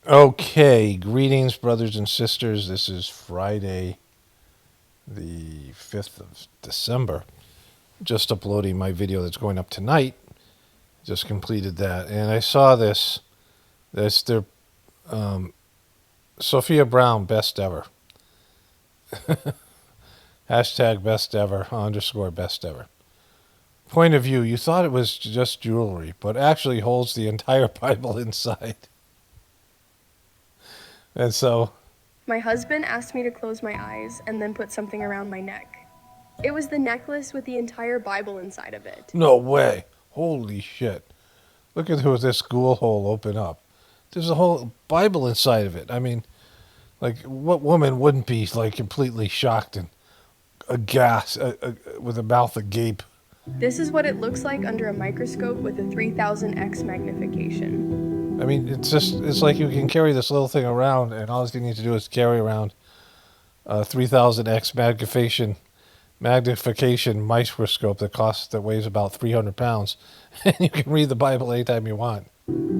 Okay, greetings, brothers and sisters. This is Friday, the 5th of December. Just uploading my video that's going up tonight. Just completed that. And I saw this. That's their Sophia Brown best ever. Hashtag best ever, underscore best ever. Point of view, you thought it was just jewelry, but actually holds the entire Bible inside. And so My husband asked me to close my eyes and then put something around my neck. It was the necklace with the entire Bible inside of it. no way. Holy shit. Look at this ghoul hole open up. There's a whole Bible inside of it. I mean, like, what woman wouldn't be, like, completely shocked and aghast with a mouth agape? This is what it looks like under a microscope with a 3000x magnification. I mean, it's like you can carry this little thing around, and all you need to do is carry around a 3000x magnification microscope that weighs about 300 pounds, and you can read the Bible anytime you want.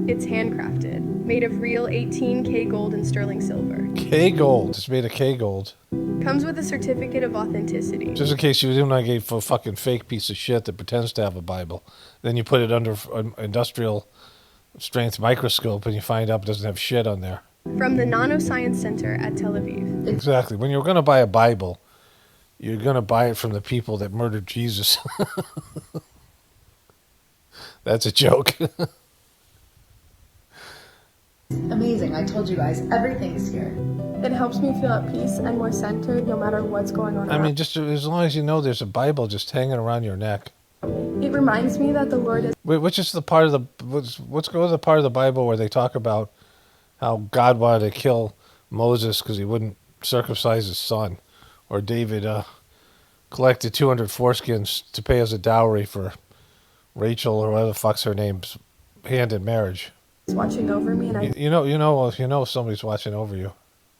It's handcrafted, made of real 18K gold and sterling silver. K gold. It's made of K gold. Comes with a certificate of authenticity. Just in case you didn't want to get a fucking fake piece of shit that pretends to have a Bible, then you put it under an industrial strength microscope and you find out it doesn't have shit on there. From the Nanoscience Center at Tel Aviv. Exactly. When you're going to buy a Bible, you're going to buy it from the people that murdered Jesus. That's a joke. Amazing. I told you guys, everything's here. It helps me feel at peace and more centered no matter what's going on. I mean, just as long as you know there's a Bible just hanging around your neck. It reminds me that the Lord is... Which is the part of what's go to the part of the Bible where they talk about how God wanted to kill Moses because he wouldn't circumcise his son, or David collected 200 foreskins to pay as a dowry for Rachel or whatever the fuck's her name's hand in marriage. watching over me, and You know somebody's watching over you.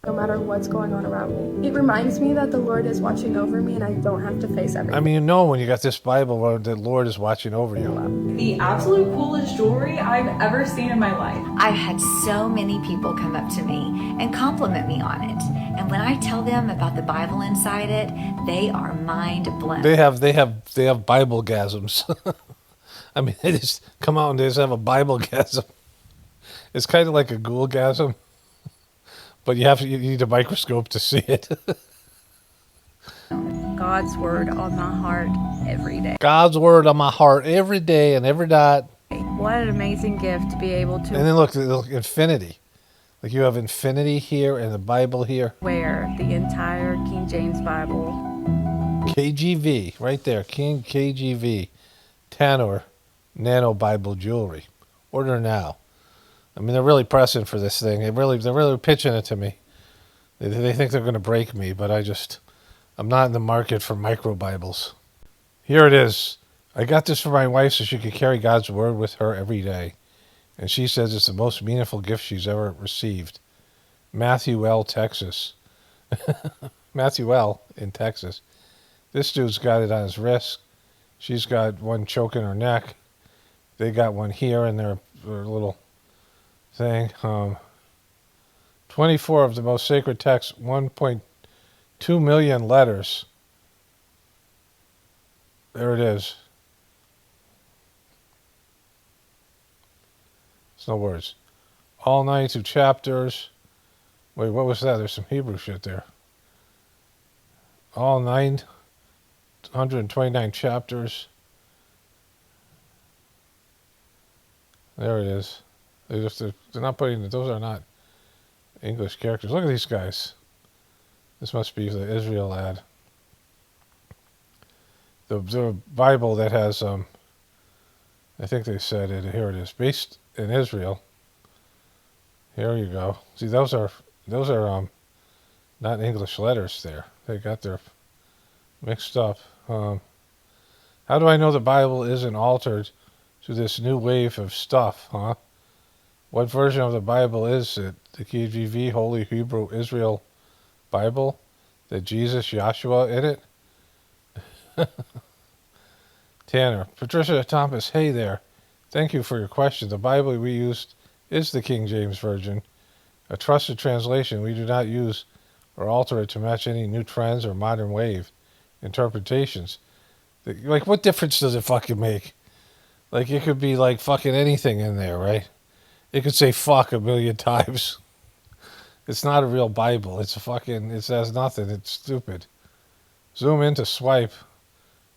no matter what's going on around me. It reminds me that the Lord is watching over me and I don't have to face everything. I mean, you know when you got this Bible where the Lord is watching over you. The absolute coolest jewelry I've ever seen in my life. I've had so many people come up to me and compliment me on it. And when I tell them about the Bible inside it, they are mind blown. They have Bible-gasms. I mean, they just come out and they just have a Bible-gasm. It's kind of like a ghoul-gasm, but you need a microscope to see it. God's word on my heart every day. God's word on my heart every day and every night. What an amazing gift to be able to And then look, infinity. Like you have infinity here and the Bible here. wear the entire King James Bible. KGV, right there. King KGV. Tanner Nano Bible Jewelry. Order now. I mean, they're really pressing for this thing. They're really pitching it to me. They think they're going to break me, but I'm not in the market for micro Bibles. Here it is. I got this for my wife so she could carry God's word with her every day. And she says it's the most meaningful gift she's ever received. Matthew L., Texas. Matthew L. in Texas. This dude's got it on his wrist. She's got one choking her neck. They got one here in their little thing. 24 of the most sacred texts, 1.2 million letters. There it is. It's no words. All 92 chapters. Wait, what was that? There's some Hebrew shit there. All 929 chapters. There it is. They're not putting, those are not English characters. Look at these guys. This must be the Israel ad. The Bible that has, I think they said it, here it is, based in Israel. Here you go. See, those are not English letters there. They got their mixed up. How do I know the Bible isn't altered to this new wave of stuff, huh? What version of the Bible is it? The KJV, Holy Hebrew Israel Bible? The Jesus Yahshua in it? Tanner. Patricia Thomas, hey there. Thank you for your question. The Bible we used is the King James Version. A trusted translation. We do not use or alter it to match any new trends or modern wave interpretations. Like, what difference does it fucking make? Like, it could be like fucking anything in there, right? It could say fuck a million times. It's not a real Bible. It says nothing. It's stupid. Zoom in to swipe.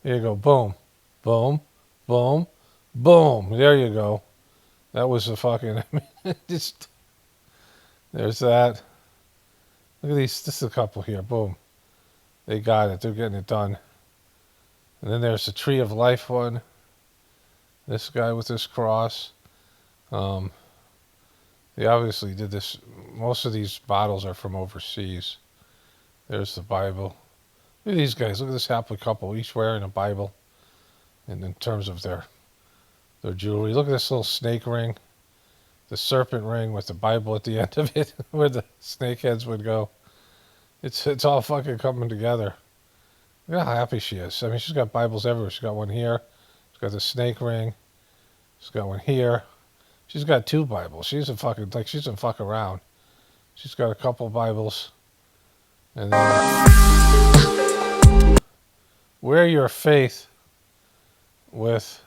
Here you go. Boom. Boom. Boom. Boom. There you go. That was the fucking, just, there's that. Look at these, just a couple here. Boom. They got it. They're getting it done. And then there's the Tree of Life one. This guy with this cross. They obviously did this. Most of these bottles are from overseas. There's the Bible. Look at these guys. Look at this happy couple, each wearing a Bible. And in terms of their jewelry. Look at this little snake ring. The serpent ring with the Bible at the end of it, where the snake heads would go. It's all fucking coming together. Look how happy she is. I mean, she's got Bibles everywhere. She's got one here. She's got the snake ring. She's got one here. She's got 2 Bibles. She doesn't fuck around. She's got a couple Bibles. And then wear your faith with,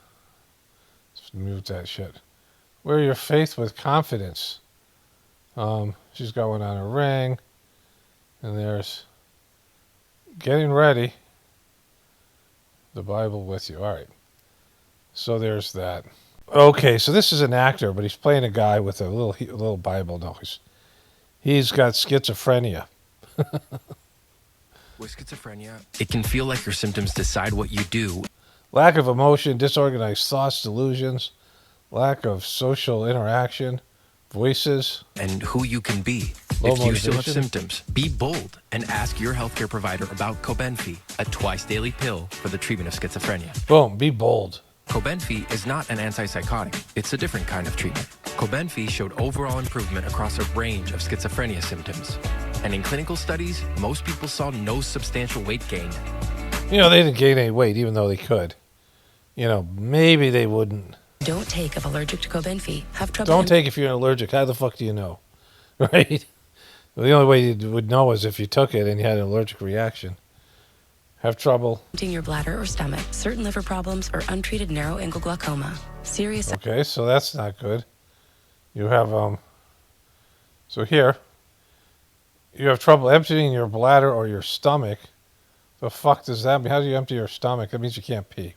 let's mute that shit. Wear your faith with confidence. She's got one on her ring. And there's getting ready. The Bible with you. All right. So there's that. Okay, so this is an actor, but he's playing a guy with a little Bible. No, he's got schizophrenia. With schizophrenia, it can feel like your symptoms decide what you do. Lack of emotion, disorganized thoughts, delusions, lack of social interaction, voices, and who you can be. Low If you still have motivation. symptoms, be bold and ask your healthcare provider about Cobenfy, a twice-daily pill for the treatment of schizophrenia. Boom, be bold. Cobenfy is not an antipsychotic. It's a different kind of treatment. Cobenfy showed overall improvement across a range of schizophrenia symptoms. And in clinical studies, most people saw no substantial weight gain. They didn't gain any weight, even though they could. Maybe they wouldn't. Don't take if allergic to Cobenfy. Have trouble. Don't take if you're allergic. How the fuck do you know? Right? Well, the only way you would know is if you took it and you had an allergic reaction. Have trouble. emptying your bladder or stomach, certain liver problems, or untreated narrow angle glaucoma. Serious. Okay, so that's not good. You have, so here, you have trouble emptying your bladder or your stomach. The fuck does that mean? How do you empty your stomach? That means you can't pee.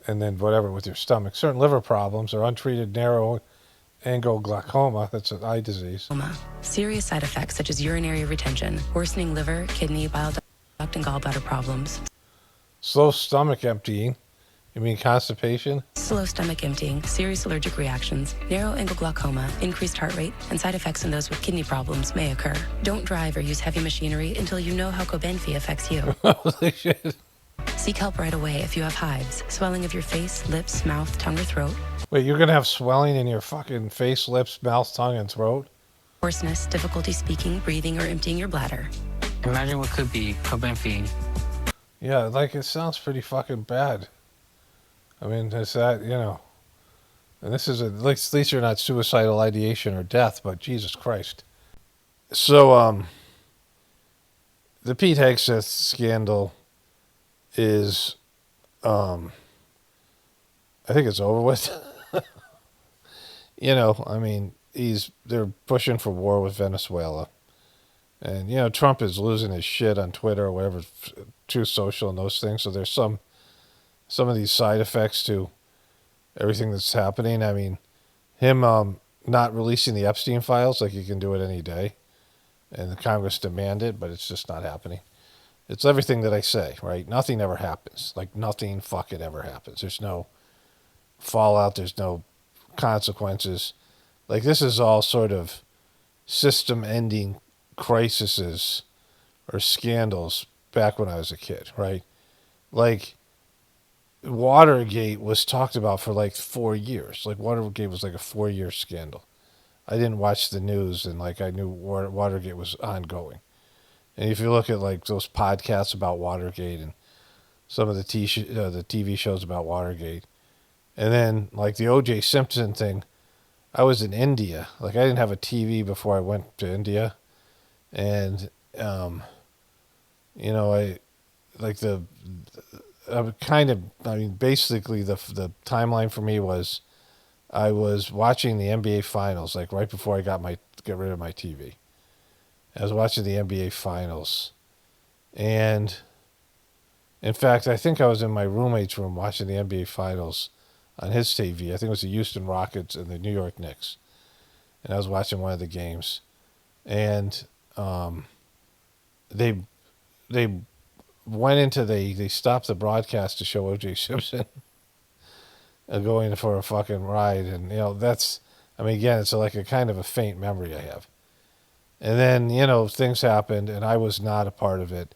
And then whatever with your stomach. Certain liver problems or untreated narrow angle glaucoma. That's an eye disease. Serious side effects such as urinary retention, worsening liver, kidney, bile duct, and gallbladder problems. Slow stomach emptying. You mean constipation? Slow stomach emptying, serious allergic reactions, narrow angle glaucoma, increased heart rate, and side effects in those with kidney problems may occur. Don't drive or use heavy machinery until you know how Cobenfy affects you. Holy shit. Seek help right away if you have hives, swelling of your face, lips, mouth, tongue, or throat, Wait, you're going to have swelling in your fucking face, lips, mouth, tongue, and throat? hoarseness, difficulty speaking, breathing, or emptying your bladder. Imagine what could be Cobenfy. Yeah, it sounds pretty fucking bad. I mean, it's that, and this is at least you're not suicidal ideation or death, but Jesus Christ. So, the Pete Hegseth scandal is, I think it's over with. I mean, they're pushing for war with Venezuela. And, Trump is losing his shit on Twitter or whatever, Truth Social and those things. So there's some of these side effects to everything that's happening. I mean, him not releasing the Epstein files, like you can do it any day. And the Congress demanded, but it's just not happening. It's everything that I say, right? Nothing ever happens. Like, nothing fucking ever happens. There's no fallout. There's no consequences. Like, this is all sort of system-ending crises or scandals back when I was a kid, right? Like, Watergate was talked about for like 4 years. Like, Watergate was like a 4-year scandal. I didn't watch the news, and I knew Watergate was ongoing. And if you look at like those podcasts about Watergate and some of the TV shows about Watergate, and then like the O.J. Simpson thing, I was in India. Like, I didn't have a TV before I went to India. And, you know, basically the timeline for me was I was watching the NBA Finals, like right before I get rid of my TV. I was watching the NBA Finals. And, in fact, I think I was in my roommate's room watching the NBA Finals on his TV. I think it was the Houston Rockets and the New York Knicks. And I was watching one of the games. And they they stopped the broadcast to show O.J. Simpson going for a fucking ride. And, you know, again, it's like a kind of a faint memory I have. And then, you know, things happened, and I was not a part of it.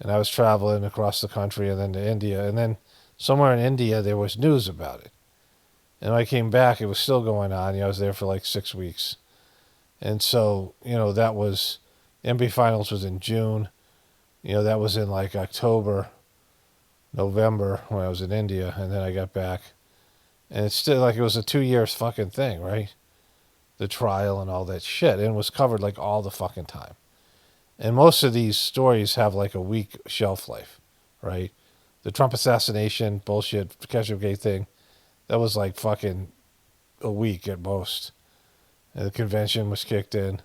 And I was traveling across the country and then to India. And then somewhere in India, there was news about it. And when I came back, it was still going on. You know, I was there for like 6 weeks. And so, you know, that was, NBA Finals was in June. You know, that was in like October, November when I was in India. And then I got back. And it's still like it was a 2 years fucking thing, right? The trial and all that shit. And it was covered like all the fucking time. And most of these stories have like a week shelf life, right? The Trump assassination bullshit, Kash Hegseth thing, that was like fucking a week at most. And the convention was kicked in.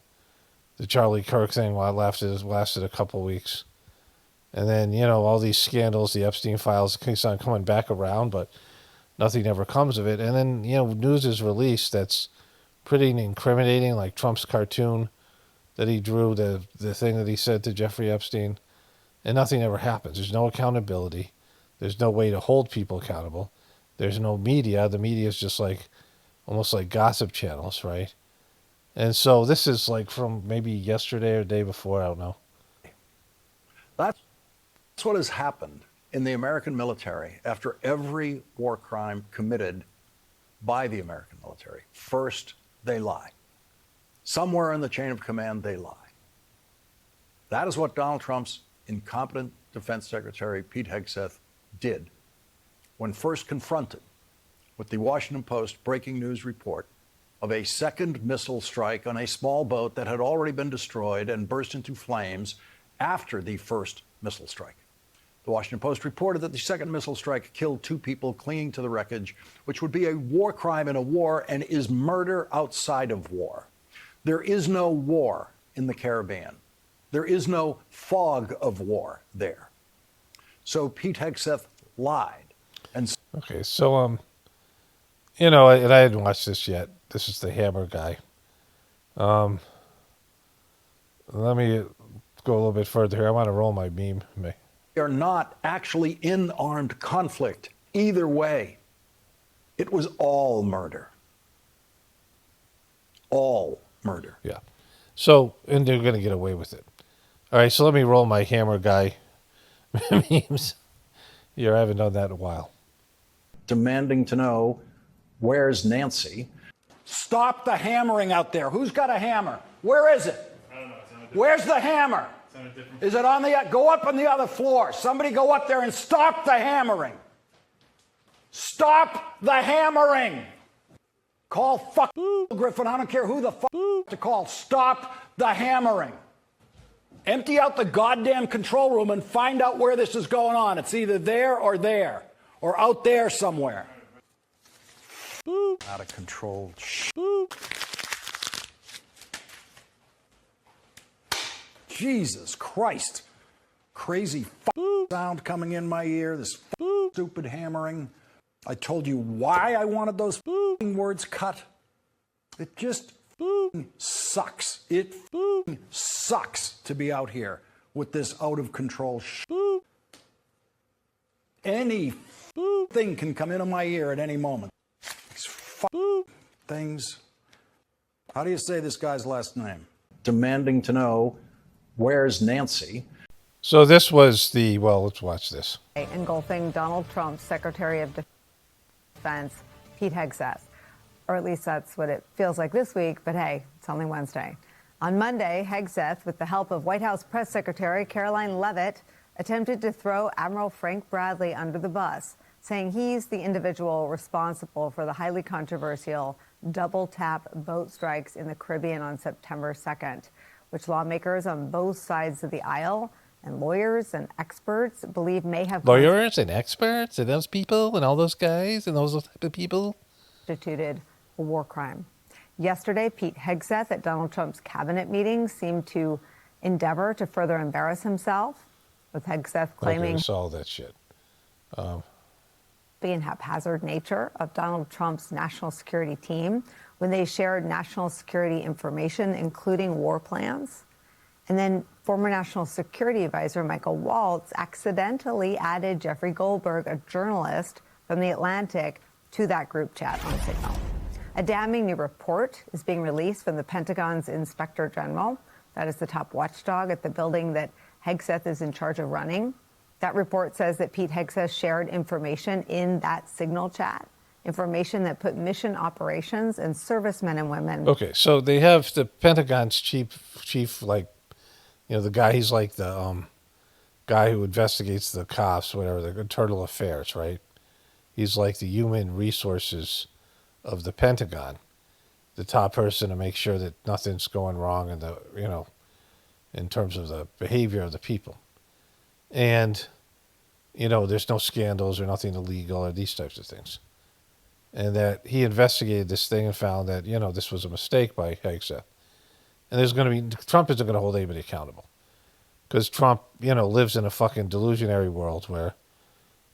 The Charlie Kirk thing lasted a couple weeks. And then, you know, all these scandals, the Epstein files, keeps on coming back around, but nothing ever comes of it. And then, you know, news is released that's pretty incriminating, like Trump's cartoon that he drew, the thing that he said to Jeffrey Epstein, and nothing ever happens. There's no accountability. There's no way to hold people accountable. There's no media. The media is just like, almost like gossip channels, right? And so this is like from maybe yesterday or the day before, I don't know. That's what has happened in the American military after every war crime committed by the American military. First, they lie. Somewhere in the chain of command, they lie. That is what Donald Trump's incompetent Defense Secretary, Pete Hegseth, did when first confronted with the Washington Post breaking news report of a second missile strike on a small boat that had already been destroyed and burst into flames after the first missile strike. The Washington Post reported that the second missile strike killed 2 people clinging to the wreckage, which would be a war crime in a war and is murder outside of war. There is no war in the Caribbean. There is no fog of war there. So Pete Hegseth lied. Okay, so, you know, and I hadn't watched this yet. This is the Hammer guy. Let me go a little bit further here. I want to roll my meme. We are not actually in armed conflict either way. It was all murder. All murder. Yeah. So, and they're going to get away with it. All right, so let me roll my Hammer guy memes. Here, I haven't done that in a while. Demanding to know, where's Nancy? Stop the hammering out there. Who's got a hammer? Where is it? I don't know. Where's the hammer? Is it on the, go up on the other floor. Somebody go up there and stop the hammering. Stop the hammering. Call Griffin. I don't care who the to call. Stop the hammering. Empty out the goddamn control room and find out where this is going on. It's either there or out there somewhere. Out of control. Jesus Christ. Crazy sound coming in my ear. This stupid hammering. I told you why I wanted those words cut. It just sucks. It sucks to be out here with this out of control Any thing can come into my ear at any moment. These things. How do you say this guy's last name? Demanding to know, where's Nancy? So this was the, well, let's watch this. Engulfing Donald Trump's Secretary of Defense, Pete Hegseth. Or at least that's what it feels like this week, but hey, it's only Wednesday. On Monday, Hegseth, with the help of White House Press Secretary Caroline Leavitt, attempted to throw Admiral Frank Bradley under the bus, saying he's the individual responsible for the highly controversial double-tap boat strikes in the Caribbean on September 2nd, which lawmakers on both sides of the aisle and lawyers and experts believe may have Lawyers and experts and those people and all those guys and those type of people constituted a war crime. Yesterday, Pete Hegseth at Donald Trump's cabinet meeting seemed to endeavor to further embarrass himself, with Hegseth claiming all that shit. And haphazard nature of Donald Trump's national security team when they shared national security information, including war plans. And then former National Security Advisor Michael Waltz accidentally added Jeffrey Goldberg, a journalist from The Atlantic, to that group chat on Signal. A damning new report is being released from the Pentagon's Inspector General. That is the top watchdog at the building that Hegseth is in charge of running. That report says that Pete Hegseth shared information in that Signal chat, information that put mission operations and servicemen and women. Okay, so they have the Pentagon's chief, like, you know, the guy, he's like the guy who investigates the cops, whatever, the internal affairs, right? He's like the human resources of the Pentagon, the top person to make sure that nothing's going wrong in the, you know, in terms of the behavior of the people. And, you know, there's no scandals or nothing illegal or these types of things. And that he investigated this thing and found that, you know, this was a mistake by Hegseth. And there's going to be, Trump isn't going to hold anybody accountable. Because Trump, you know, lives in a fucking delusionary world where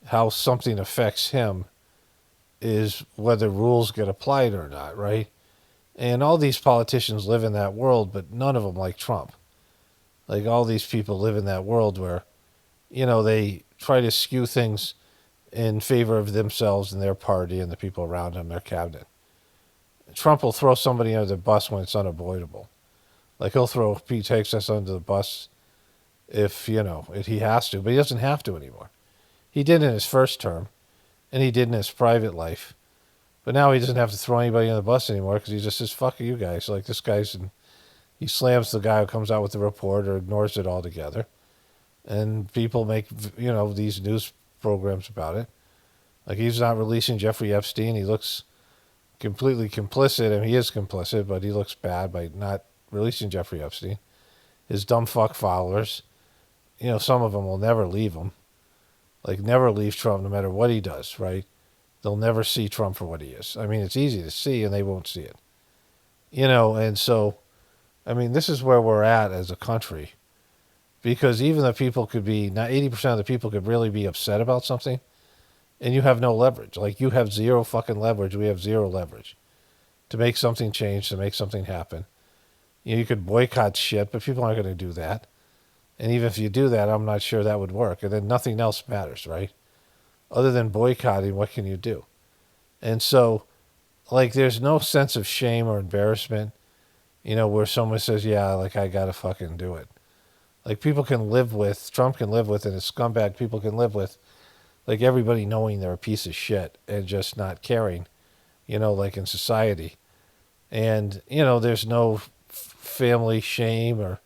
how something affects him is whether rules get applied or not, right? And all these politicians live in that world, but none of them like Trump. Like, all these people live in that world where, you know, they try to skew things in favor of themselves and their party and the people around him, their cabinet. Trump will throw somebody under the bus when it's unavoidable. Like, he'll throw Pete Hegseth under the bus if, you know, if he has to, but he doesn't have to anymore. He did in his first term, and he did in his private life. But now he doesn't have to throw anybody under the bus anymore because he just says, fuck you guys. Like, this guy's, he slams the guy who comes out with the report or ignores it altogether. And people make, you know, these news programs about it. Like, he's not releasing Jeffrey Epstein. He looks completely complicit, and he is complicit, but he looks bad by not releasing Jeffrey Epstein. His dumb fuck followers, you know, some of them will never leave him. Like, never leave Trump no matter what he does, right? They'll never see Trump for what he is. I mean, it's easy to see, and they won't see it. You know, and so, I mean, this is where we're at as a country. Because even the people could be, not 80% of the people could really be upset about something, and you have no leverage. Like, you have zero fucking leverage. We have zero leverage to make something change, to make something happen. You know, you could boycott shit, but people aren't going to do that. And even if you do that, I'm not sure that would work. And then nothing else matters, right? Other than boycotting, what can you do? And so, like, there's no sense of shame or embarrassment, you know, where someone says, yeah, like, I got to fucking do it. Like, people can live with, Trump can live with, and his scumbag people can live with, like, everybody knowing they're a piece of shit and just not caring, you know, like in society. And, you know, there's no family shame or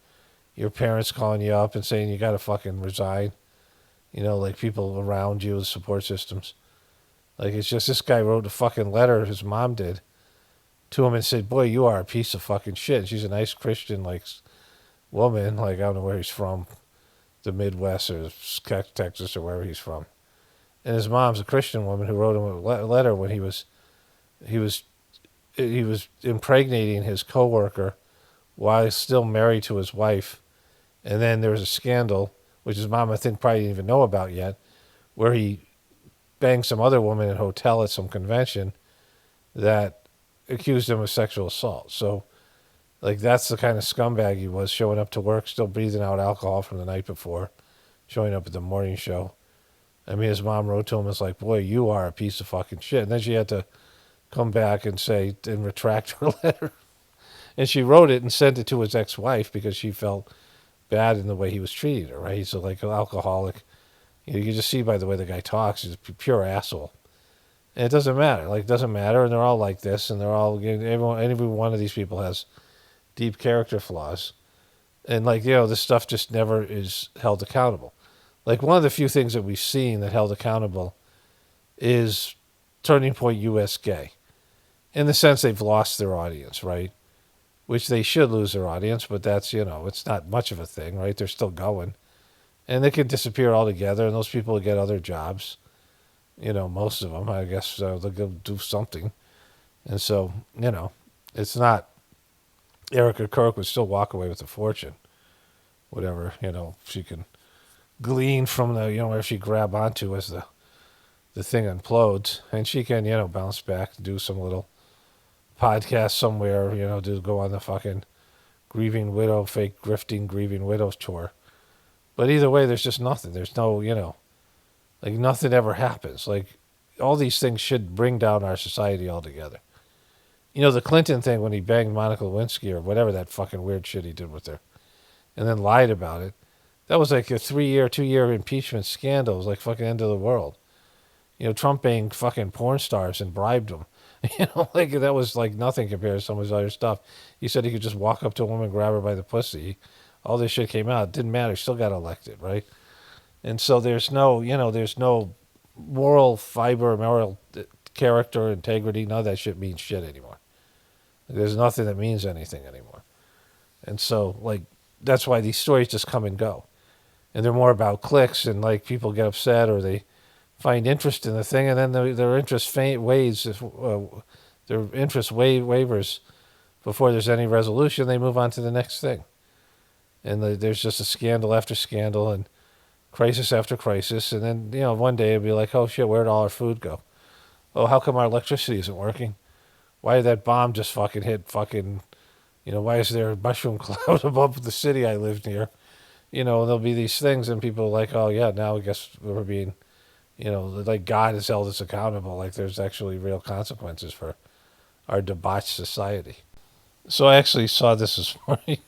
your parents calling you up and saying you got to fucking resign. You know, like people around you, the support systems. Like, it's just this guy wrote a fucking letter, his mom did, to him and said, boy, you are a piece of fucking shit. And she's a nice Christian, like, woman. Like, I don't know where he's from, the Midwest or Texas or wherever he's from. And his mom's a Christian woman who wrote him a letter when he was impregnating his coworker while he's still married to his wife. And then there was a scandal, which his mom, I think, probably didn't even know about yet, where he banged some other woman in a hotel at some convention that accused him of sexual assault. So, like, that's the kind of scumbag he was, showing up to work, still breathing out alcohol from the night before, showing up at the morning show. I mean, his mom wrote to him, it's like, boy, you are a piece of fucking shit. And then she had to come back and say, and retract her letter. And she wrote it and sent it to his ex-wife because she felt bad in the way he was treating her, right? He's like an alcoholic. You know, you can just see by the way the guy talks, he's a pure asshole. And it doesn't matter. Like, it doesn't matter. And they're all like this. And they're all, every one of these people has deep character flaws. And, like, you know, this stuff just never is held accountable. Like, one of the few things that we've seen that held accountable is Turning Point US Gay. in the sense they've lost their audience, right? Which they should lose their audience, but that's, it's not much of a thing, right? They're still going. And they could disappear altogether, and those people will get other jobs. Most of them, I guess, they'll go do something. And so, it's not, Erica Kirk would still walk away with a fortune. Whatever, she can glean from the, where she grab onto as the thing implodes. And she can, bounce back, do some little podcast somewhere, to go on the fucking grieving widow, fake grifting grieving widows tour. But either way, there's just nothing. There's no, like nothing ever happens. Like all these things should bring down our society altogether. The Clinton thing when he banged Monica Lewinsky or whatever that fucking weird shit he did with her and then lied about it. That was like a 2-year impeachment scandal. It was like fucking end of the world. Trump banged fucking porn stars and bribed them. Like that was like nothing compared to some of his other stuff. He said he could just walk up to a woman, grab her by the pussy. All this shit came out. It didn't matter. He still got elected, right? And so there's no, there's no moral fiber, moral character, integrity. None of that shit means shit anymore. There's nothing that means anything anymore. And so, like, that's why these stories just come and go. And they're more about clicks and, like, people get upset or they find interest in the thing and then their interest wavers before there's any resolution. They move on to the next thing. And there's just a scandal after scandal and crisis after crisis. And then, one day it'll be like, oh, shit, where'd all our food go? Oh, how come our electricity isn't working? Why did that bomb just fucking hit fucking, why is there a mushroom cloud above the city I live near? There'll be these things and people are like, oh, yeah, now I guess we're being, like God has held us accountable. Like there's actually real consequences for our debauched society. So I actually saw this morning.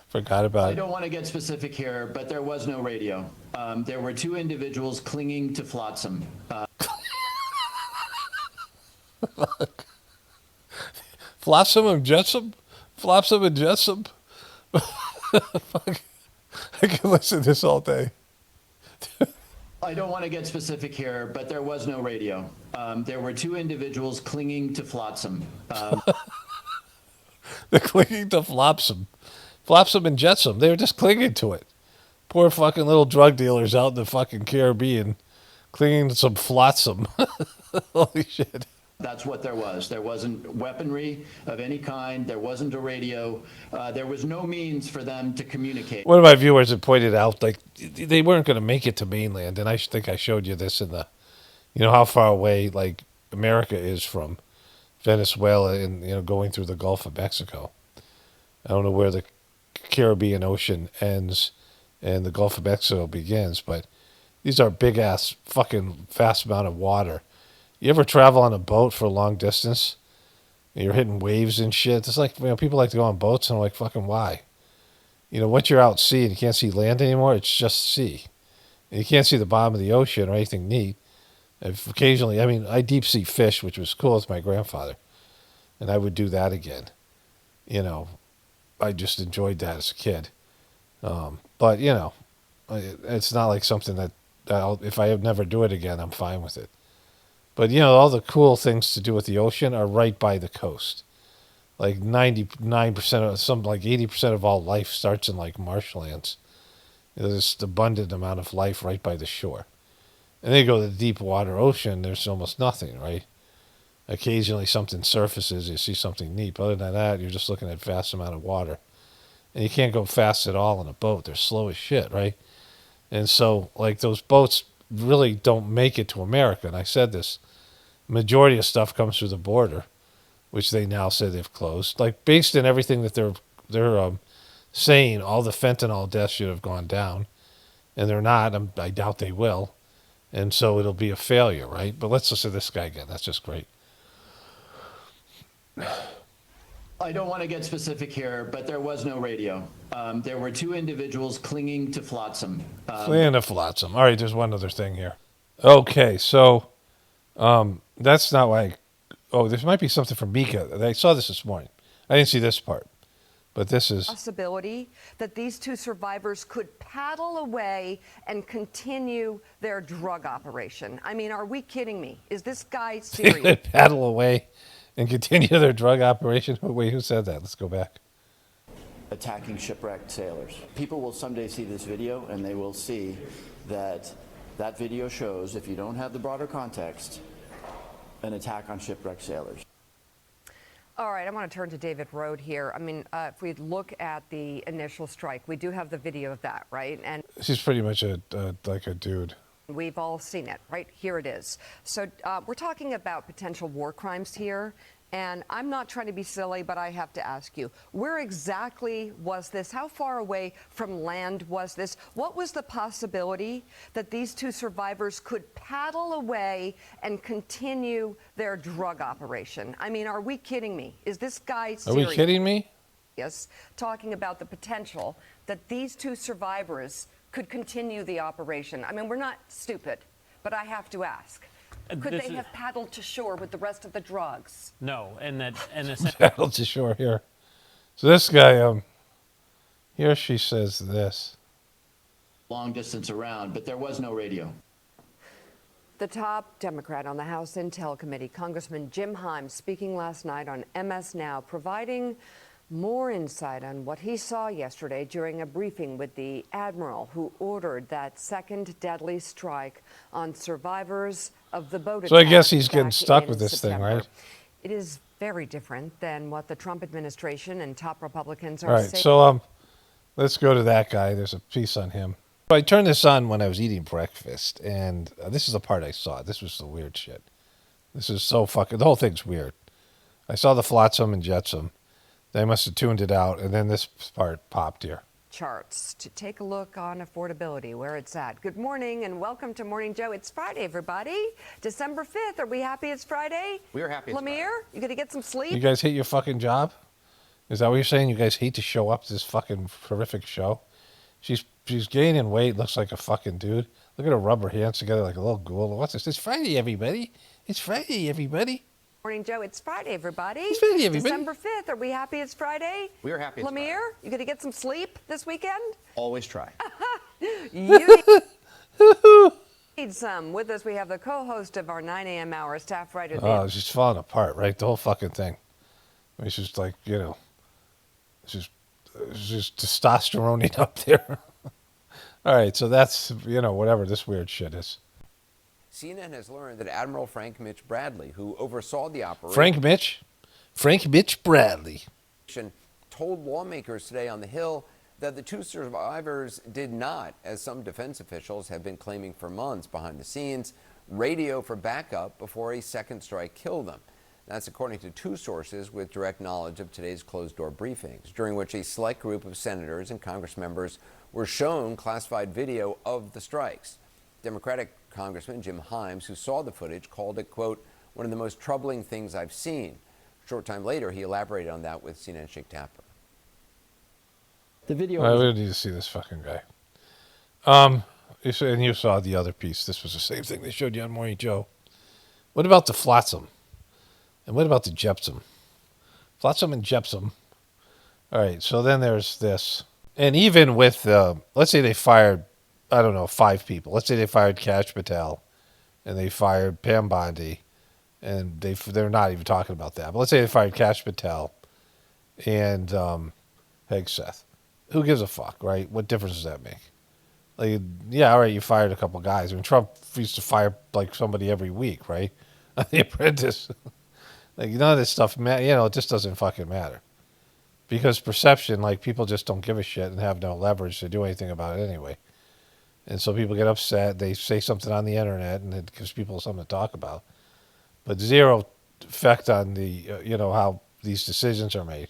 Forgot about it. I don't want to get specific here, but there was no radio. There were two individuals clinging to flotsam. Flotsam and jetsam? Flopsam and jetsam? Fuck. I can listen to this all day. I don't want to get specific here, but there was no radio. There were two individuals clinging to flotsam. They're clinging to flopsam. Flopsam and jetsam. They were just clinging to it. Poor fucking little drug dealers out in the fucking Caribbean clinging to some flotsam. Holy shit. That's what there was. There wasn't weaponry of any kind. There wasn't a radio. There was no means for them to communicate. One of my viewers had pointed out, like, they weren't going to make it to mainland. And I think I showed you this in the, how far away, like, America is from Venezuela and, going through the Gulf of Mexico. I don't know where the Caribbean Ocean ends and the Gulf of Mexico begins, but these are big-ass fucking vast amount of water. You ever travel on a boat for a long distance? And you're hitting waves and shit. It's like, people like to go on boats, and I'm like, fucking why? Once you're out at sea and you can't see land anymore, it's just sea. And you can't see the bottom of the ocean or anything neat. Occasionally, I deep sea fish, which was cool with my grandfather. And I would do that again. I just enjoyed that as a kid. But, it's not like something that if I never do it again, I'm fine with it. But, all the cool things to do with the ocean are right by the coast. Like 99% of, something like 80% of all life starts in like marshlands. There's an abundant amount of life right by the shore. And then you go to the deep water ocean, there's almost nothing, right? Occasionally something surfaces, you see something neat. But other than that, you're just looking at vast amount of water. And you can't go fast at all in a boat. They're slow as shit, right? And so, like, those boats really don't make it to America. And I said this, majority of stuff comes through the border, which they now say they've closed. Like, based on everything that they're saying, all the fentanyl deaths should have gone down. And they're not. I doubt they will. And so it'll be a failure, right? But let's listen to this guy again. That's just great. I don't want to get specific here, but there was no radio. There were two individuals clinging to flotsam. Clinging to flotsam. All right, there's one other thing here. Okay, so that's not why. This might be something from Mika. I saw this morning. I didn't see this part, but this is possibility that these two survivors could paddle away and continue their drug operation. I mean, are we kidding me? Is this guy serious? Paddle away and continue their drug operation. Wait, who said that? Let's go back. Attacking shipwrecked sailors. People will someday see this video and they will see that that video shows, if you don't have the broader context, an attack on shipwrecked sailors. All right, I want to turn to David Rode here. I mean, if we look at the initial strike, we do have the video of that, right? And She's pretty much like a dude. we've all seen it, right? Here it is. So we're talking about potential war crimes here. And I'm not trying to be silly, but I have to ask you, where exactly was this? How far away from land was this? What was the possibility that these two survivors could paddle away and continue their drug operation? I mean, are we kidding me? Is this guy serious? Are we kidding me? Yes, talking about the potential that these two survivors could continue the operation. I mean, we're not stupid, but I have to ask. Could they have paddled to shore with the rest of the drugs? No, and paddled to shore here. So this guy, here she says this. Long distance around, but there was no radio. The top Democrat on the House Intel Committee, Congressman Jim Himes, speaking last night on MS Now, providing more insight on what he saw yesterday during a briefing with the admiral who ordered that second deadly strike on survivors of the boat attack. So I guess he's getting back stuck in with this September. thing, right? It is very different than what the Trump administration and top Republicans All are right, saying. so let's go to that guy. There's a piece on him. So I turned this on when I was eating breakfast, and this is the part I saw. This was the weird shit. This is so fucking... The whole thing's weird. I saw the flotsam and jetsam. They must have tuned it out, and then this part popped here. Charts to take a look on affordability, where it's at. Good morning and welcome to Morning Joe. It's Friday, everybody. December 5th. Are we happy it's Friday? We are happy it's Lemire, you going to get some sleep? You guys hate your fucking job? Is that what you're saying? You guys hate to show up to this fucking horrific show? She's gaining weight, looks like a fucking dude. Look at her rub her hands together like a little ghoul. What's this? It's Friday, everybody. It's Friday, everybody. Morning, Joe. It's Friday, everybody. It's Friday, everybody. December 5th. Are we happy it's Friday? We are happy it's Lemire, you going to get some sleep this weekend? Always try. You need some. With us, we have the co-host of our 9 a.m. hour, staff writer. Oh, it's just falling apart, right? The whole fucking thing. It's just like, it's just testosterone up there. All right, so that's, whatever this weird shit is. CNN has learned that Admiral Frank Mitch Bradley, who oversaw the operation... Frank Mitch Bradley. ...told lawmakers today on the Hill that the two survivors did not, as some defense officials have been claiming for months behind the scenes, radio for backup before a second strike killed them. That's according to two sources with direct knowledge of today's closed-door briefings, during which a select group of senators and Congress members were shown classified video of the strikes. Democratic Congressman Jim Himes, who saw the footage, called it, quote, one of the most troubling things I've seen. A short time later, he elaborated on that with CNN's Jake Tapper. The video. I really need to see this fucking guy. You saw the other piece. This was the same thing they showed you on Morning Joe. What about the flotsam? And what about the jetsam? Flotsam and jetsam. All right, so then there's this. And even with, let's say they fired, 5 people. Let's say they fired Kash Patel and they fired Pam Bondi, and they're not even talking about that. But let's say they fired Kash Patel and Hegseth. Who gives a fuck, right? What difference does that make? Like, yeah, all right, you fired a couple guys. I mean, Trump used to fire like somebody every week, right? The Apprentice. Like, none of this stuff, it just doesn't fucking matter. Because perception, like, people just don't give a shit and have no leverage to do anything about it anyway. And so people get upset. They say something on the internet, and it gives people something to talk about. But zero effect on the, how these decisions are made.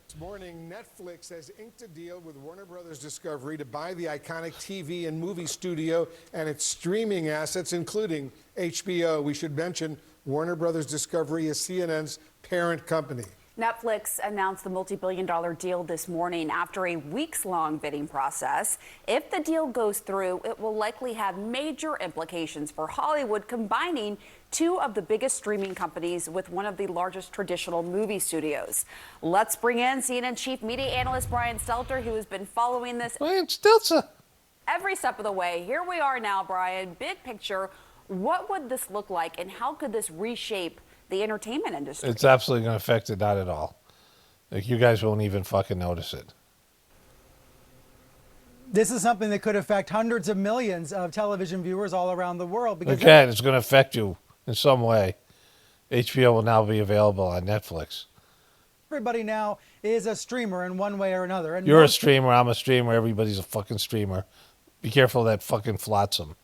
This morning, Netflix has inked a deal with Warner Brothers Discovery to buy the iconic TV and movie studio and its streaming assets, including HBO. We should mention Warner Brothers Discovery is CNN's parent company. Netflix announced the multi-billion-dollar deal this morning after a weeks-long bidding process. If the deal goes through, it will likely have major implications for Hollywood, combining two of the biggest streaming companies with one of the largest traditional movie studios. Let's bring in CNN chief media analyst Brian Stelter, who has been following this every step of the way. Here we are now, Brian. Big picture, what would this look like, and how could this reshape the entertainment industry. It's absolutely going to affect it, not at all. Like, you guys won't even fucking notice it. This is something that could affect hundreds of millions of television viewers all around the world. Because Again, it's going to affect you in some way. HBO will now be available on Netflix. everybody now is a streamer in one way or another. And You're a streamer, I'm a streamer, everybody's a fucking streamer. Be careful of that fucking flotsam.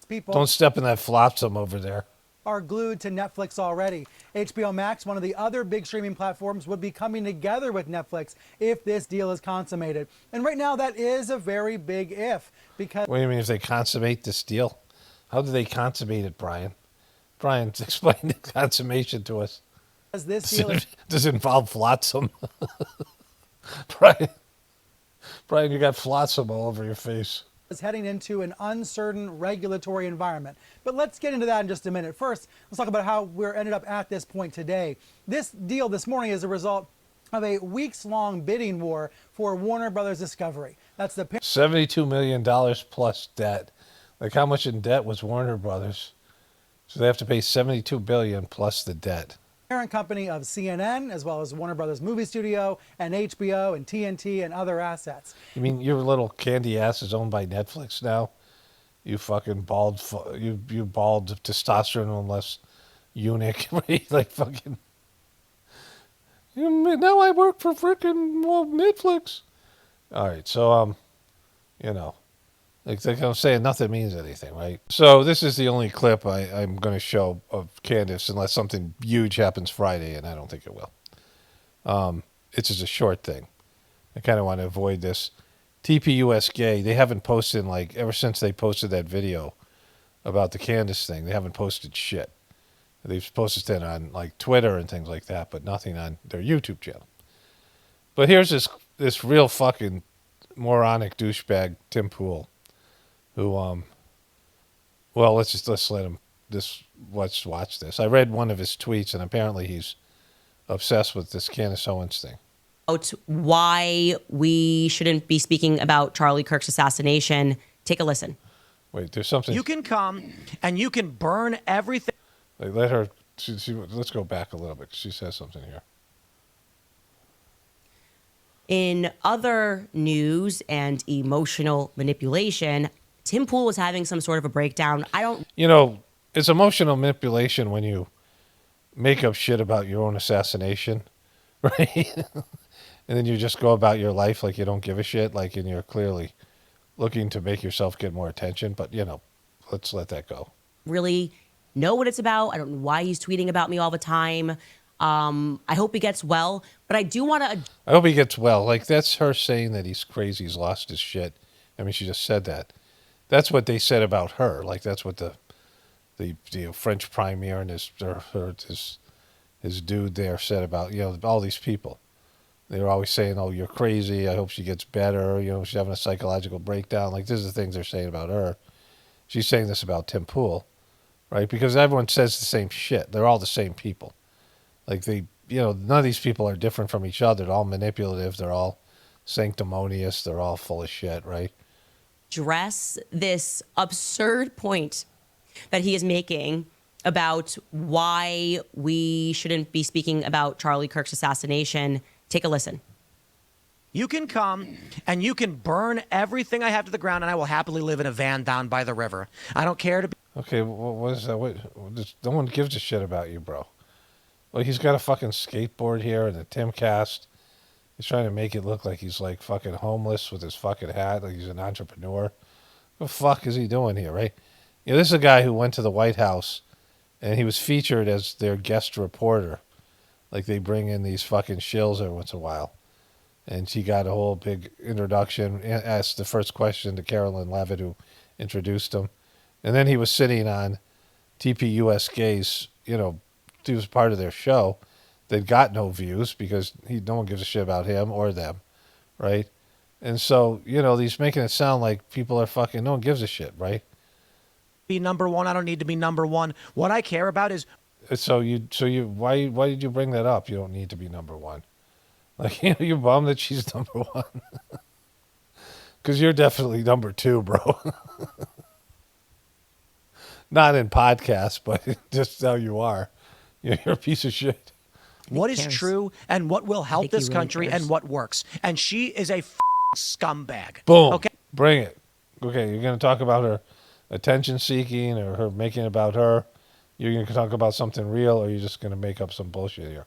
people Don't step in that flotsam over there. are glued to Netflix already. HBO Max, one of the other big streaming platforms, would be coming together with Netflix if this deal is consummated. And right now, that is a very big if, because What do you mean if they consummate this deal? How do they consummate it, Brian? Brian, explain the consummation to us. this deal is Does it involve flotsam? Brian, you got flotsam all over your face. heading into an uncertain regulatory environment. But let's get into that in just a minute. First, let's talk about how we're ended up at this point today. This deal this morning is a result of a weeks-long bidding war for Warner Brothers Discovery. That's the $72 million plus debt. Like, how much in debt was Warner Brothers? So they have to pay $72 billion plus the debt. parent company of CNN, as well as Warner Brothers Movie Studio and HBO and TNT and other assets. You mean your little candy ass is owned by Netflix now? You fucking bald, you bald testosterone-less eunuch, right? Like fucking. Now I work for freaking Netflix. All right, so you know, like I'm saying, nothing means anything, right? So this is the only clip I'm going to show of Candace, unless something huge happens Friday, and I don't think it will. It's just a short thing. I kind of want to avoid this. TPUS gay, they haven't posted, like, ever since they posted that video about the Candace thing, they haven't posted shit. They've posted it on, like, Twitter and things like that, but nothing on their YouTube channel. But here's this real fucking moronic douchebag, Tim Pool, who, well, let's watch this. I read one of his tweets, and apparently he's obsessed with this Candace Owens thing. About why we shouldn't be speaking about Charlie Kirk's assassination. Take a listen. Wait, there's something. You can come and you can burn everything. Like, let her. Let's go back a little bit. She says something here. In other news and emotional manipulation, Tim Pool was having some sort of a breakdown. You know, it's emotional manipulation when you make up shit about your own assassination, right? And then you just go about your life like you don't give a shit, like, and you're clearly looking to make yourself get more attention. But, you know, let's let that go. Really know what it's about. I don't know why he's tweeting about me all the time. I hope he gets well, but I do want to. I hope he gets well. Like, that's her saying that he's crazy, he's lost his shit. I mean, she just said that. That's what they said about her. Like, that's what the French premier and his dude there said about, you know, all these people. They were always saying, "Oh, you're crazy. I hope she gets better. You know, she's having a psychological breakdown." Like, these are the things they're saying about her. She's saying this about Tim Pool, right? Because everyone says the same shit. They're all the same people. Like, they, you know, none of these people are different from each other. They're all manipulative. They're all sanctimonious. They're all full of shit, right? Address this absurd point that he is making about why we shouldn't be speaking about Charlie Kirk's assassination. Take a listen. You can come and you can burn everything I have to the ground, and I will happily live in a van down by the river. I don't care to be. Okay, what is that? No one gives a shit about you, bro. Well, he's got a fucking skateboard here and a Timcast. He's trying to make it look like he's like fucking homeless with his fucking hat, like he's an entrepreneur. What the fuck is he doing here, right? You know, this is a guy who went to the White House and he was featured as their guest reporter. Like, they bring in these fucking shills every once in a while. And she got a whole big introduction, asked the first question to Carolyn Levitt, who introduced him. And then he was sitting on TPUS Gay's, you know, he was part of their show. They'd got no views because no one gives a shit about him or them, right? And so, you know, he's making it sound like people are fucking, no one gives a shit, right? Be number one. I don't need to be number one. What I care about is. Why did you bring that up? You don't need to be number one. Like, you know, you're bummed that she's number one. Because you're definitely number two, bro. Not in podcasts, but just how you are. You're a piece of shit. What is true and what will help this country and what works. And she is a scumbag. Boom. Okay. Bring it. Okay, you're going to talk about her attention seeking or her making it about her. You're going to talk about something real, or you're just going to make up some bullshit here.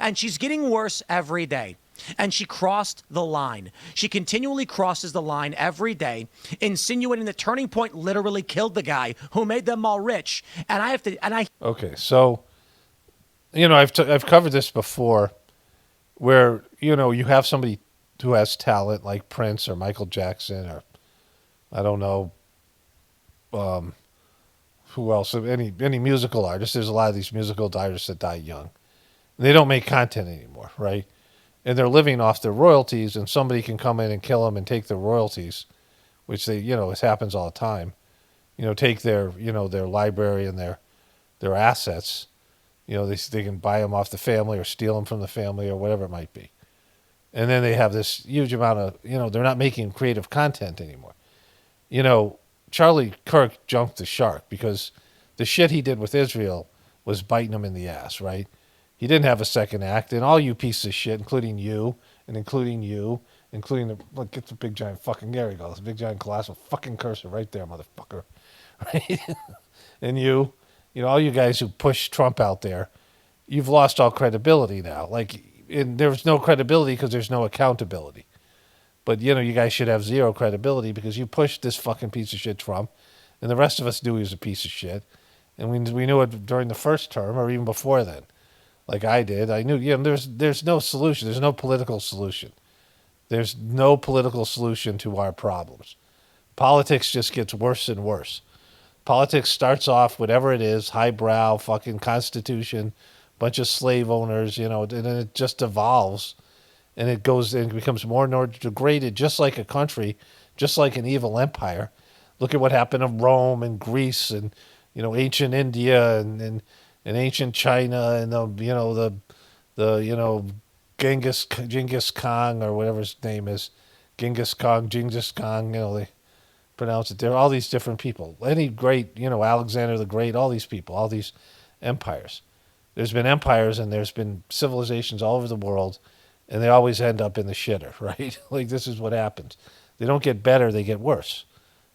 And she's getting worse every day. And she crossed the line. She continually crosses the line every day, insinuating that Turning Point literally killed the guy who made them all rich. And I have to, Okay, so, I've covered this before, where, you have somebody who has talent like Prince or Michael Jackson or, I don't know, who else? Any musical artist. There's a lot of these musical artists that die young. They don't make content anymore, right? And they're living off their royalties, and somebody can come in and kill them and take their royalties, which it happens all the time. Take their library and their assets. They can buy them off the family or steal them from the family or whatever it might be. And then they have this huge amount of, they're not making creative content anymore. Charlie Kirk jumped the shark because the shit he did with Israel was biting him in the ass, right? He didn't have a second act, and all you pieces of shit, including you, including get the big giant fucking, there he goes, big giant colossal fucking cursor right there, motherfucker, right? And all you guys who push Trump out there, you've lost all credibility now. And there's no credibility because there's no accountability. But, you guys should have zero credibility because you pushed this fucking piece of shit Trump, and the rest of us knew he was a piece of shit. And we knew it during the first term or even before then. Like I did. I knew, there's no solution. There's no political solution. There's no political solution to our problems. Politics just gets worse and worse. Politics starts off, whatever it is, highbrow, fucking constitution, bunch of slave owners, and then it just evolves. And it goes and becomes more and more degraded, just like a country, just like an evil empire. Look at what happened in Rome and Greece and, ancient India and ancient China and the Genghis Khan or whatever his name is, Genghis Khan, they pronounce it there. All these different people, any great, Alexander the Great, all these people, all these empires. There's been empires and there's been civilizations all over the world, and they always end up in the shitter, right? This is what happens. They don't get better; they get worse.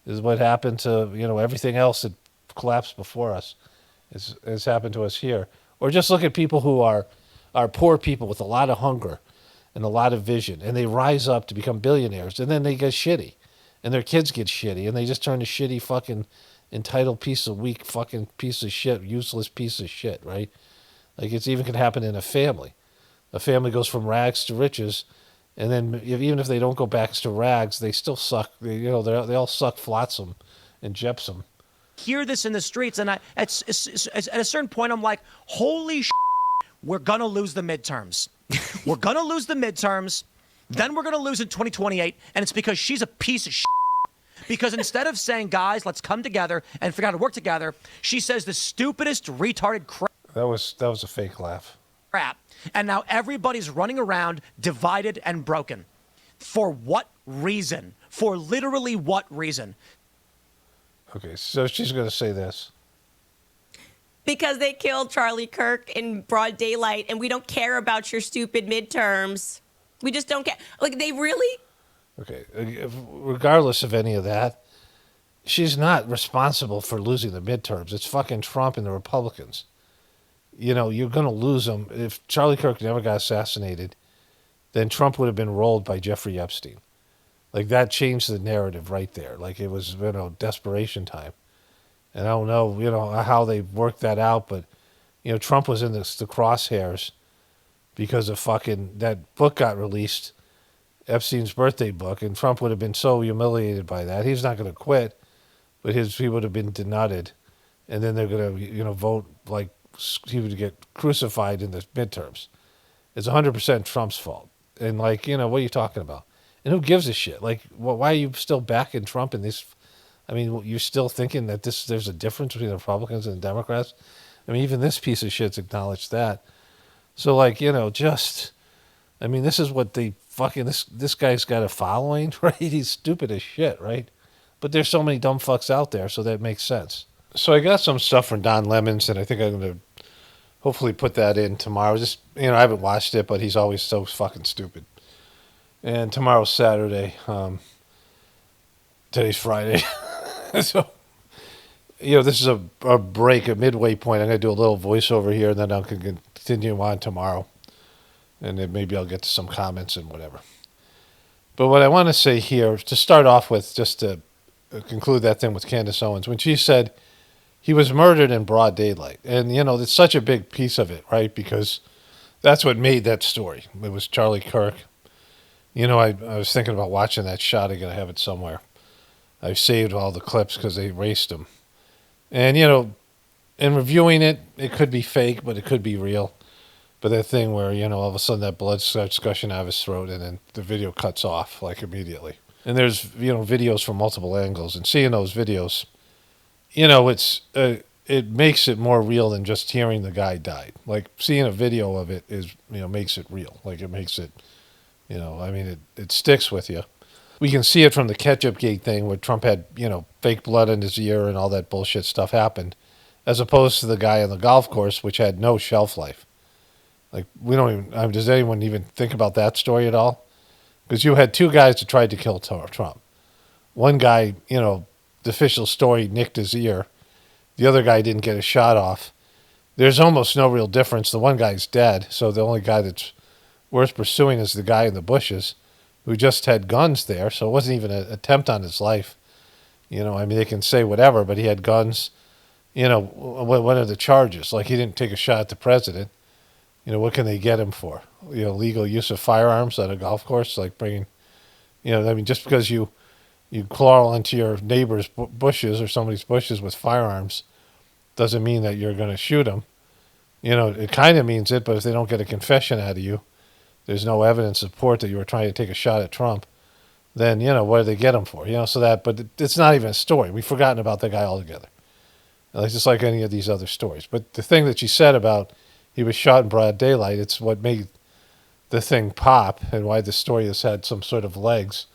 This is what happened to everything else that collapsed before us. Has happened to us here. Or just look at people who are poor people with a lot of hunger and a lot of vision, and they rise up to become billionaires, and then they get shitty, and their kids get shitty, and they just turn to shitty fucking entitled weak fucking piece of shit, useless piece of shit, right? It's even can happen in a family. A family goes from rags to riches, and then even if they don't go back to rags, they still suck. They all suck flotsam and gypsum. hear this in the streets, and at a certain point, I'm like, holy shit, we're going to lose the midterms. We're going to lose the midterms. Then we're going to lose in 2028, and it's because she's a piece of shit. Because instead of saying, guys, let's come together and figure out how to work together, she says the stupidest retarded crap. That was a fake laugh. And now everybody's running around divided and broken. For what reason? For literally what reason? Okay, so she's going to say this. Because they killed Charlie Kirk in broad daylight, and we don't care about your stupid midterms. We just don't care. Like, they really... Okay, regardless of any of that, she's not responsible for losing the midterms. It's fucking Trump and the Republicans. You know, you're going to lose them. If Charlie Kirk never got assassinated, then Trump would have been rolled by Jeffrey Epstein. Like, that changed the narrative right there. Like, it was, desperation time. And I don't know, how they worked that out, but, Trump was in the crosshairs because of fucking, that book got released, Epstein's birthday book, and Trump would have been so humiliated by that. He's not going to quit, but he would have been denuded, and then they're going to, vote like he would get crucified in the midterms. It's 100% Trump's fault. And, what are you talking about? And who gives a shit? Like, why are you still backing Trump in this? I mean, you're still thinking that there's a difference between the Republicans and the Democrats? I mean, even this piece of shit's acknowledged that. So, this is what they fucking, this guy's got a following, right? He's stupid as shit, right? But there's so many dumb fucks out there, so that makes sense. So I got some stuff from Don Lemons, and I think I'm going to hopefully put that in tomorrow. Just, I haven't watched it, but he's always so fucking stupid. And tomorrow's Saturday. Today's Friday. So, this is a break, a midway point. I'm going to do a little voiceover here, and then I'll continue on tomorrow. And then maybe I'll get to some comments and whatever. But what I want to say here, to start off with, just to conclude that thing with Candace Owens, when she said he was murdered in broad daylight. And, it's such a big piece of it, right? Because that's what made that story. It was Charlie Kirk. I was thinking about watching that shot again. I have it somewhere. I've saved all the clips because they erased them. And, in reviewing it, it could be fake, but it could be real. But that thing where, all of a sudden that blood starts gushing out of his throat and then the video cuts off, like, immediately. And there's, videos from multiple angles. And seeing those videos, it makes it more real than just hearing the guy died. Like, seeing a video of it is, makes it real. Like, it makes it, it sticks with you. We can see it from the ketchup gate thing where Trump had, fake blood in his ear and all that bullshit stuff happened, as opposed to the guy on the golf course, which had no shelf life. Like, we don't even, does anyone even think about that story at all? Because you had two guys that tried to kill Trump. One guy, the official story, nicked his ear. The other guy didn't get a shot off. There's almost no real difference. The one guy's dead, so the only guy that's worth pursuing is the guy in the bushes who just had guns there, so it wasn't even an attempt on his life. They can say whatever, but he had guns. What are the charges? Like, he didn't take a shot at the president. What can they get him for? Legal use of firearms at a golf course, like bringing, just because you claw into your neighbor's bushes or somebody's bushes with firearms doesn't mean that you're going to shoot them. It kind of means it, but if they don't get a confession out of you, there's no evidence to support that you were trying to take a shot at Trump, then, what do they get him for? But it's not even a story. We've forgotten about that guy altogether. It's just like any of these other stories. But the thing that she said about he was shot in broad daylight, it's what made the thing pop and why the story has had some sort of legs.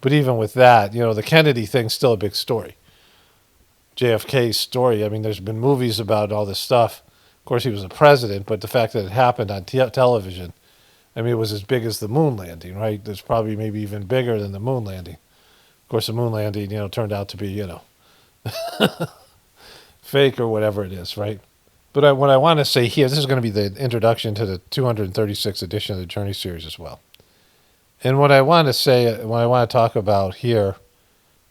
But even with that, the Kennedy thing's still a big story. JFK's story, there's been movies about all this stuff. Of course, he was a president, but the fact that it happened on television, it was as big as the moon landing, right? It's probably maybe even bigger than the moon landing. Of course, the moon landing, turned out to be, fake or whatever it is, right? But what I want to say here, this is going to be the introduction to the 236th edition of the Journey series as well. And what I want to say, what I want to talk about here,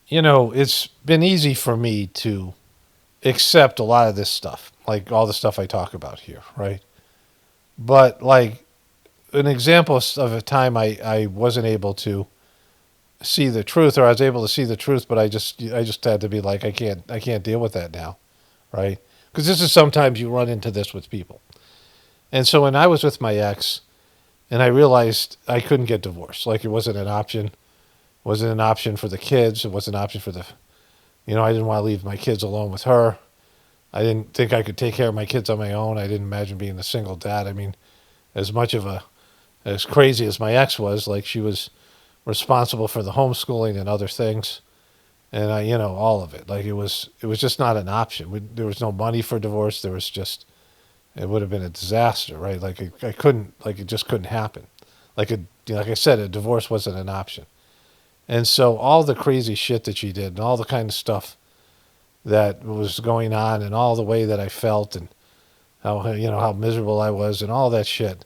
it's been easy for me to accept a lot of this stuff, like all the stuff I talk about here, right? But, like, an example of a time I wasn't able to see the truth, or I was able to see the truth, but I just had to be like, I can't deal with that now, right? Because this is sometimes you run into this with people. And so when I was with my ex, and I realized I couldn't get divorced, like, it wasn't an option. It wasn't an option for the kids. It wasn't an option for the, I didn't want to leave my kids alone with her. I didn't think I could take care of my kids on my own. I didn't imagine being a single dad. As crazy as my ex was, like, she was responsible for the homeschooling and other things. And all of it. Like, it was just not an option. There was no money for divorce. There was just, it would have been a disaster, right? Like, it just couldn't happen. Like I said, a divorce wasn't an option. And so all the crazy shit that she did and all the kind of stuff that was going on and all the way that I felt and how miserable I was and all that shit,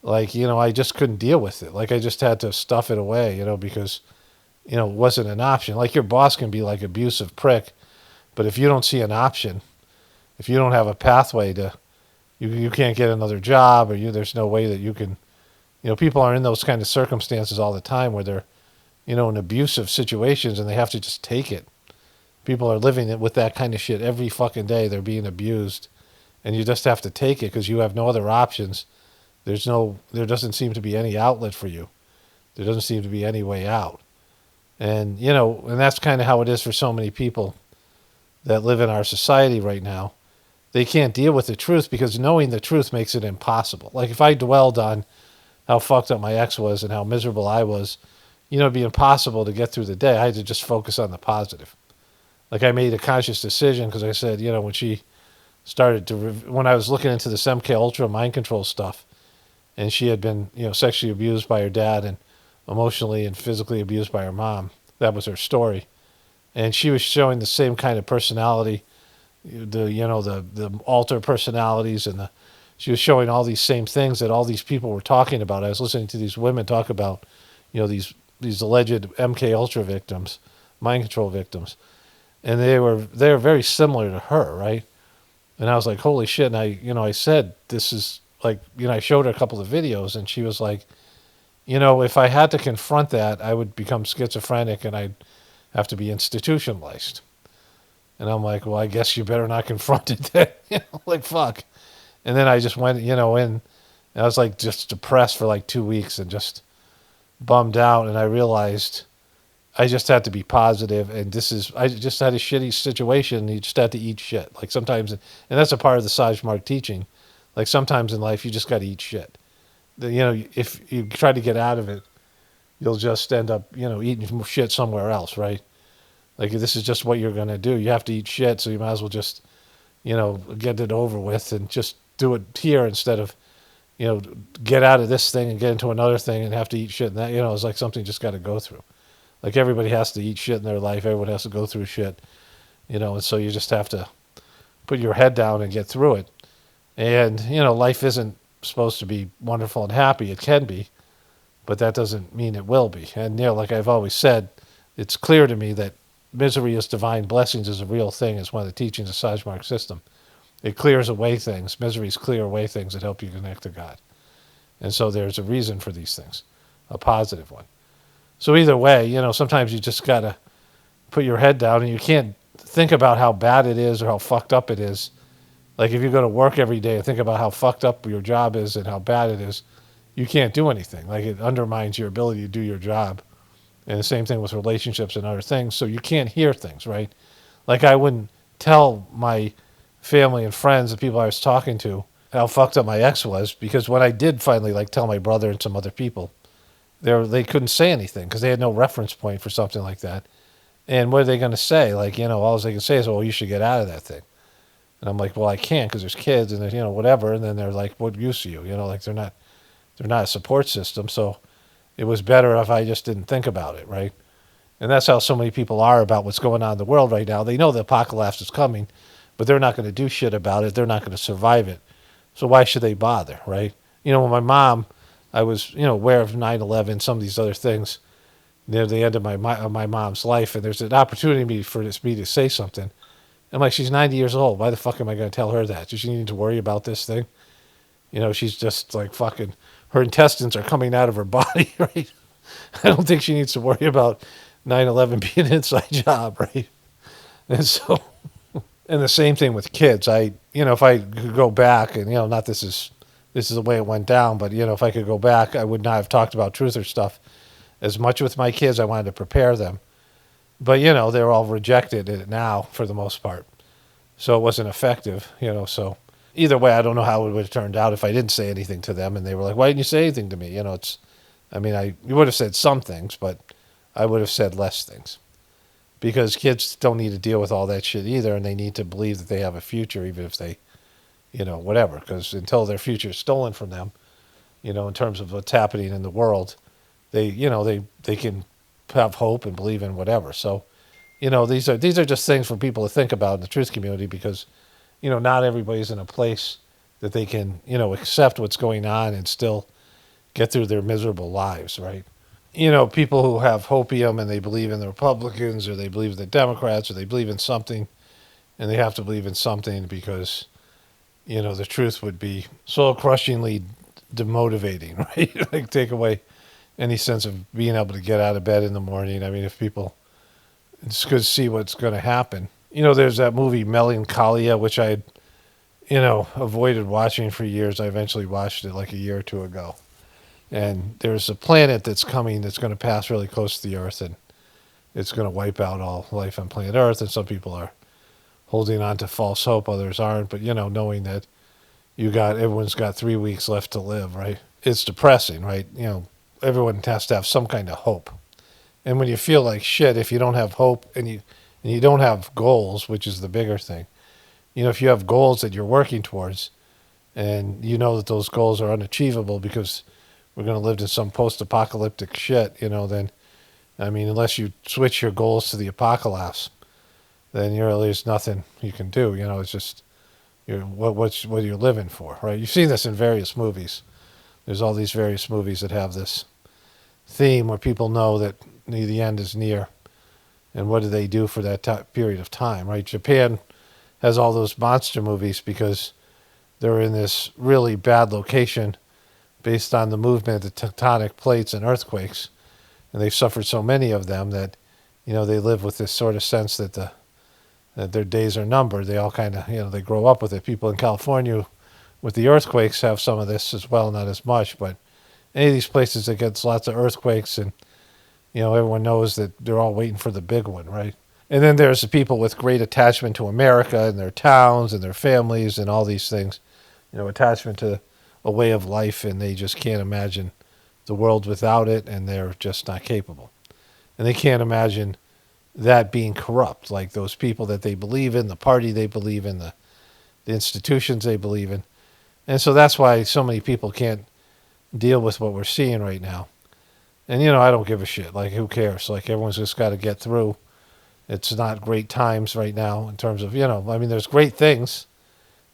like, I just couldn't deal with it. Like, I just had to stuff it away, because it wasn't an option. Like, your boss can be like abusive prick, but if you don't see an option, if you don't have a pathway to, you can't get another job, or there's no way that you can, people are in those kind of circumstances all the time where they're, in abusive situations and they have to just take it. People are living it with that kind of shit every fucking day. They're being abused, and you just have to take it because you have no other options. There doesn't seem to be any outlet for you. There doesn't seem to be any way out. And, and that's kind of how it is for so many people that live in our society right now. They can't deal with the truth because knowing the truth makes it impossible. Like, if I dwelled on how fucked up my ex was and how miserable I was, it'd be impossible to get through the day. I had to just focus on the positive. Like, I made a conscious decision because I said, when she started to, when I was looking into this MK Ultra mind control stuff, and she had been, sexually abused by her dad and emotionally and physically abused by her mom. That was her story. And she was showing the same kind of personality, the alter personalities, and she was showing all these same things that all these people were talking about. I was listening to these women talk about, these alleged MK Ultra victims, mind control victims, and they were very similar to her, right? And I was like, holy shit! And I said, this is like, I showed her a couple of videos, and she was like, if I had to confront that, I would become schizophrenic, and I'd have to be institutionalized. And I'm like, well, I guess you better not confront it then. Like, fuck. And then I just went, in, and I was like just depressed for like 2 weeks and just bummed out. And I realized I just had to be positive. And I just had a shitty situation. And you just had to eat shit. Like sometimes, and that's a part of the Sajmark teaching. Like sometimes in life, you just got to eat shit. If you try to get out of it, you'll just end up, eating shit somewhere else, right? Like this is just what you're going to do. You have to eat shit, so you might as well just, get it over with and just do it here instead of, get out of this thing and get into another thing and have to eat shit. And that, it's like something you just got to go through. Like everybody has to eat shit in their life. Everyone has to go through shit, and so you just have to put your head down and get through it. And, life isn't supposed to be wonderful and happy. It can be, but that doesn't mean it will be. And, like I've always said, it's clear to me that misery is divine, blessings is a real thing. It's one of the teachings of Sajmark system. It clears away things. Miseries clear away things that help you connect to God. And so there's a reason for these things, a positive one. So either way, sometimes you just got to put your head down, and you can't think about how bad it is or how fucked up it is. Like if you go to work every day and think about how fucked up your job is and how bad it is, you can't do anything. Like it undermines your ability to do your job. And the same thing with relationships and other things. So you can't hear things, right? Like I wouldn't tell my family and friends, the people I was talking to, how fucked up my ex was, because when I did finally tell my brother and some other people, they couldn't say anything because they had no reference point for something like that. And what are they going to say? All they can say is, well, you should get out of that thing. And I'm like, well, I can't because there's kids and there's, whatever. And then they're like, what use are you? They're not a support system. So it was better if I just didn't think about it, right? And that's how so many people are about what's going on in the world right now. They know the apocalypse is coming, but they're not going to do shit about it. They're not going to survive it. So why should they bother, right? When my mom, I was, aware of 9/11, some of these other things near the end of my mom's life, and there's an opportunity for me to say something. I'm like, she's 90 years old. Why the fuck am I going to tell her that? Does she need to worry about this thing? She's just like fucking, her intestines are coming out of her body, right? I don't think she needs to worry about 9/11 being an inside job, right? And so, and the same thing with kids. If I could go back and, not this is the way it went down, but, if I could go back, I would not have talked about truth or stuff as much with my kids. I wanted to prepare them. But, they're all rejected it now for the most part. So it wasn't effective, so either way, I don't know how it would have turned out if I didn't say anything to them and they were like, why didn't you say anything to me? You would have said some things, but I would have said less things because kids don't need to deal with all that shit either. And they need to believe that they have a future, even if they, whatever, because until their future is stolen from them, in terms of what's happening in the world, they can have hope and believe in whatever. So, these are just things for people to think about in the truth community because, not everybody's in a place that they can, accept what's going on and still get through their miserable lives, right? People who have hopium and they believe in the Republicans or they believe in the Democrats or they believe in something and they have to believe in something because, the truth would be so crushingly demotivating, right? Like take away any sense of being able to get out of bed in the morning. I mean, if people just could see what's going to happen. There's that movie Melancholia, which I had, avoided watching for years. I eventually watched it like a year or two ago. And there's a planet that's coming that's going to pass really close to the Earth, and it's going to wipe out all life on planet Earth. And some people are holding on to false hope, others aren't. But, knowing that everyone's got 3 weeks left to live, right? It's depressing, right? Everyone has to have some kind of hope. And when you feel like shit, if you don't have hope and you don't have goals, which is the bigger thing, if you have goals that you're working towards, and you know that those goals are unachievable because we're going to live in some post-apocalyptic shit, then, I mean, unless you switch your goals to the apocalypse, then there's nothing you can do. It's just what are you living for, right? You've seen this in various movies. There's all these various movies that have this theme where people know that the end is near, and what do they do for that period of time, right? Japan has all those monster movies because they're in this really bad location based on the movement of the tectonic plates and earthquakes, and they've suffered so many of them that they live with this sort of sense that that their days are numbered. They all kind of they grow up with it. People in California with the earthquakes have some of this as well, not as much, but any of these places that gets lots of earthquakes, and everyone knows that they're all waiting for the big one, right? And then there's the people with great attachment to America and their towns and their families and all these things, attachment to a way of life, and they just can't imagine the world without it, and they're just not capable. And they can't imagine that being corrupt, like those people that they believe in, the party they believe in, the institutions they believe in. And so that's why so many people can't deal with what we're seeing right now. And, I don't give a shit. Like, who cares? Like, everyone's just got to get through. It's not great times right now in terms of, I mean, there's great things.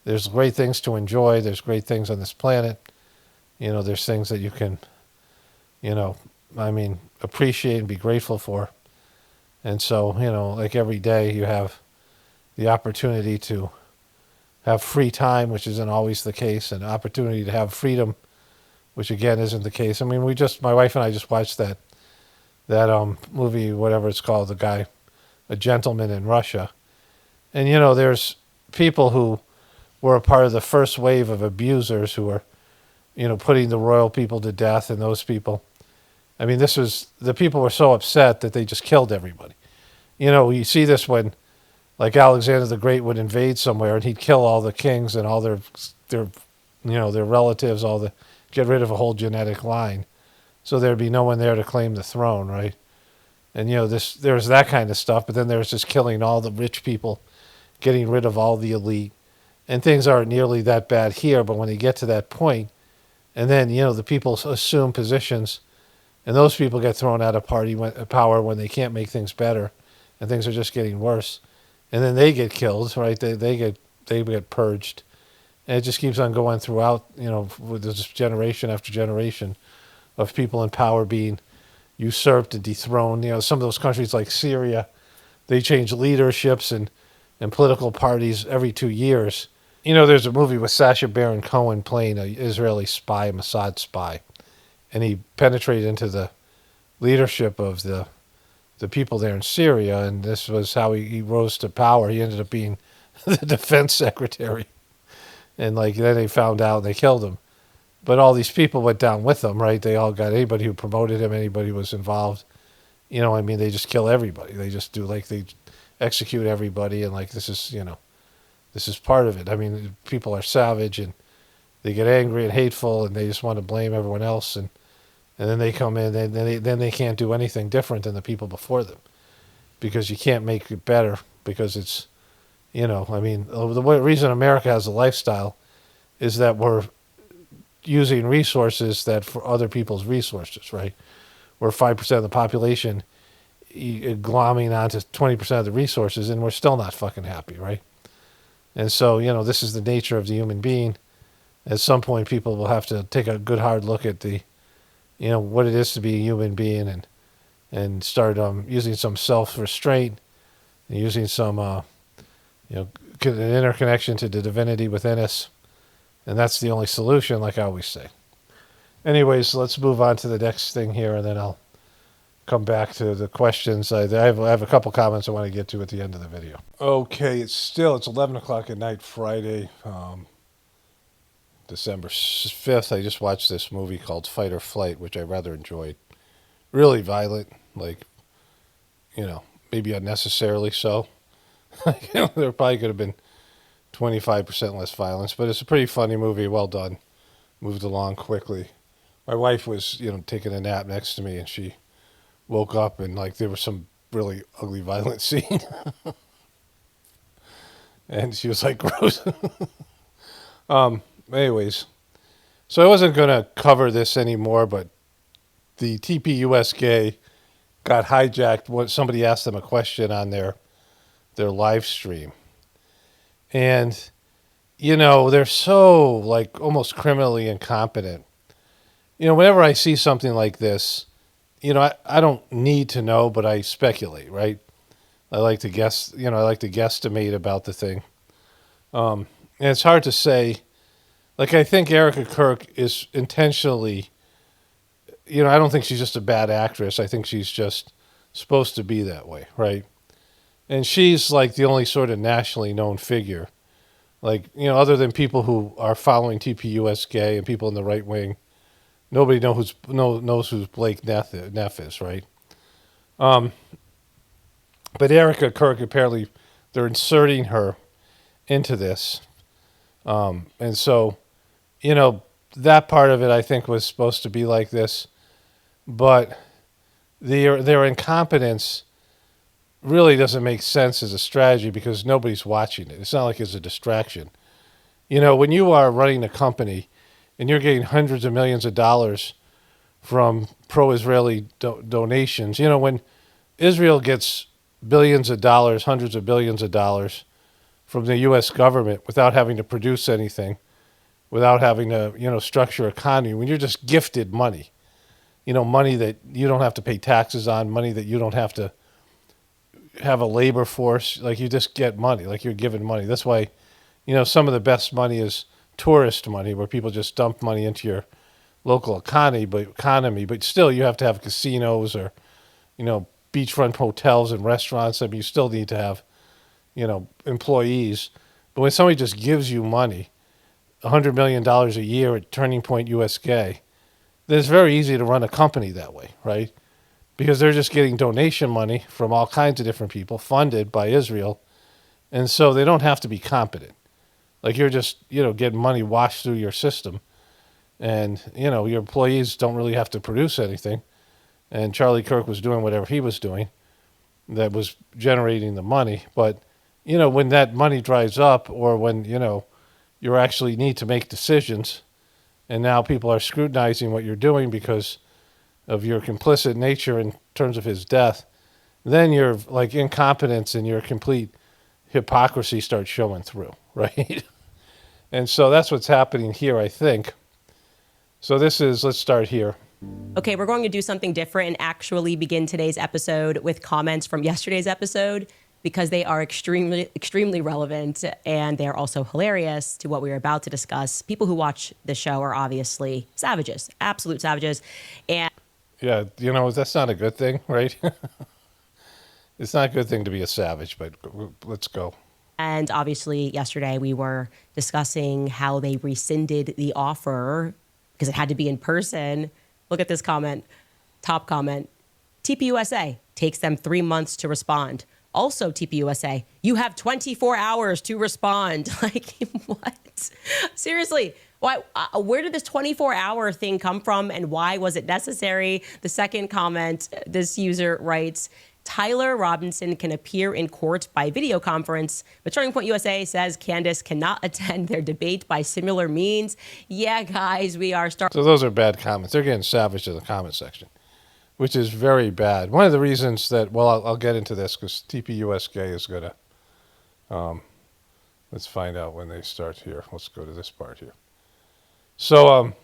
There's great things to enjoy. There's great things on this planet. There's things that you can, appreciate and be grateful for. And so, like every day you have the opportunity to have free time, which isn't always the case, and opportunity to have freedom, which again isn't the case. I mean, my wife and I just watched that movie, whatever it's called, the guy, A Gentleman in Russia. And, there's people who were a part of the first wave of abusers who were, putting the royal people to death, and those people. I mean, the people were so upset that they just killed everybody. You see this when, like, Alexander the Great would invade somewhere, and he'd kill all the kings and all their relatives, get rid of a whole genetic line, so there'd be no one there to claim the throne, right? And there's that kind of stuff, but then there's just killing all the rich people, getting rid of all the elite, and things aren't nearly that bad here. But when they get to that point, and then the people assume positions, and those people get thrown out of power when they can't make things better, and things are just getting worse, and then they get killed, right? They get purged, and it just keeps on going throughout. With this generation after generation of people in power being usurped and dethroned. Some of those countries like Syria, they change leaderships and political parties every 2 years. There's a movie with Sacha Baron Cohen playing an Israeli spy, Mossad spy, and he penetrated into the leadership of the people there in Syria, and this was how he rose to power. He ended up being the defense secretary, and then they found out and they killed him. But all these people went down with him, right? They all got anybody who promoted him, anybody who was involved. They just kill everybody. They just do, they execute everybody, and this is part of it. I mean, people are savage, and they get angry and hateful, and they just want to blame everyone else, and then they come in, and then they can't do anything different than the people before them, because you can't make it better, because it's, the reason America has a lifestyle is that we're using resources that for other people's resources, right? We're 5% of the population glomming onto 20% of the resources, and we're still not fucking happy, right? And so, this is the nature of the human being. At some point, people will have to take a good hard look at what it is to be a human being, and start using some self-restraint, and using some an interconnection to the divinity within us. And that's the only solution, like I always say. Anyways, let's move on to the next thing here, and then I'll come back to the questions. I have a couple comments I want to get to at the end of the video. Okay, it's 11 o'clock at night, Friday, December 5th. I just watched this movie called Fight or Flight, which I rather enjoyed. Really violent, maybe unnecessarily so. There probably could have been 25% less violence, but it's a pretty funny movie, well done. Moved along quickly. My wife was, taking a nap next to me, and she woke up, and there was some really ugly, violent scene. And she was like, gross. Anyways, so I wasn't going to cover this anymore, but the TPUSK got hijacked when somebody asked them a question on their live stream. And, you know, they're so, like, almost criminally incompetent. You know, whenever I see something like this, you know, I don't need to know, but I speculate, right? I like to guess, you know, I like to guesstimate about the thing. And it's hard to say. Like, I think Erika Kirk is intentionally, you know, I don't think she's just a bad actress. I think she's just supposed to be that way, right? And she's like the only sort of nationally known figure. Like, you know, other than people who are following TPUSK and people in the right wing, nobody knows who Blake Neff is, right? But Erika Kirk, apparently, they're inserting her into this. And so, you know, that part of it, I think, was supposed to be like this. But their incompetence really doesn't make sense as a strategy because nobody's watching it. It's not like it's a distraction. You know, when you are running a company and you're getting hundreds of millions of dollars from pro-Israeli donations, you know, when Israel gets billions of dollars, hundreds of billions of dollars from the U.S. government without having to produce anything, without having to, you know, structure economy, when you're just gifted money, you know, money that you don't have to pay taxes on, money that you don't have to have a labor force, like you just get money, like you're given money. That's why, you know, some of the best money is tourist money, where people just dump money into your local economy, but still you have to have casinos or, you know, beachfront hotels and restaurants. I mean, you still need to have, you know, employees. But when somebody just gives you money, $100 million a year at Turning Point USK, then it's very easy to run a company that way, right? Because they're just getting donation money from all kinds of different people funded by Israel. And so they don't have to be competent. Like, you're just, you know, getting money washed through your system. And, you know, your employees don't really have to produce anything. And Charlie Kirk was doing whatever he was doing that was generating the money. But, you know, when that money dries up, or when, you know, you actually need to make decisions, and now people are scrutinizing what you're doing because of your complicit nature in terms of his death, then your, like, incompetence and your complete hypocrisy starts showing through, right? And so that's what's happening here, I think. So this is, let's start here. Okay, we're going to do something different and actually begin today's episode with comments from yesterday's episode, because they are extremely relevant, and they're also hilarious to what we're about to discuss. People who watch the show are obviously savages, absolute savages. And yeah, you know, that's not a good thing, right? It's not a good thing to be a savage, but let's go. And obviously, yesterday we were discussing how they rescinded the offer because it had to be in person. Look at this comment, top comment. TPUSA takes them 3 months to respond. Also, TPUSA, you have 24 hours to respond. Like, what? Seriously, why? Where did this 24-hour thing come from, and why was it necessary? The second comment, this user writes, Tyler Robinson can appear in court by video conference, but Turning Point USA says Candace cannot attend their debate by similar means. Yeah, guys, we are starting. So those are bad comments. They're getting savage in the comment section, which is very bad. One of the reasons that, well, I'll get into this because TPUSK is going to, let's find out when they start here. Let's go to this part here. So,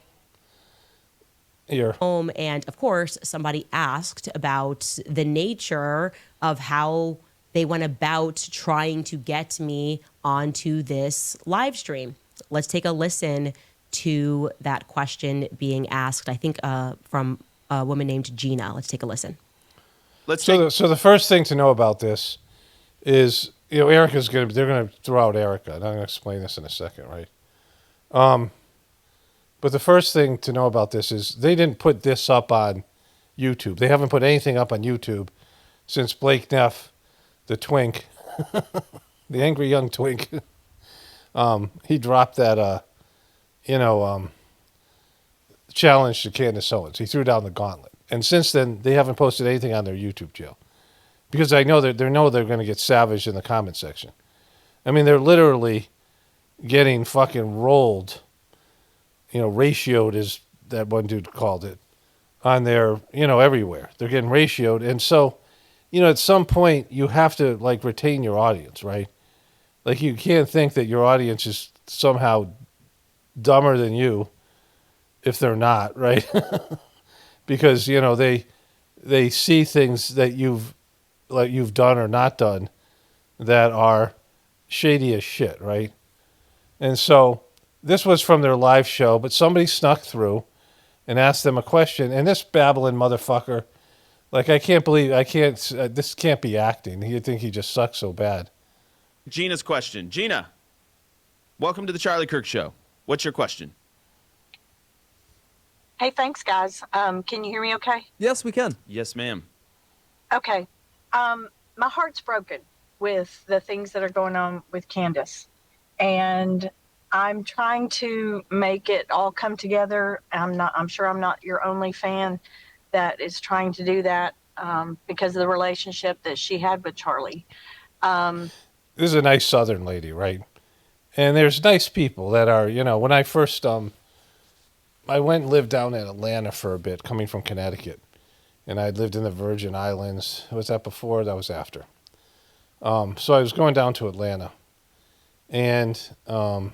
here. Home, and of course, somebody asked about the nature of how they went about trying to get me onto this live stream. Let's take a listen to that question being asked, I think, from a woman named Gina. Let's take a listen. So the first thing to know about this is, you know, they're going to throw out Erika, and I'm going to explain this in a second, right? But the first thing to know about this is they didn't put this up on YouTube. They haven't put anything up on YouTube since Blake Neff, the twink, the angry young twink, he dropped that, challenge to Candace Owens. He threw down the gauntlet. And since then, they haven't posted anything on their YouTube channel because I know they're going to get savage in the comment section. I mean, they're literally getting fucking rolled, ratioed, as that one dude called it, on their, everywhere. They're getting ratioed. And so, at some point you have to like retain your audience, right? Like you can't think that your audience is somehow dumber than you if they're not, right? Because, they see things that you've done or not done that are shady as shit, right? And so this was from their live show, but somebody snuck through and asked them a question, and this babbling motherfucker, like, this can't be acting. You'd think he just sucks so bad. Gina's question. Gina, welcome to the Charlie Kirk Show. What's your question? Hey, thanks, guys. Can you hear me okay? Yes, we can. Yes, ma'am. Okay. My heart's broken with the things that are going on with Candace. And I'm trying to make it all come together. I'm sure I'm not your only fan that is trying to do that because of the relationship that she had with Charlie. This is a nice Southern lady, right? And there's nice people that are, when I first, I went and lived down in Atlanta for a bit, coming from Connecticut. And I'd lived in the Virgin Islands. Was that before? That was after. So I was going down to Atlanta. And, I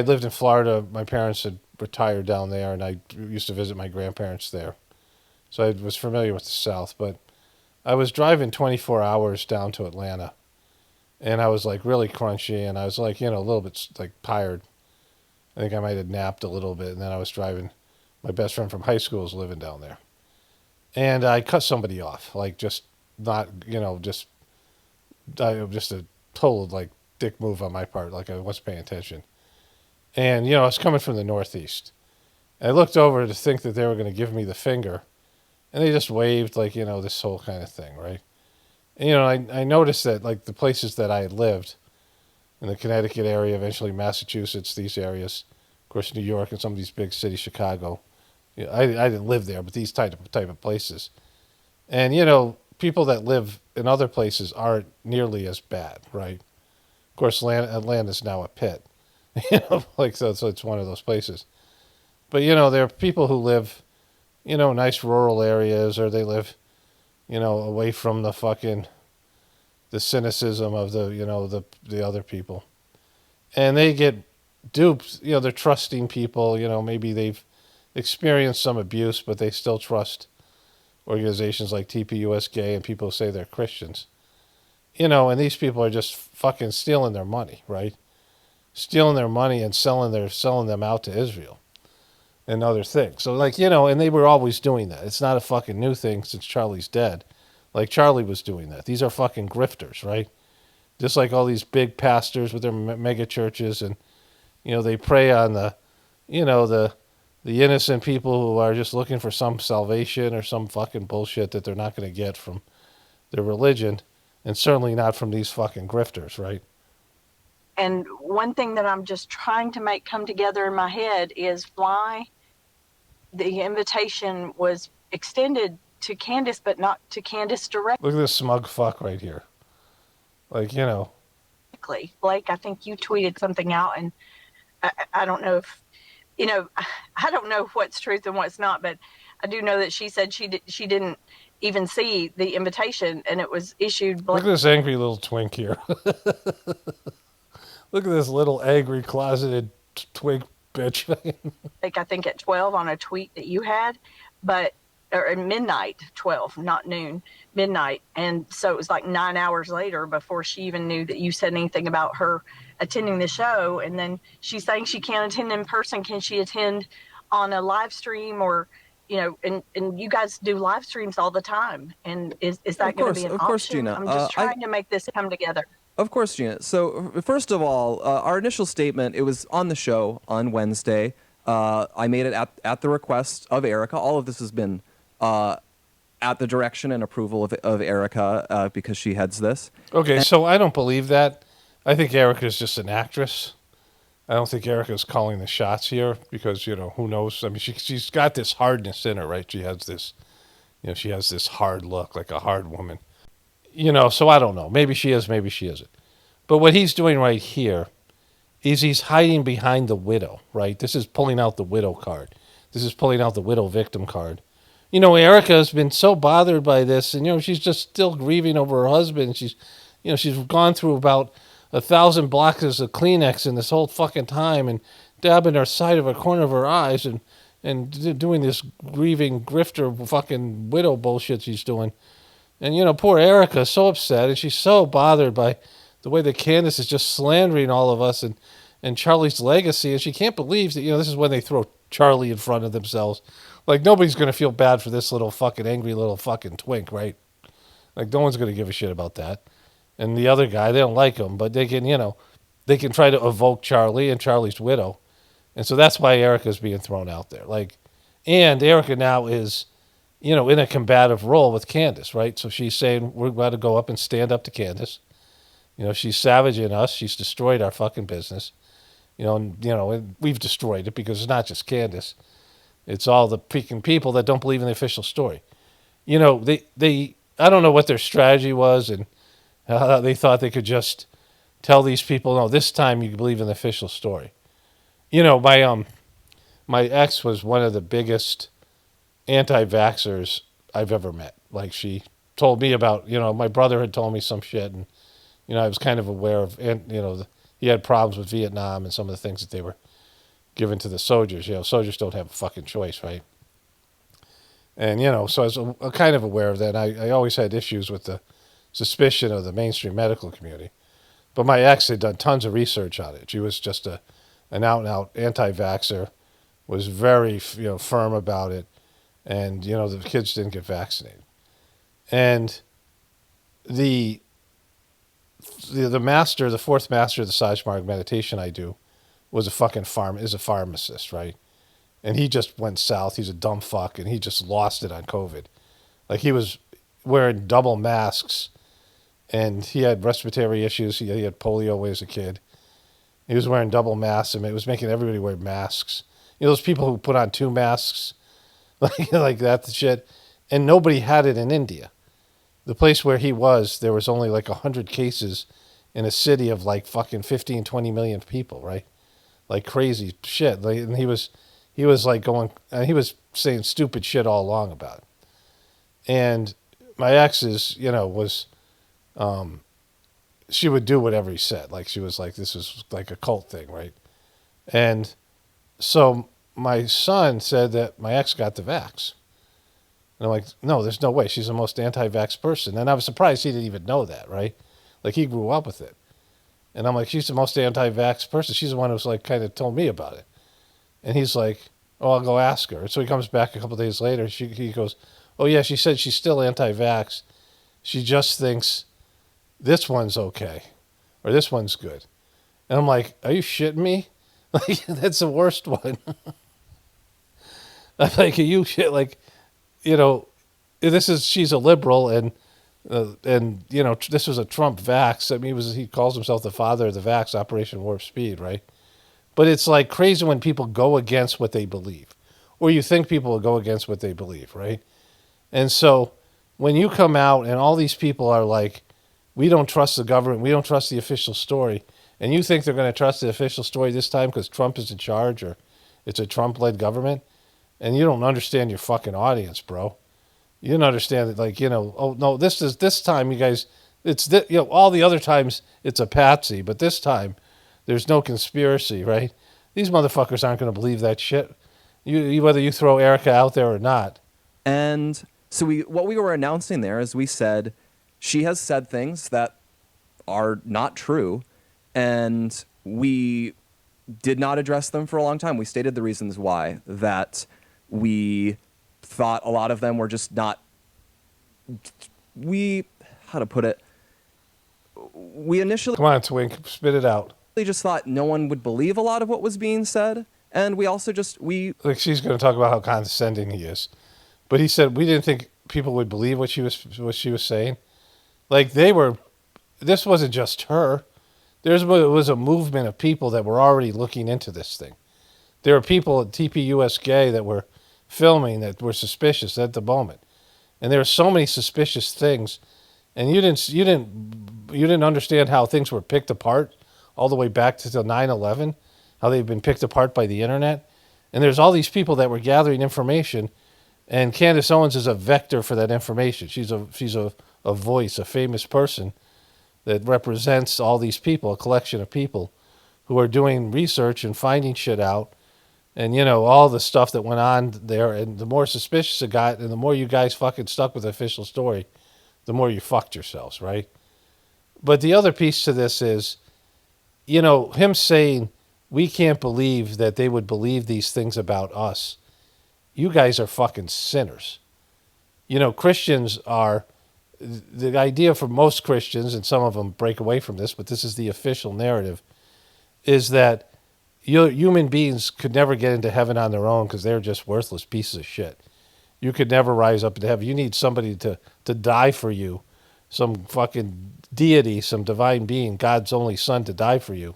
lived in Florida. My parents had retired down there, and I used to visit my grandparents there. So I was familiar with the South. But I was driving 24 hours down to Atlanta. And I was, like, really crunchy, and I was, like, a little bit, like, tired. I think I might have napped a little bit, and then I was driving. My best friend from high school was living down there. And I cut somebody off, like, just not, just a total, like, dick move on my part, like I wasn't paying attention. And, I was coming from the Northeast. I looked over to think that they were going to give me the finger, and they just waved, like, this whole kind of thing, right? And, I noticed that, like, the places that I had lived, in the Connecticut area, eventually Massachusetts, these areas, of course, New York and some of these big cities, Chicago. I didn't live there, but these type of places. And, people that live in other places aren't nearly as bad, right? Of course, Atlanta's now a pit. So it's one of those places. But, there are people who live, nice rural areas, or they live, away from the fucking, the cynicism of the other people. And they get duped, they're trusting people, maybe they've experienced some abuse, but they still trust organizations like TPUSK and people who say they're Christians. And these people are just fucking stealing their money, right? Stealing their money and selling them out to Israel and other things. So, like, and they were always doing that. It's not a fucking new thing since Charlie's dead. Like, Charlie was doing that. These are fucking grifters, right? Just like all these big pastors with their mega churches, and, they prey on the innocent people who are just looking for some salvation or some fucking bullshit that they're not going to get from their religion, and certainly not from these fucking grifters, right? And one thing that I'm just trying to make come together in my head is why the invitation was extended to Candace, but not to Candace directly. Look at this smug fuck right here. Like, Blake, I think you tweeted something out, and I don't know if, I don't know what's truth and what's not, but I do know that she said she didn't even see the invitation, and it was issued. Look at this angry little twink here. Look at this little angry closeted twink bitch. Like, I think at 12 on a tweet that you had, or at midnight, 12, not noon, midnight. And so it was like 9 hours later before she even knew that you said anything about her attending the show. And then she's saying she can't attend in person. Can she attend on a live stream? Or, and you guys do live streams all the time. And is that going to be an option? Of course, Gina. I'm just trying to make this come together. Of course, Gina. So first of all, our initial statement, it was on the show on Wednesday. I made it at the request of Erika. All of this has been at the direction and approval of Erika because she heads this. Okay, so I don't believe that. I think Erika's just an actress. I don't think Erika's calling the shots here because, who knows? I mean, she's got this hardness in her, right? She has this, she has this hard look, like a hard woman. So I don't know. Maybe she is, maybe she isn't. But what he's doing right here is he's hiding behind the widow, right? This is pulling out the widow card. This is pulling out the widow victim card. You know, Erika has been so bothered by this, and, you know, she's just still grieving over her husband. She's, you know, she's gone through about 1,000 boxes of Kleenex in this whole fucking time and dabbing her side of a corner of her eyes and doing this grieving grifter fucking widow bullshit she's doing. And, you know, poor Erika is so upset, and she's so bothered by the way that Candace is just slandering all of us and Charlie's legacy. And she can't believe that, you know, this is when they throw Charlie in front of themselves. Like, nobody's going to feel bad for this little fucking angry little fucking twink, right? Like, no one's going to give a shit about that. And the other guy, they don't like him, but they can, you know, they can try to evoke Charlie and Charlie's widow. And so that's why Erika's being thrown out there. Like, and Erika now is, you know, in a combative role with Candace, right? So she's saying, we're going to go up and stand up to Candace. You know, she's savaging us. She's destroyed our fucking business. You know, and we've destroyed it because it's not just Candace. It's all the freaking people that don't believe in the official story. You know, they I don't know what their strategy was and how they thought they could just tell these people, no, this time you believe in the official story. You know, my ex was one of the biggest anti-vaxxers I've ever met. Like, she told me about, you know, my brother had told me some shit, and, you know, I was kind of aware of, and, you know, he had problems with Vietnam and some of the things that they were given to the soldiers. You know, soldiers don't have a fucking choice, right? And, you know, so I was kind of aware of that. I always had issues with the suspicion of the mainstream medical community. But my ex had done tons of research on it. She was just an out-and-out anti-vaxxer, was very, you know, firm about it. And, you know, the kids didn't get vaccinated. And the master, the fourth master of the Sajmarg meditation I do, was a pharmacist, right? And he just went south. He's a dumb fuck, and he just lost it on COVID. Like, he was wearing double masks, and he had respiratory issues. He had polio when he was a kid. He was wearing double masks, and it was making everybody wear masks. You know, those people who put on 2 masks, like that shit. And nobody had it in India. The place where he was, there was only like 100 cases in a city of like fucking 15, 20 million people, right? Like crazy shit. Like, and he was like going, and he was saying stupid shit all along about it. And my ex's, you know, was, she would do whatever he said. Like, she was like, this is like a cult thing, right? And so my son said that my ex got the vax. And I'm like, no, there's no way. She's the most anti-vax person. And I was surprised he didn't even know that, right? Like, he grew up with it. And I'm like, she's the most anti-vax person. She's the one who's like kind of told me about it. And he's like, oh, I'll go ask her. And so he comes back a couple of days later. He goes, oh, yeah, she said she's still anti-vax. She just thinks this one's okay or this one's good. And I'm like, are you shitting me? Like, that's the worst one. I'm like, are you shit? Like, you know, she's a liberal, and you know, this was a Trump vax. I mean, he calls himself the father of the vax, Operation Warp Speed, right? But it's like crazy when people go against what they believe, or you think people will go against what they believe, right? And so when you come out and all these people are like, we don't trust the government, we don't trust the official story, and you think they're going to trust the official story this time because Trump is in charge or it's a Trump-led government, and you don't understand your fucking audience, bro. You don't understand that, like, you know, oh, no, this time, you guys, you know, all the other times it's a patsy, but this time there's no conspiracy, right? These motherfuckers aren't going to believe that shit, whether you throw Erika out there or not. And so what we were announcing there is we said she has said things that are not true, and we did not address them for a long time. We stated the reasons why, that we thought a lot of them were just not, how to put it, we initially... Come on, Twink, spit it out. We just thought no one would believe a lot of what was being said, and we also just, Like, she's going to talk about how condescending he is. But he said we didn't think people would believe what she was saying. Like, this wasn't just her. There was a movement of people that were already looking into this thing. There were people at TPUSK that were filming that were suspicious at the moment. And there were so many suspicious things. And you didn't didn't understand how things were picked apart all the way back to 9/11, how they've been picked apart by the internet. And there's all these people that were gathering information, and Candace Owens is a vector for that information. She's a voice, a famous person that represents all these people, a collection of people who are doing research and finding shit out. And, all the stuff that went on there. And the more suspicious it got, and the more you guys fucking stuck with the official story, the more you fucked yourselves, right? But the other piece to this is, him saying, we can't believe that they would believe these things about us. You guys are fucking sinners. Christians are, the idea for most Christians, and some of them break away from this, but this is the official narrative, is that human beings could never get into heaven on their own because they're just worthless pieces of shit. You could never rise up into heaven. You need somebody to die for you, some fucking deity, some divine being, God's only son to die for you,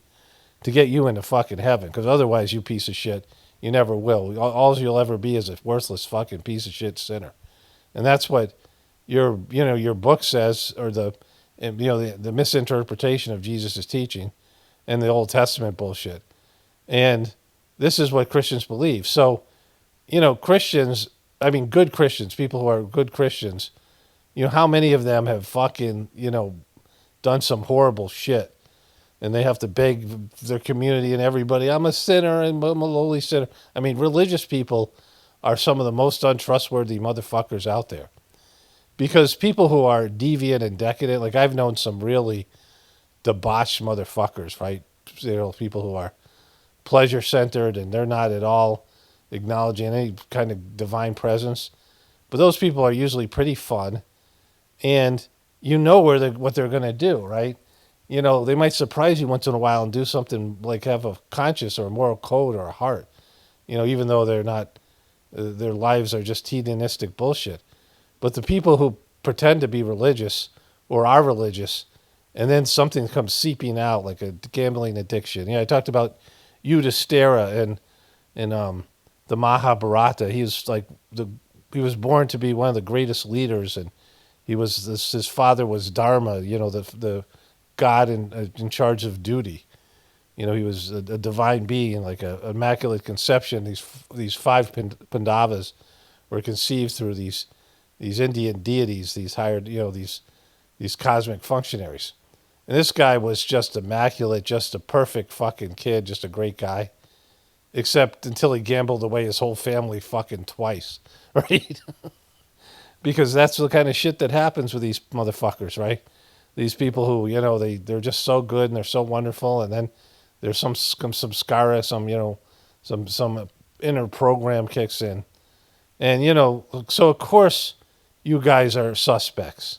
to get you into fucking heaven. Because otherwise, you piece of shit, you never will. All you'll ever be is a worthless fucking piece of shit sinner. And that's what your book says, or the misinterpretation of Jesus' teaching and the Old Testament bullshit. And this is what Christians believe. So, Christians, good Christians, people who are good Christians, how many of them have fucking, done some horrible shit, and they have to beg their community and everybody, I'm a sinner and I'm a lowly sinner. Religious people are some of the most untrustworthy motherfuckers out there. Because people who are deviant and decadent, like I've known some really debauched motherfuckers, right? People who are pleasure-centered, and they're not at all acknowledging any kind of divine presence. But those people are usually pretty fun, and what they're going to do, right? They might surprise you once in a while and do something like have a conscience or a moral code or a heart, even though they're not, their lives are just hedonistic bullshit. But the people who pretend to be religious or are religious, and then something comes seeping out, like a gambling addiction. I talked about Yudhishthira in the Mahabharata. He was born to be one of the greatest leaders, and his father was Dharma, the God in charge of duty. He was a divine being, like an immaculate conception. These 5 Pandavas were conceived through these Indian deities, these hired, these cosmic functionaries. And this guy was just immaculate, just a perfect fucking kid, just a great guy. Except until he gambled away his whole family fucking twice, right? Because that's the kind of shit that happens with these motherfuckers, right? These people who, they're just so good and they're so wonderful, and then there's some skara, some inner program kicks in. And, so of course you guys are suspects.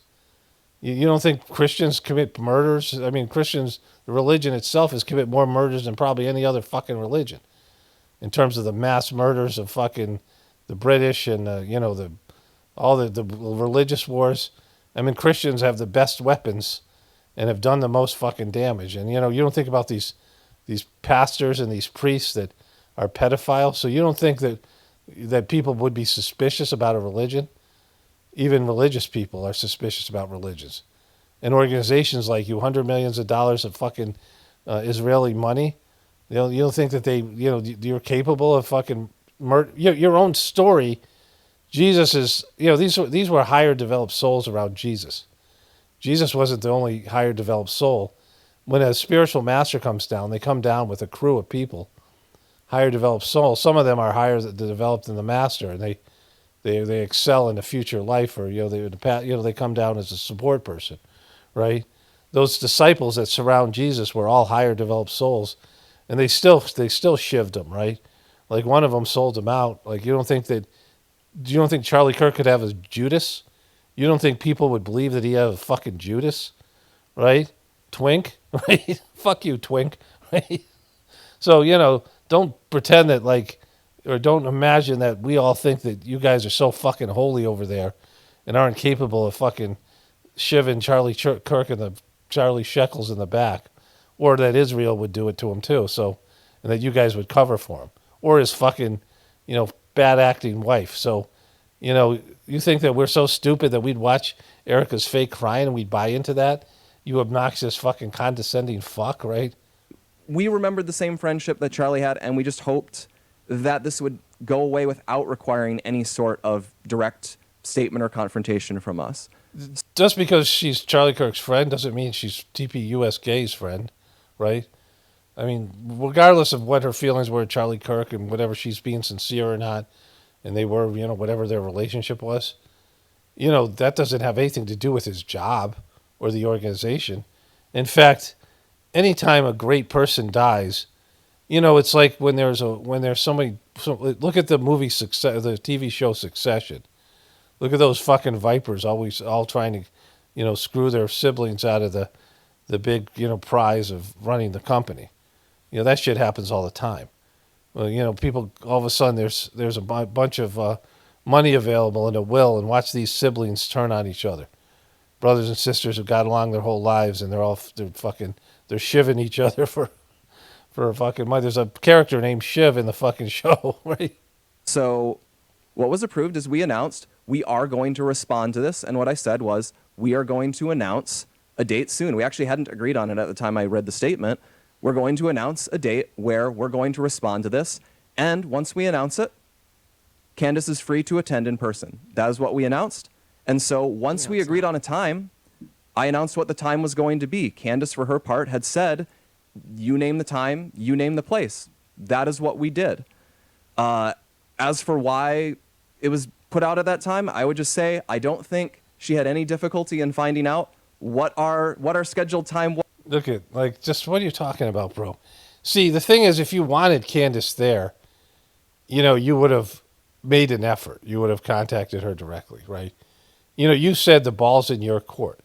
You don't think Christians commit murders? Christians, the religion itself has committed more murders than probably any other fucking religion. In terms of the mass murders of fucking the British and, all the religious wars. Christians have the best weapons and have done the most fucking damage. And, you don't think about these pastors and these priests that are pedophiles. So you don't think that people would be suspicious about a religion? Even religious people are suspicious about religions. And organizations like you, $100 million of fucking Israeli money, you don't think that you're capable of fucking murder? Your own story, Jesus is, these were higher developed souls around Jesus. Jesus wasn't the only higher developed soul. When a spiritual master comes down, they come down with a crew of people, higher developed souls. Some of them are higher developed than the master, and they excel in the future life, or they come down as a support person, right? Those disciples that surround Jesus were all higher developed souls, and they still shivved him, right? Like one of them sold him out. Like you don't think Charlie Kirk could have a Judas? You don't think people would believe that he had a fucking Judas, right? Twink, right? Fuck you, Twink, right? So don't pretend that or don't imagine that we all think that you guys are so fucking holy over there and aren't capable of fucking shivving Charlie Kirk and the Charlie Shekels in the back, or that Israel would do it to him too. So, and that you guys would cover for him, or his fucking, bad acting wife. So, you think that we're so stupid that we'd watch Erika's fake crying and we'd buy into that, you obnoxious fucking condescending fuck, right? We remembered the same friendship that Charlie had, and we just hoped that this would go away without requiring any sort of direct statement or confrontation from us. Just because she's Charlie Kirk's friend doesn't mean she's TPUSK's friend, right? I mean, regardless of what her feelings were to Charlie Kirk and whatever she's being sincere or not, and they were, whatever their relationship was, that doesn't have anything to do with his job or the organization. In fact, anytime a great person dies, it's like when there's somebody. Look at the movie the TV show Succession. Look at those fucking vipers always all trying to, screw their siblings out of the big, prize of running the company. That shit happens all the time. Well, people all of a sudden there's a bunch of money available in a will, and watch these siblings turn on each other. Brothers and sisters who got along their whole lives, and they're shivving each other for a fucking money. There's a character named Shiv in the fucking show, right? So what was approved is we announced we are going to respond to this, and what I said was we are going to announce a date soon. We actually hadn't agreed on it at the time I read the statement. We're going to announce a date where we're going to respond to this, and once we announce it, Candace is free to attend in person. That is what we announced. And so once we agreed on a time, I announced what the time was going to be. Candace, for her part, had said, you name the time, you name the place. That is what we did. As for why it was put out at that time, I would just say I don't think she had any difficulty in finding out what our scheduled time was. Look at, just what are you talking about, bro? See, the thing is, if you wanted Candace there, you would have made an effort. You would have contacted her directly, right? You said the ball's in your court.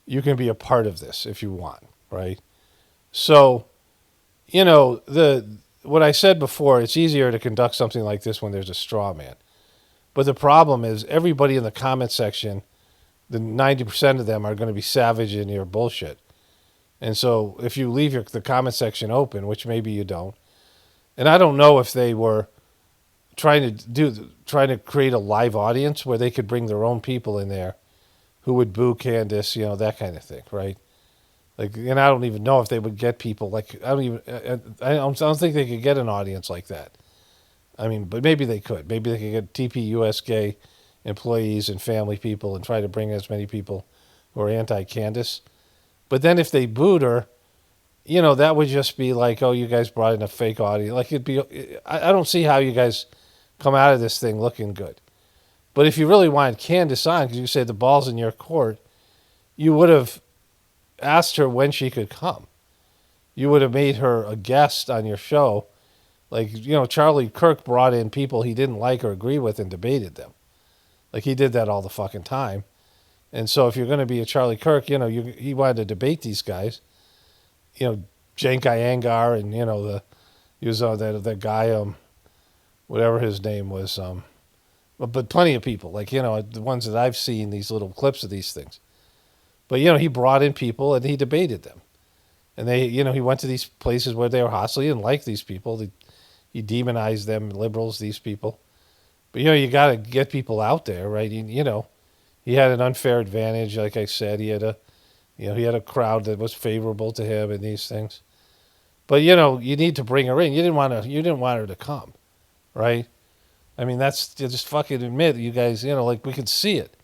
You can be a part of this if you want, right? So, what I said before, it's easier to conduct something like this when there's a straw man. But the problem is everybody in the comment section, the 90% of them are going to be savage in your bullshit. And so if you leave the comment section open, which maybe you don't, and I don't know if they were trying to create a live audience where they could bring their own people in there who would boo Candace, that kind of thing, right? And I don't even know if they would get people I don't think they could get an audience like that. I mean, but maybe they could. Maybe they could get TPUSK employees and family people and try to bring as many people who are anti-Candace. But then if they booed her, that would just be like, oh, you guys brought in a fake audience. I don't see how you guys come out of this thing looking good. But if you really wanted Candace on, because you say the ball's in your court, you would have asked her when she could come. You would have made her a guest on your show. Charlie Kirk brought in people he didn't like or agree with and debated them. He did that all the fucking time. And so if you're going to be a Charlie Kirk, he wanted to debate these guys. Cenk Iyengar and, he was that guy, whatever his name was. But plenty of people, the ones that I've seen, these little clips of these things. But, he brought in people and he debated them. And they, he went to these places where they were hostile. He didn't like these people. He demonized them, liberals, these people. But, you got to get people out there, right? He had an unfair advantage, like I said. He had a crowd that was favorable to him and these things. But, you need to bring her in. You didn't want her to come, right? I mean, that's just fucking admit, you guys, we could see it.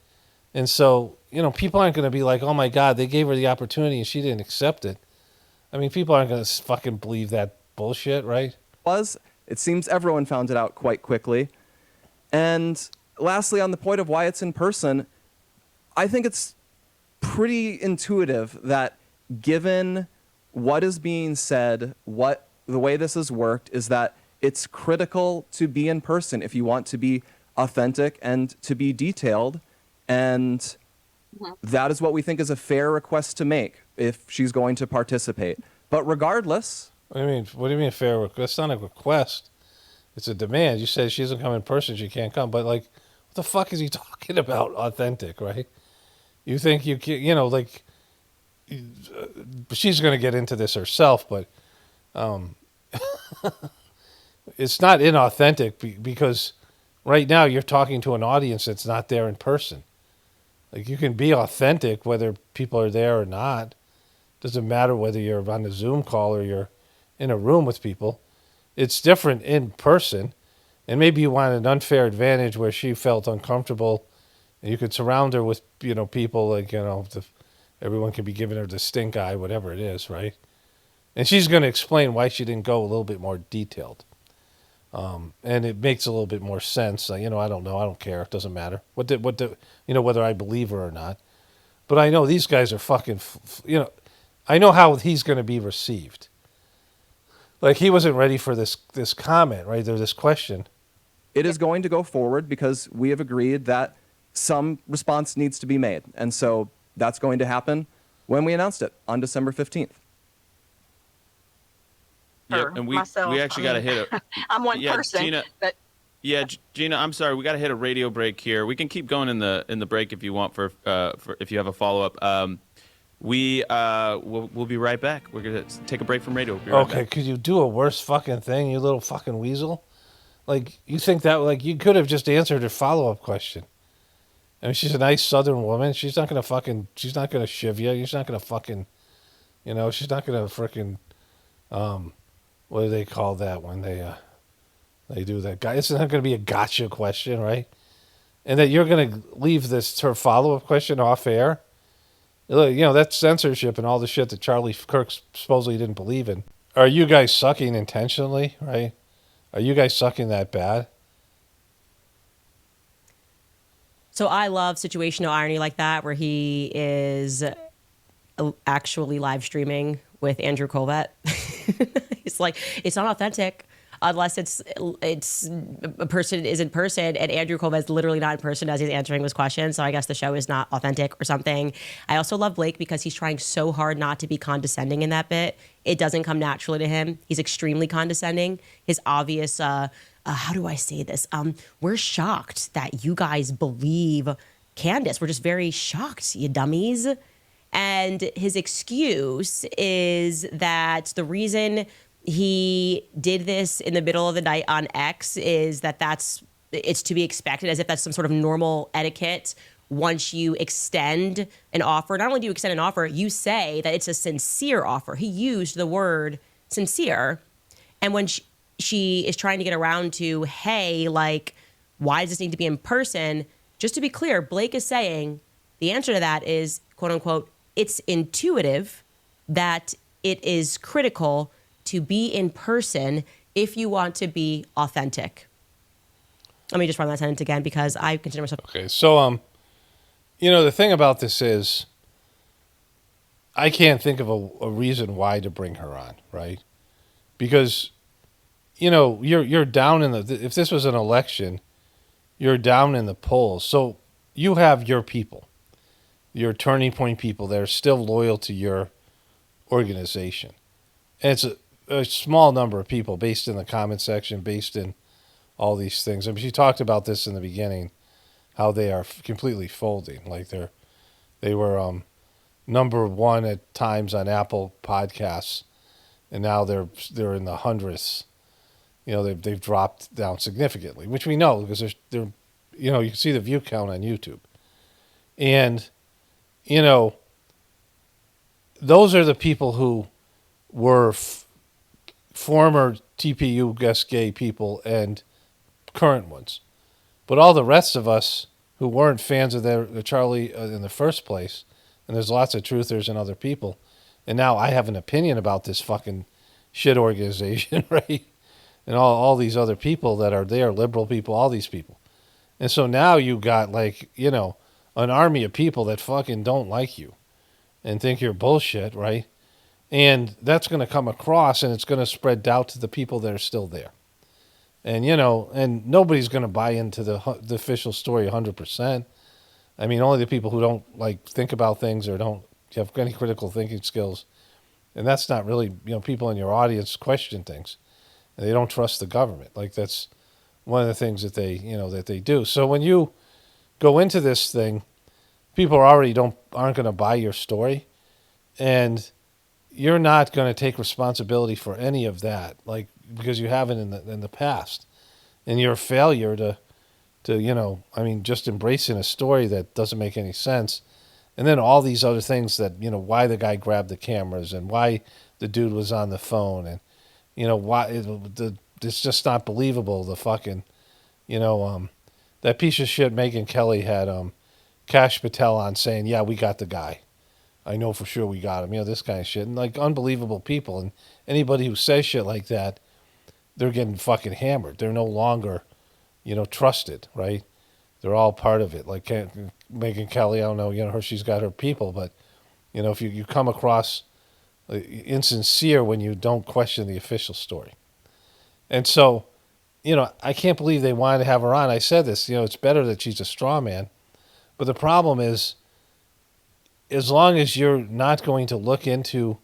And so, people aren't going to be like, oh my God, they gave her the opportunity and she didn't accept it. I mean, people aren't going to fucking believe that bullshit, right? It seems everyone found it out quite quickly. And lastly, on the point of why it's in person, I think it's pretty intuitive that given what is being said, the way this has worked is that it's critical to be in person if you want to be authentic and to be detailed. And that is what we think is a fair request to make if she's going to participate. But regardless... What do you mean fair request? That's not a request. It's a demand. You said she doesn't come in person, she can't come. But, what the fuck is he talking about authentic, right? You think you can, she's going to get into this herself, but it's not inauthentic because right now you're talking to an audience that's not there in person. Like, you can be authentic whether people are there or not. Doesn't matter whether you're on a Zoom call or you're in a room with people. It's different in person. And maybe you want an unfair advantage where she felt uncomfortable and you could surround her with, people like, everyone can be giving her the stink eye, whatever it is, right? And she's going to explain why she didn't go a little bit more detailed. And it makes a little bit more sense. I don't know. I don't care. It doesn't matter. Whether I believe her or not. But I know these guys are fucking, I know how he's going to be received. Like, he wasn't ready for this comment, right? There's this question. It is going to go forward because we have agreed that some response needs to be made. And so that's going to happen when we announced it on December 15th. Yep, and we actually got to hit it. I'm one person, Gina, but Gina, I'm sorry, we got to hit a radio break here. We can keep going in the break if you want for if you have a follow up. We'll be right back. We're gonna take a break from radio. We'll be right Okay, back. could you do a worse fucking thing, you little fucking weasel? Like, you think that, like, you could have just answered her follow-up question. I mean, she's a nice Southern woman. She's not gonna shiv you. She's not gonna fucking, she's not gonna freaking, what do they call that when they do that? It's not gonna be a gotcha question, right? And that you're gonna leave her follow-up question off air. That's censorship and all the shit that Charlie Kirk supposedly didn't believe in. Are you guys sucking intentionally, right? Are you guys sucking that bad? So I love situational irony like that, where he is actually live streaming with Andrew Colvett. It's like, it's not authentic unless it's a person is in person, and Andrew Colbett's literally not in person as he's answering this question. So I guess the show is not authentic or something. I also love Blake because he's trying so hard not to be condescending in that bit. It doesn't come naturally to him. He's extremely condescending. His obvious, how do I say this? We're shocked that you guys believe Candace. We're just very shocked, you dummies. And his excuse is that the reason he did this in the middle of the night on X is it's to be expected, as if that's some sort of normal etiquette. Once you extend an offer, not only do you extend an offer, you say that it's a sincere offer. He used the word sincere. And when she is trying to get around to, hey, like, why does this need to be in person? Just to be clear, Blake is saying the answer to that is, quote unquote, it's intuitive that it is critical to be in person if you want to be authentic. Let me just run that sentence again because I consider myself. Okay, so the thing about this is, I can't think of a reason why to bring her on, right? Because, you're down if this was an election, you're down in the polls. So you have your people, your turning point people that are still loyal to your organization. And it's a small number of people based in the comment section, based in all these things. I mean, she talked about this in the beginning, how they are completely folding. Like they were number one at times on Apple Podcasts, and now they're in the hundreds. They've dropped down significantly, which we know because they're you can see the view count on YouTube, and those are the people who were former TPU guest gay people and current ones. But all the rest of us who weren't fans of the Charlie in the first place, and there's lots of truthers and other people, and now I have an opinion about this fucking shit organization, right? And all these other people that are there, liberal people, all these people. And so now you got an army of people that fucking don't like you and think you're bullshit, right? And that's going to come across, and it's going to spread doubt to the people that are still there. And, and nobody's going to buy into the official story 100%. I mean, only the people who don't, think about things or don't have any critical thinking skills. And that's not really, people in your audience question things. And they don't trust the government. That's one of the things that they do. So when you go into this thing, people aren't going to buy your story. And you're not going to take responsibility for any of that, because you haven't in the past, and your failure to just embracing a story that doesn't make any sense. And then all these other things that, why the guy grabbed the cameras and why the dude was on the phone and, why it's just not believable. The fucking, that piece of shit Megyn Kelly had Kash Patel on saying, yeah, we got the guy. I know for sure we got him. This kind of shit. And like unbelievable people. And anybody who says shit like that, they're getting fucking hammered. They're no longer, trusted, right? They're all part of it. Like Megyn Kelly, I don't know, she's got her people, but, if you come across insincere when you don't question the official story. And so, I can't believe they wanted to have her on. I said this, it's better that she's a straw man. But the problem is, as long as you're not going to look into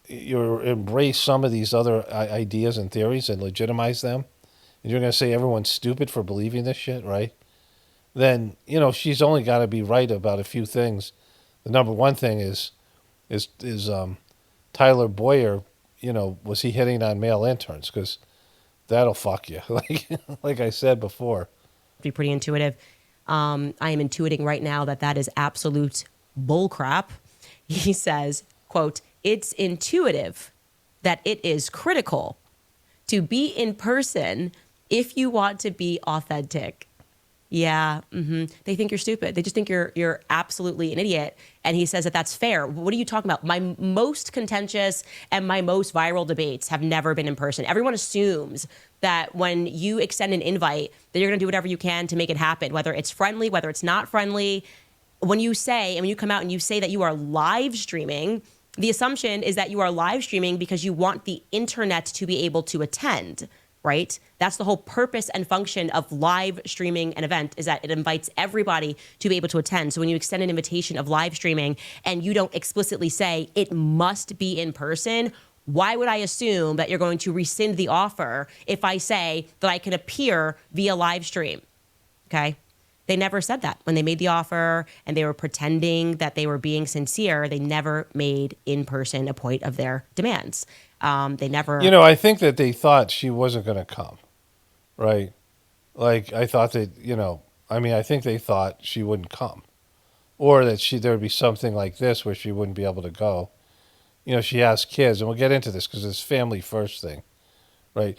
embrace some of these other ideas and theories and legitimize them, and you're going to say everyone's stupid for believing this shit, right? Then, she's only got to be right about a few things. The number one thing is Tyler Boyer, was he hitting on male interns? Because that'll fuck you. Like I said before. Be pretty intuitive. I am intuiting right now that is absolute bullcrap. He says, quote, "It's intuitive that it is critical to be in person if you want to be authentic." Yeah, they think you're stupid. They just think you're absolutely an idiot. And he says that that's fair. What are you talking about? My most contentious and my most viral debates have never been in person. Everyone assumes that when you extend an invite, that you're going to do whatever you can to make it happen, whether it's friendly, whether it's not friendly. When you come out and you say that you are live streaming, the assumption is that you are live streaming because you want the internet to be able to attend, right? That's the whole purpose and function of live streaming an event, is that it invites everybody to be able to attend. So when you extend an invitation of live streaming and you don't explicitly say it must be in person, why would I assume that you're going to rescind the offer if I say that I can appear via live stream? Okay? They never said that. When they made the offer and they were pretending that they were being sincere, they never made in person a point of their demands. They never... I think that they thought she wasn't going to come, right? Like, I thought that, I think they thought she wouldn't come. Or that there would be something like this where she wouldn't be able to go. She has kids, and we'll get into this because it's family first thing, right?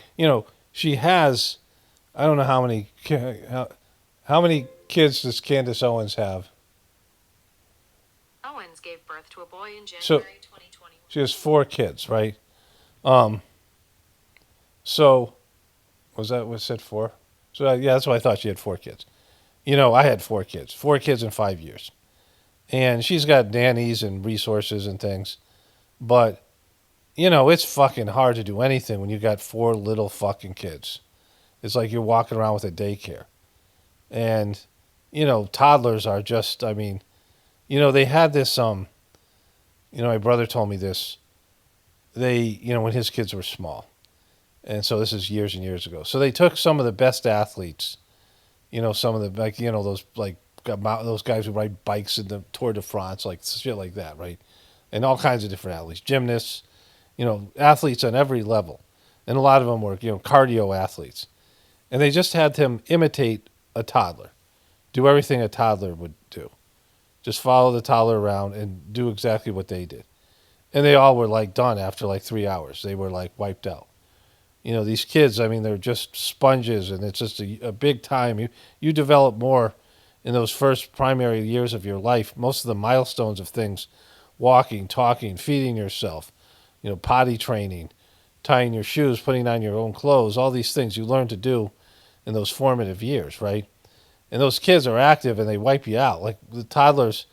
She has, I don't know how many kids does Candace Owens have? Owens gave birth to a boy in January 2021. She has 4 kids, right? So, was it 4? So, yeah, that's what I thought. She had 4 kids. I had 4 kids. 4 kids in 5 years. And she's got nannies and resources and things. But, it's fucking hard to do anything when you got 4 little fucking kids. It's like you're walking around with a daycare. And, toddlers are just, they had this, my brother told me this. They, when his kids were small. And so this is years and years ago. So they took some of the best athletes, some of the, those guys who ride bikes in the Tour de France, like shit like that, right? And all kinds of different athletes, gymnasts, athletes on every level. And a lot of them were, cardio athletes. And they just had them imitate a toddler, do everything a toddler would do. Just follow the toddler around and do exactly what they did. And they all were done after 3 hours. They were wiped out. These kids, they're just sponges, and it's just a big time. You develop more in those first primary years of your life. Most of the milestones of things, walking, talking, feeding yourself, potty training, tying your shoes, putting on your own clothes, all these things you learn to do in those formative years, right? And those kids are active and they wipe you out. Like the toddlers,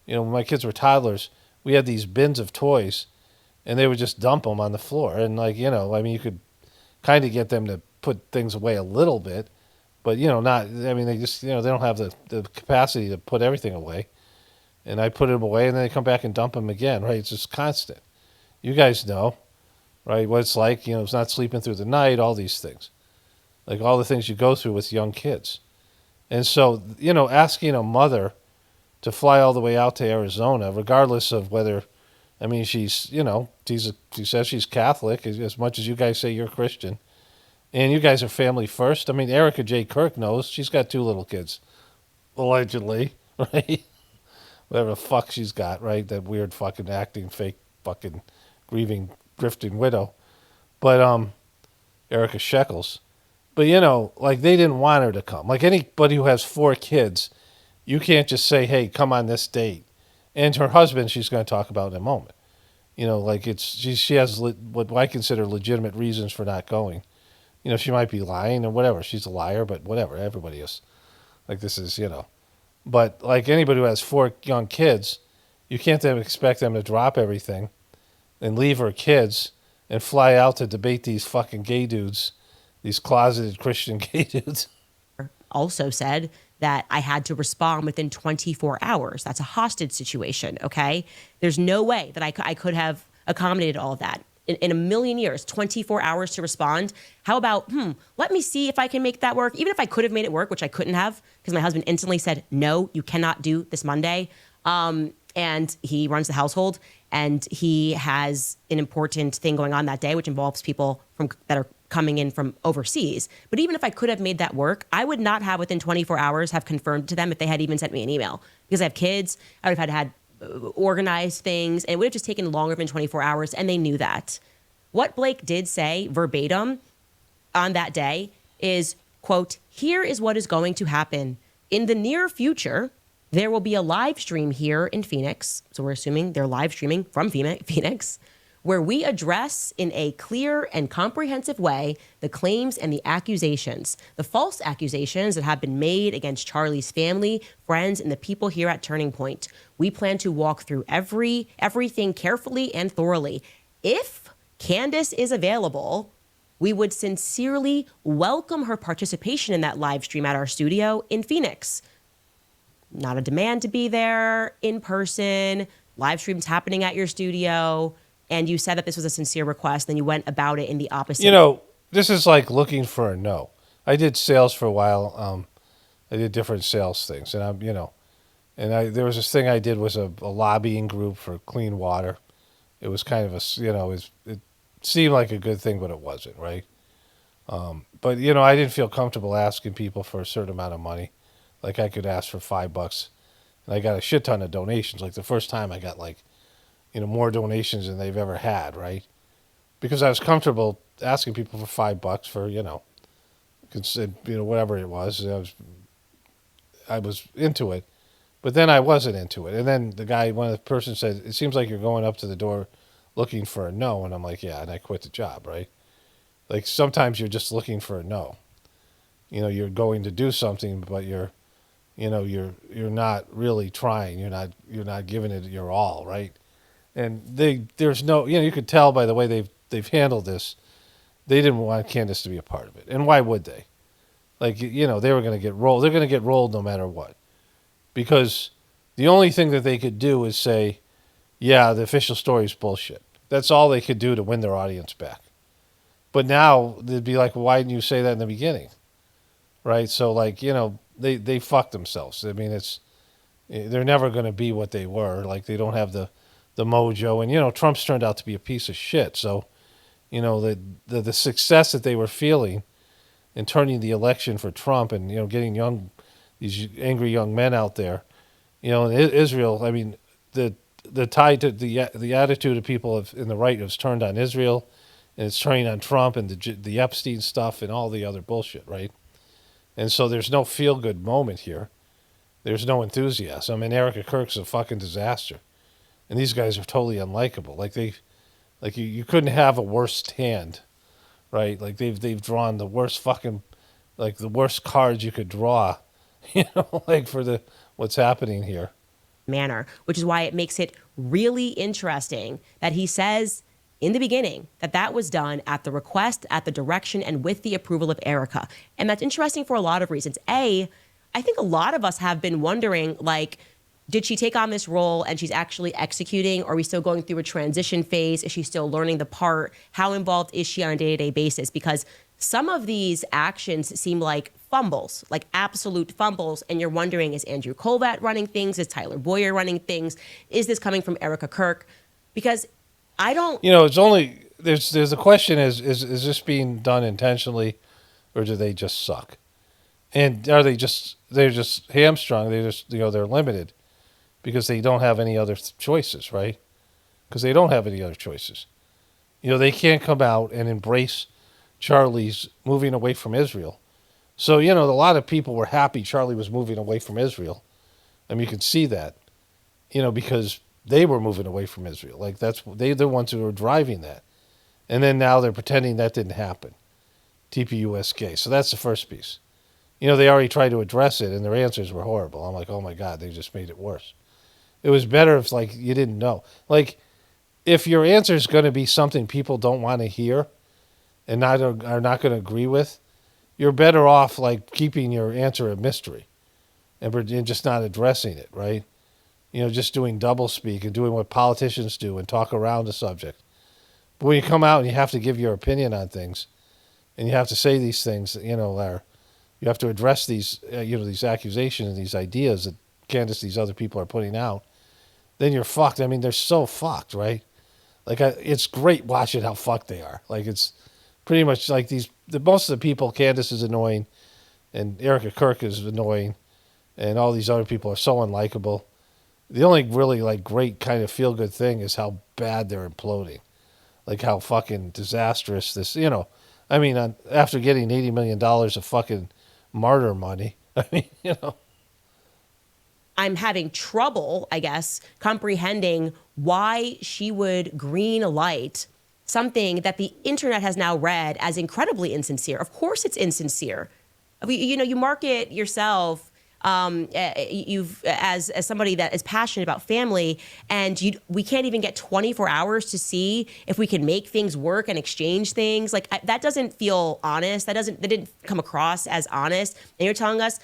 when my kids were toddlers, we had these bins of toys and they would just dump them on the floor. And you could kind of get them to put things away a little bit, but they just, they don't have the capacity to put everything away. And I put them away and then they come back and dump them again, right? It's just constant. You guys know, right, what it's like, it's not sleeping through the night, all these things. Like all the things you go through with young kids. And so, asking a mother to fly all the way out to Arizona, regardless of whether, she's, she says she's Catholic, as much as you guys say you're Christian. And you guys are family first. I mean, Erika J. Kirk knows. She's got 2 little kids, allegedly, right? Whatever the fuck she's got, right? That weird fucking acting, fake fucking grieving, drifting widow. But Erica Shekels. But, you know, like, they didn't want her to come. Like, anybody who has 4 kids, you can't just say, hey, come on this date. And her husband, she's going to talk about in a moment. You know, like, she has what I consider legitimate reasons for not going. You know, she might be lying or whatever. She's a liar, but whatever. Everybody is. Like, this is, you know. But, like, anybody who has 4 young kids, you can't expect them to drop everything and leave her kids and fly out to debate these fucking gay dudes, these closeted Christian gay dudes. Also said that I had to respond within 24 hours. That's a hostage situation, okay? There's no way that I could have accommodated all of that. In a million years, 24 hours to respond. How about, let me see if I can make that work. Even if I could have made it work, which I couldn't have, because my husband instantly said, no, you cannot do this Monday. And he runs the household, and he has an important thing going on that day, which involves people that are coming in from overseas. But even if I could have made that work, I would not have within 24 hours have confirmed to them if they had even sent me an email. Because I have kids, I would have had organized things, and it would have just taken longer than 24 hours, and they knew that. What Blake did say verbatim on that day is, quote, here is what is going to happen. In the near future, there will be a live stream here in Phoenix. So we're assuming they're live streaming from Phoenix, where we address in a clear and comprehensive way the claims and the accusations, the false accusations that have been made against Charlie's family, friends, and the people here at Turning Point. We plan to walk through everything carefully and thoroughly. If Candace is available, we would sincerely welcome her participation in that live stream at our studio in Phoenix. Not a demand to be there in person, live streams happening at your studio. And you said that this was a sincere request, then you went about it in the opposite. You know, this is like looking for a no. I did sales for a while. I did different sales things, and there was this thing I did was a lobbying group for clean water. It was kind of it seemed like a good thing, but it wasn't, right? But I didn't feel comfortable asking people for a certain amount of money. Like I could ask for $5, and I got a shit ton of donations. Like the first time I got more donations than they've ever had, right? Because I was comfortable asking people for $5 for, whatever it was. I was into it, but then I wasn't into it. And then one of the persons said, it seems like you're going up to the door looking for a no. And I'm like, yeah, and I quit the job, right? Like sometimes you're just looking for a no. You're going to do something, but you're not really trying. You're not giving it your all, right? And there's no, you could tell by the way they've handled this, they didn't want Candace to be a part of it. And why would they? Like, they were going to get rolled. They're going to get rolled no matter what. Because the only thing that they could do is say, yeah, the official story is bullshit. That's all they could do to win their audience back. But now they'd be like, why didn't you say that in the beginning? Right? So, they fucked themselves. I mean, they're never going to be what they were. Like, they don't have the mojo. And, Trump's turned out to be a piece of shit. So, the success that they were feeling in turning the election for Trump and, getting these angry young men out there, in Israel, I mean, the tide to the attitude of people in the right has turned on Israel, and it's turning on Trump and the Epstein stuff and all the other bullshit, right? And so there's no feel-good moment here. There's no enthusiasm. And Erika Kirk's a fucking disaster. And these guys are totally unlikable. You couldn't have a worse hand, right? Like they've drawn the worst fucking, the worst cards you could draw, for what's happening here. Manner, which is why it makes it really interesting that he says in the beginning that was done at the request, at the direction, and with the approval of Erika. And that's interesting for a lot of reasons. I think a lot of us have been wondering, did she take on this role and she's actually executing? Or are we still going through a transition phase? Is she still learning the part? How involved is she on a day-to-day basis? Because some of these actions seem like fumbles, like absolute fumbles. And you're wondering, is Andrew Colvat running things? Is Tyler Boyer running things? Is this coming from Erika Kirk? Because I don't... It's only there's a question: is this being done intentionally, or do they just suck? And are they're just hamstrung? They just they're limited because they don't have any other choices, right? Because they don't have any other choices. They can't come out and embrace Charlie's moving away from Israel. So a lot of people were happy Charlie was moving away from Israel. I mean, you can see that, because they were moving away from Israel. Like they're the ones who were driving that. And then now they're pretending that didn't happen. TPUSK. So that's the first piece. They already tried to address it, and their answers were horrible. I'm like, oh my God, they just made it worse. It was better if you didn't know. If your answer is going to be something people don't want to hear, and are not going to agree with, you're better off keeping your answer a mystery, and just not addressing it, right? Just doing doublespeak and doing what politicians do and talk around the subject. But when you come out and you have to give your opinion on things, and you have to say these things, you have to address these, these accusations and these ideas that Candace, these other people are putting out, then you're fucked. I mean, they're so fucked, right? It's great watching how fucked they are. It's pretty much most of the people, Candace is annoying, and Erika Kirk is annoying, and all these other people are so unlikable. The only really great kind of feel good thing is how bad they're imploding, how fucking disastrous this. I mean, after getting $80 million of fucking martyr money, I mean, I'm having trouble, I guess, comprehending why she would green light something that the internet has now read as incredibly insincere. Of course it's insincere. You market yourself as somebody that is passionate about family, and we can't even get 24 hours to see if we can make things work and exchange things. That doesn't feel honest. That didn't come across as honest. And you're telling us,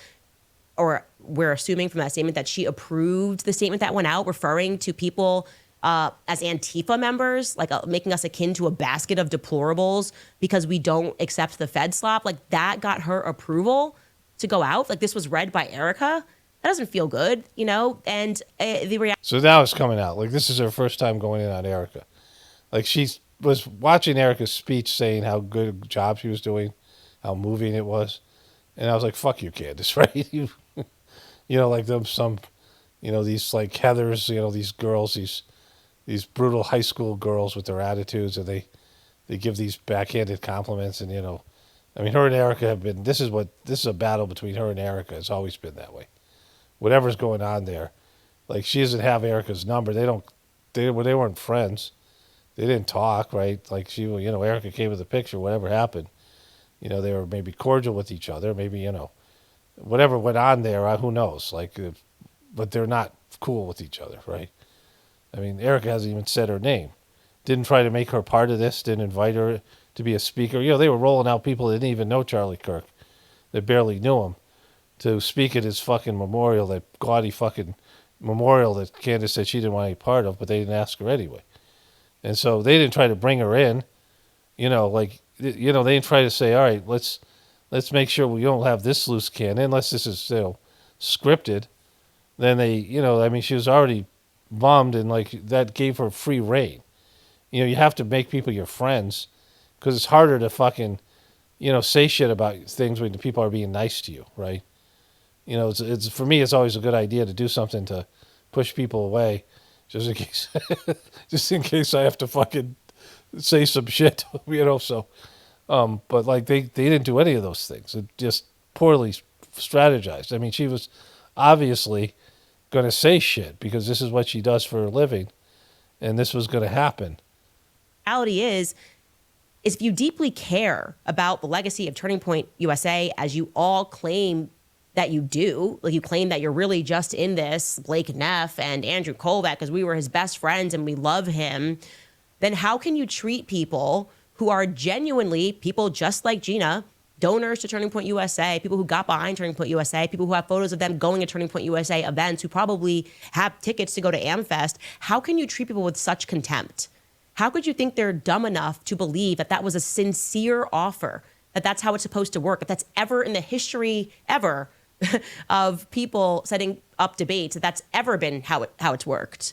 or we're assuming from that statement, that she approved the statement that went out referring to people as Antifa members, making us akin to a basket of deplorables because we don't accept the Fed slop. That got her approval to go out. This was read by Erika. That doesn't feel good, and the reality. So now it's coming out. This is her first time going in on Erika. She was watching Erika's speech saying how good a job she was doing, how moving it was. And I was like, fuck you, Candace, right? These Heathers, these girls, these brutal high school girls with their attitudes, and they give these backhanded compliments, and I mean, her and Erika have been. This is a battle between her and Erika. It's always been that way. Whatever's going on there, she doesn't have Erika's number. They weren't friends. They didn't talk, right? Erika came with the picture. Whatever happened, they were maybe cordial with each other. Maybe whatever went on there. Who knows? But they're not cool with each other, right? I mean, Erika hasn't even said her name. Didn't try to make her part of this. Didn't invite her to be a speaker. They were rolling out people that didn't even know Charlie Kirk, that barely knew him, to speak at his fucking memorial, that gaudy fucking memorial that Candace said she didn't want any part of, but they didn't ask her anyway. And so they didn't try to bring her in, they didn't try to say, all right, let's make sure we don't have this loose cannon, unless this is, scripted. Then they, she was already bummed, and that gave her free reign. You have to make people your friends, because it's harder to fucking, say shit about things when the people are being nice to you, right? It's for me, it's always a good idea to do something to push people away, just in case I have to fucking say some shit, So, but they didn't do any of those things. It just poorly strategized. I mean, she was obviously going to say shit because this is what she does for a living, and this was going to happen. Reality is if you deeply care about the legacy of Turning Point USA, as you all claim that you do, you claim that you're really just in this, Blake Neff and Andrew Kolvack, because we were his best friends and we love him, then how can you treat people who are genuinely people just like Gina, donors to Turning Point USA, people who got behind Turning Point USA, people who have photos of them going to Turning Point USA events, who probably have tickets to go to AmFest? How can you treat people with such contempt? How could you think they're dumb enough to believe that that was a sincere offer, that that's how it's supposed to work, if that's ever in the history ever of people setting up debates, that that's ever been how it's worked?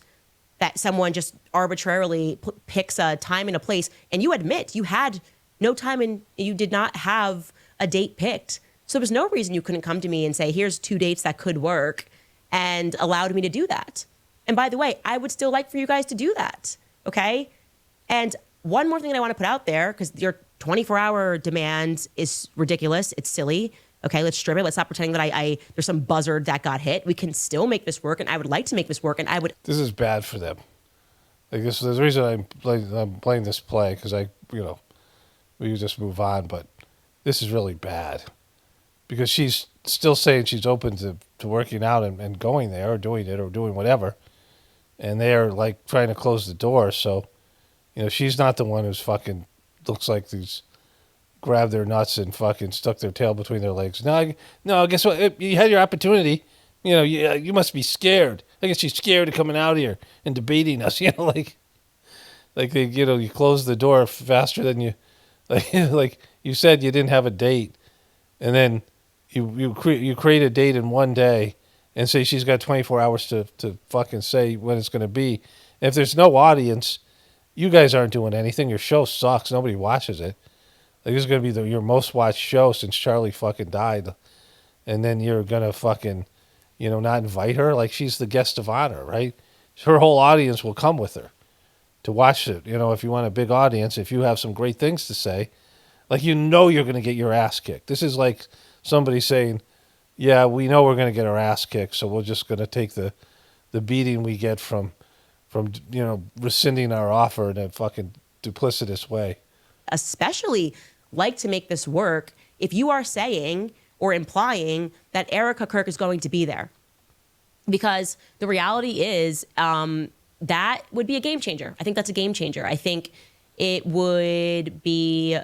that someone just arbitrarily picks a time and a place, and you admit you had no time and you did not have a date picked. So there's no reason you couldn't come to me and say, here's 2 dates that could work, and allowed me to do that. And by the way, I would still like for you guys to do that, okay? And one more thing that I want to put out there, because your 24-hour demand is ridiculous. It's silly. Okay, let's strip it. Let's not pretend that there's some buzzard that got hit. We can still make this work, and I would like to make this work, and I would. This is bad for them. Like this, there's a reason I'm playing this play, because we could just move on, but this is really bad. Because she's still saying she's open to working out and going there or doing it or doing whatever. And they're like trying to close the door. So, she's not the one who's fucking looks like these grabbed their nuts and fucking stuck their tail between their legs. No, guess what? You had your opportunity. You must be scared. I guess she's scared of coming out here and debating us. Like you close the door faster than you, like you said you didn't have a date, and then you create a date in one day and say she's got 24 hours to fucking say when it's going to be. And if there's no audience, you guys aren't doing anything. Your show sucks. Nobody watches it. Like, this is going to be your most watched show since Charlie fucking died. And then you're going to fucking, not invite her? Like, she's the guest of honor, right? Her whole audience will come with her to watch it. If you want a big audience, if you have some great things to say, like, you're going to get your ass kicked. This is like somebody saying, yeah, we know we're going to get our ass kicked, so we're just going to take the beating we get from rescinding our offer in a fucking duplicitous way. Especially like to make this work if you are saying or implying that Erika Kirk is going to be there. Because the reality is that would be a game changer. I think that's a game changer. I think it would be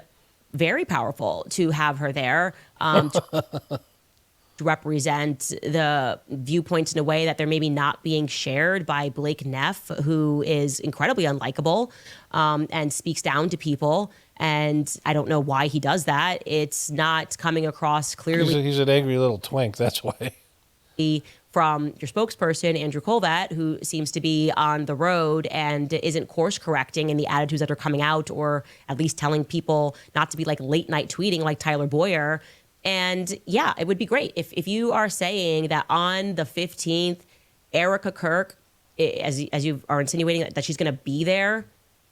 very powerful to have her there to represent the viewpoints in a way that they're maybe not being shared by Blake Neff, who is incredibly unlikable and speaks down to people. And I don't know why he does that. It's not coming across clearly. He's an angry little twink, that's why. From your spokesperson, Andrew Kolvat, who seems to be on the road and isn't course correcting in the attitudes that are coming out, or at least telling people not to be like late night tweeting like Tyler Boyer. And yeah, it would be great if you are saying that on the 15th, Erika Kirk, as you are insinuating that she's going to be there,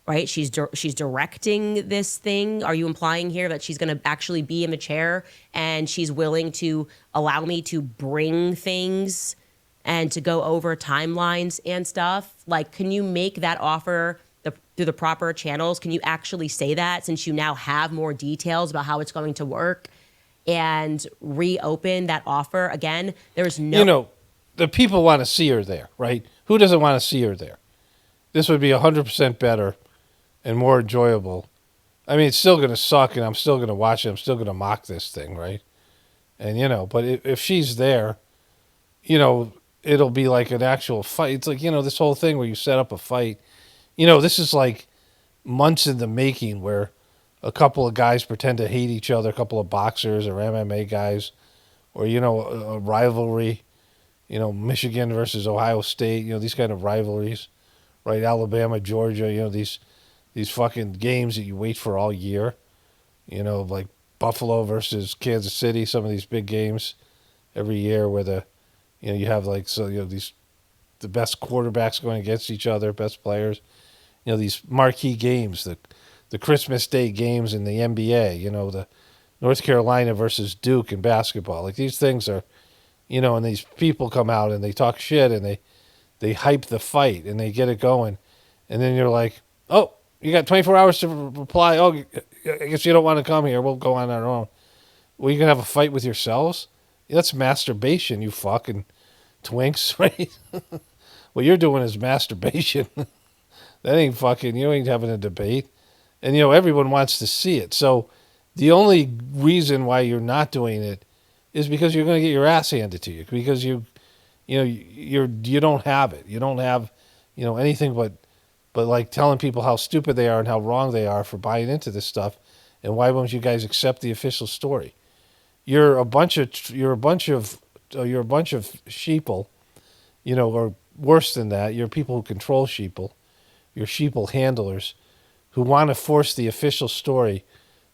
right? She's directing this thing. Are you implying here that she's going to actually be in the chair and she's willing to allow me to bring things and to go over timelines and stuff? Like, can you make that offer through the proper channels? Can you actually say that, since you now have more details about how it's going to work, and reopen that offer again? There's no... the people want to see her there, right? Who doesn't want to see her there? This would be 100% better and more enjoyable. I mean, it's still going to suck, and I'm still going to watch it. I'm still going to mock this thing, right? And, but if she's there, it'll be like an actual fight. It's like, this whole thing where you set up a fight. This is like months in the making, where a couple of guys pretend to hate each other, a couple of boxers or MMA guys, or, a rivalry, Michigan versus Ohio State, these kind of rivalries, right? Alabama, Georgia, these fucking games that you wait for all year, like Buffalo versus Kansas City, some of these big games every year where you have the best quarterbacks going against each other, best players, these marquee games, the Christmas Day games in the NBA, the North Carolina versus Duke in basketball. Like, these things are, and these people come out and they talk shit and they hype the fight and they get it going. And then you're like, oh, you got 24 hours to reply. Oh, I guess you don't want to come here. We'll go on our own. Well, you can have a fight with yourselves? That's masturbation, you fucking twinks, right? What you're doing is masturbation. That ain't fucking, you ain't having a debate. And, everyone wants to see it. So the only reason why you're not doing it is because you're going to get your ass handed to you, because you don't have it. You don't have, anything but like telling people how stupid they are and how wrong they are for buying into this stuff. And why won't you guys accept the official story? You're a bunch of sheeple, or worse than that. You're people who control sheeple. You're sheeple handlers who want to force the official story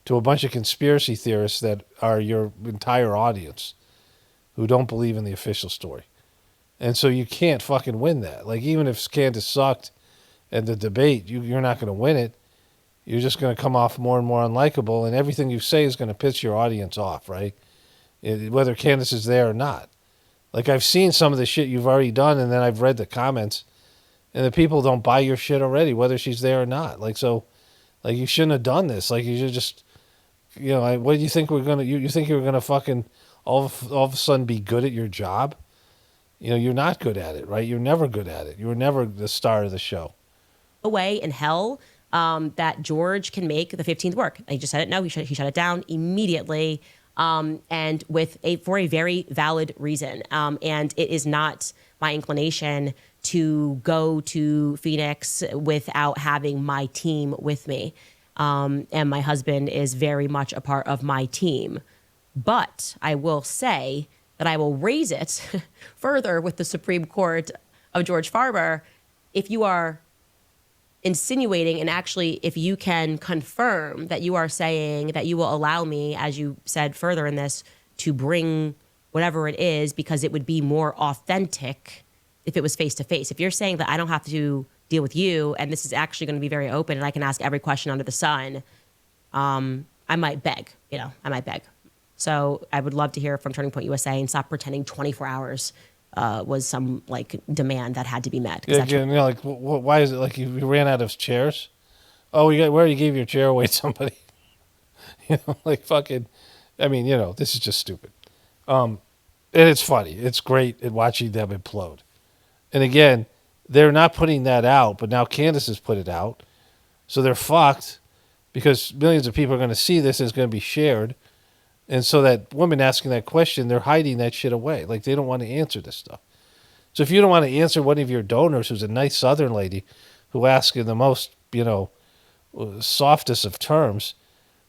to a bunch of conspiracy theorists that are your entire audience who don't believe in the official story. And so you can't fucking win that. Like, even if Candace sucked and the debate, you're not going to win it. You're just going to come off more and more unlikable, and everything you say is going to piss your audience off, right? Whether Candace is there or not. Like, I've seen some of the shit you've already done, and then I've read the comments, and the people don't buy your shit already, whether she's there or not. Like, so, like, you shouldn't have done this. Like, you should just, you know, what do you think we're going to, you think you're going to fucking all of a sudden be good at your job? You know, you're not good at it, right? You're never good at it. You were never the star of the show. Way in hell that George can make the 15th work. He just said it. No, he shut it down immediately, and for a very valid reason. And it is not my inclination to go to Phoenix without having my team with me. And my husband is very much a part of my team. But I will say that I will raise it further with the Supreme Court of George Farmer. If you are insinuating, and actually if you can confirm that you are saying that you will allow me, as you said further in this, to bring whatever it is, because it would be more authentic if it was face-to-face. If you're saying that I don't have to deal with you, and this is actually going to be very open, and I can ask every question under the sun, I might beg. I might beg. So I would love to hear from Turning Point USA and stop pretending 24 hours was some like demand that had to be met. Yeah, again, like, why is it like you ran out of chairs? Oh, we already gave your chair away to somebody. Like fucking. I mean, this is just stupid. And it's funny. It's great at watching them implode. And again, they're not putting that out, but now Candace has put it out, so they're fucked because millions of people are going to see this and it's going to be shared. And so that woman asking that question, they're hiding that shit away. Like, they don't want to answer this stuff. So if you don't want to answer one of your donors, who's a nice Southern lady, who asks in the most, softest of terms,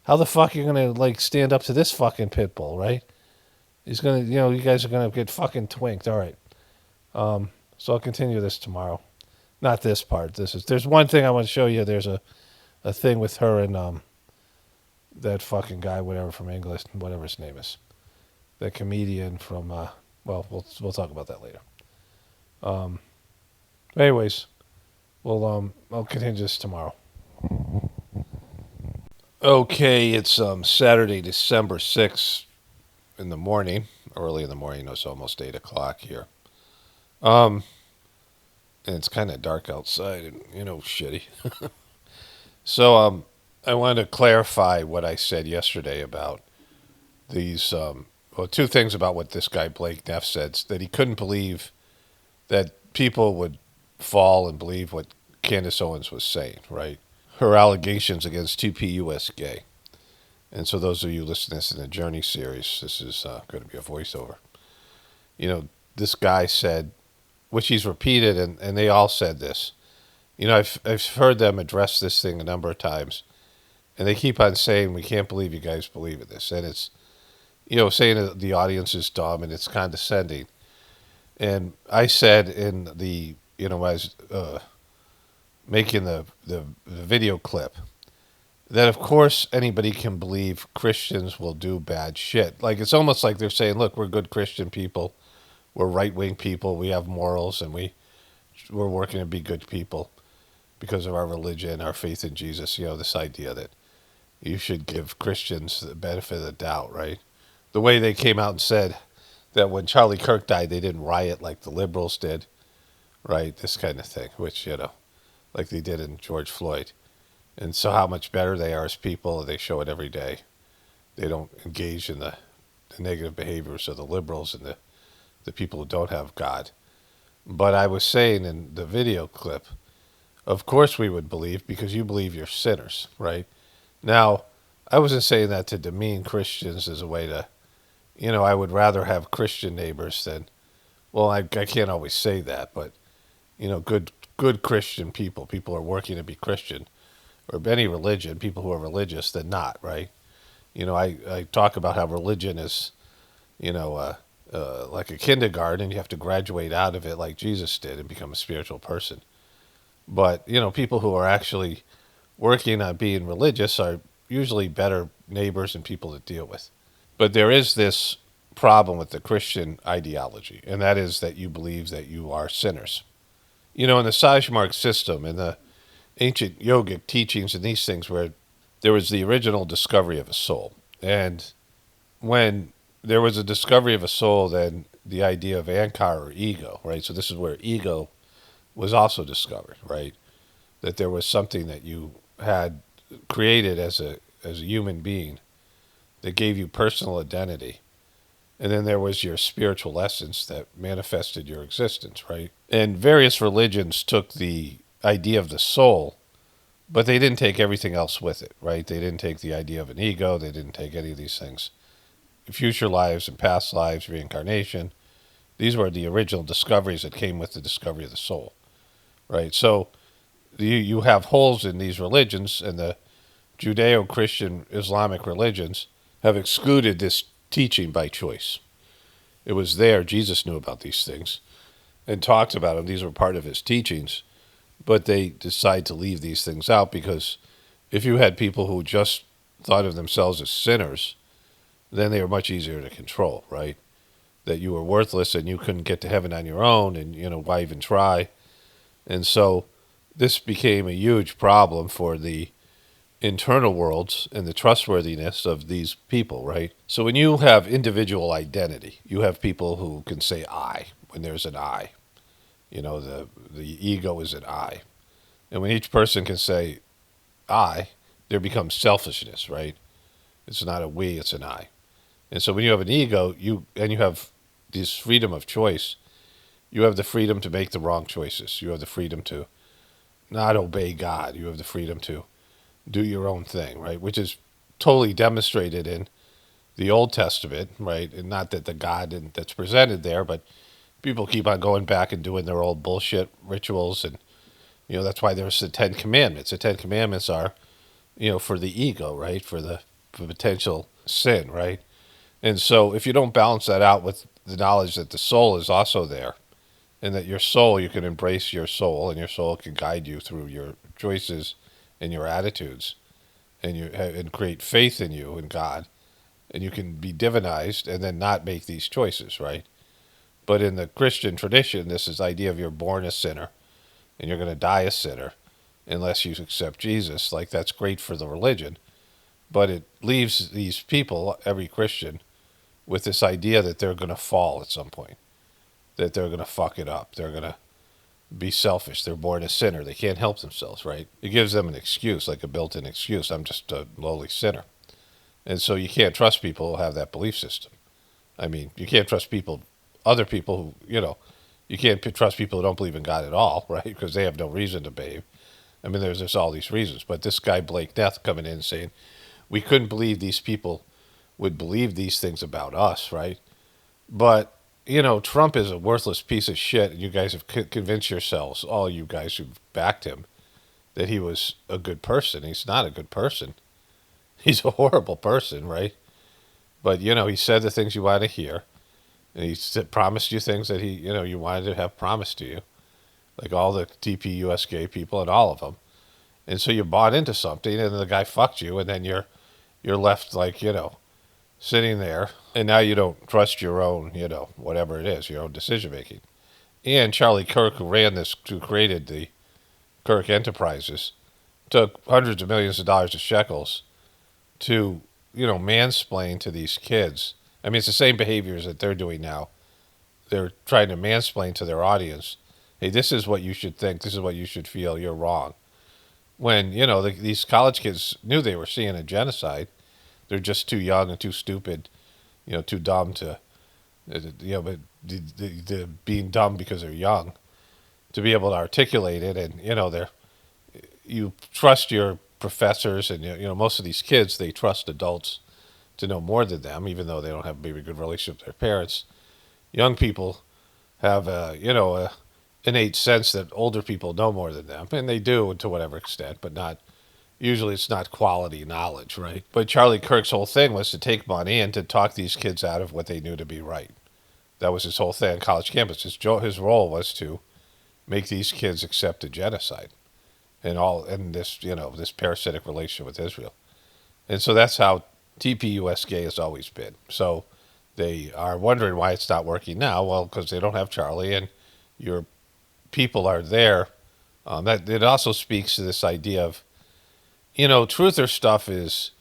how the fuck are you going to, like, stand up to this fucking pit bull, right? He's going to, you guys are going to get fucking twinked. All right. So I'll continue this tomorrow. Not this part. There's one thing I want to show you. There's a thing with her and, that fucking guy, whatever, from English, whatever his name is, that comedian from. We'll talk about that later. Anyways, I'll continue this tomorrow. Okay, it's Saturday, December 6th in the morning, early in the morning. It's almost 8 o'clock here. And it's kind of dark outside, and shitty. So I wanted to clarify what I said yesterday about these, two things about what this guy Blake Neff said, that he couldn't believe that people would fall and believe what Candace Owens was saying, right? Her allegations against 2PUS gay. And so those of you listening to this in the Journey series, this is going to be a voiceover. This guy said, which he's repeated, and they all said this. I've heard them address this thing a number of times. And they keep on saying, we can't believe you guys believe in this. And it's, saying that the audience is dumb and it's condescending. And I said in the, I was making the video clip, that of course anybody can believe Christians will do bad shit. Like, it's almost like they're saying, look, we're good Christian people. We're right-wing people. We have morals, and we're working to be good people because of our religion, our faith in Jesus. This idea that you should give Christians the benefit of the doubt, right? The way they came out and said that when Charlie Kirk died, they didn't riot like the liberals did, right? This kind of thing, which, like they did in George Floyd. And so how much better they are as people, they show it every day. They don't engage in the negative behaviors of the liberals and the people who don't have God. But I was saying in the video clip, of course we would believe, because you believe you're sinners, right? Now, I wasn't saying that to demean Christians as a way to, I would rather have Christian neighbors than, well, I can't always say that, but, good Christian people who are working to be Christian, or any religion, people who are religious than not, right? I talk about how religion is, like a kindergarten. You have to graduate out of it like Jesus did and become a spiritual person. But, people who are actually working on being religious are usually better neighbors and people to deal with. But there is this problem with the Christian ideology, and that is that you believe that you are sinners. In the Sajmark system, in the ancient yogic teachings and these things, where there was the original discovery of a soul. And when there was a discovery of a soul, then the idea of ankar or ego, right? So this is where ego was also discovered, right? That there was something that you had created as a human being that gave you personal identity. And then there was your spiritual essence that manifested your existence, right? And various religions took the idea of the soul, but they didn't take everything else with it, right? They didn't take the idea of an ego. They didn't take any of these things. Future lives and past lives, reincarnation. These were the original discoveries that came with the discovery of the soul, right? So you have holes in these religions, and the Judeo-Christian Islamic religions have excluded this teaching by choice. It was there. Jesus knew about these things and talked about them. These were part of his teachings, but they decide to leave these things out because if you had people who just thought of themselves as sinners, then they were much easier to control, right? That you were worthless and you couldn't get to heaven on your own, and, why even try? And so this became a huge problem for the internal worlds and the trustworthiness of these people, right? So when you have individual identity, you have people who can say I when there's an I. The ego is an I. And when each person can say I, there becomes selfishness, right? It's not a we, it's an I. And so when you have an ego, you have this freedom of choice. You have the freedom to make the wrong choices. You have the freedom to not obey God. You have the freedom to do your own thing, right? Which is totally demonstrated in the Old Testament, right? And not that the God that's presented there, but people keep on going back and doing their old bullshit rituals. And, that's why there's the Ten Commandments. The Ten Commandments are, for the ego, right? For the potential sin, right? And so if you don't balance that out with the knowledge that the soul is also there, and that your soul, you can embrace your soul, and your soul can guide you through your choices and your attitudes, and create faith in you and God, and you can be divinized and then not make these choices, right? But in the Christian tradition, this is the idea of you're born a sinner, and you're going to die a sinner unless you accept Jesus. Like, that's great for the religion, but it leaves these people, every Christian, with this idea that they're going to fall at some point, that they're going to fuck it up, they're going to be selfish, they're born a sinner, they can't help themselves, right? It gives them an excuse, like a built-in excuse. I'm just a lowly sinner. And so you can't trust people who have that belief system. I mean, you can't trust other people who, you can't trust people who don't believe in God at all, right? Because they have no reason to behave. I mean, there's all these reasons. But this guy, Blake Death, coming in and saying, we couldn't believe these people would believe these things about us, right? But, Trump is a worthless piece of shit, and you guys have convinced yourselves, all you guys who've backed him, that he was a good person. He's not a good person. He's a horrible person, right? But, he said the things you wanted to hear, and he promised you things that you wanted to have promised to you, like all the TPUS gay people and all of them. And so you bought into something, and the guy fucked you, and then you're left like, sitting there, and now you don't trust your own, whatever it is, your own decision making. And Charlie Kirk, who created the Kirk Enterprises, took hundreds of millions of dollars of shekels to, mansplain to these kids. I mean, it's the same behaviors that they're doing now. They're trying to mansplain to their audience, hey, this is what you should think, this is what you should feel, you're wrong. When, these college kids knew they were seeing a genocide. They're just too young and too stupid, too dumb to, but being dumb because they're young, to be able to articulate it. And, you trust your professors, and, most of these kids, they trust adults to know more than them, even though they don't have maybe a good relationship with their parents. Young people have a innate sense that older people know more than them, and they do to whatever extent, but not. Usually it's not quality knowledge, right? But Charlie Kirk's whole thing was to take money and to talk these kids out of what they knew to be right. That was his whole thing on college campus. His role was to make these kids accept a genocide and this, this parasitic relationship with Israel. And so that's how TPUSK has always been. So they are wondering why it's not working now. Well, because they don't have Charlie, and your people are there. That it also speaks to this idea of, truther stuff is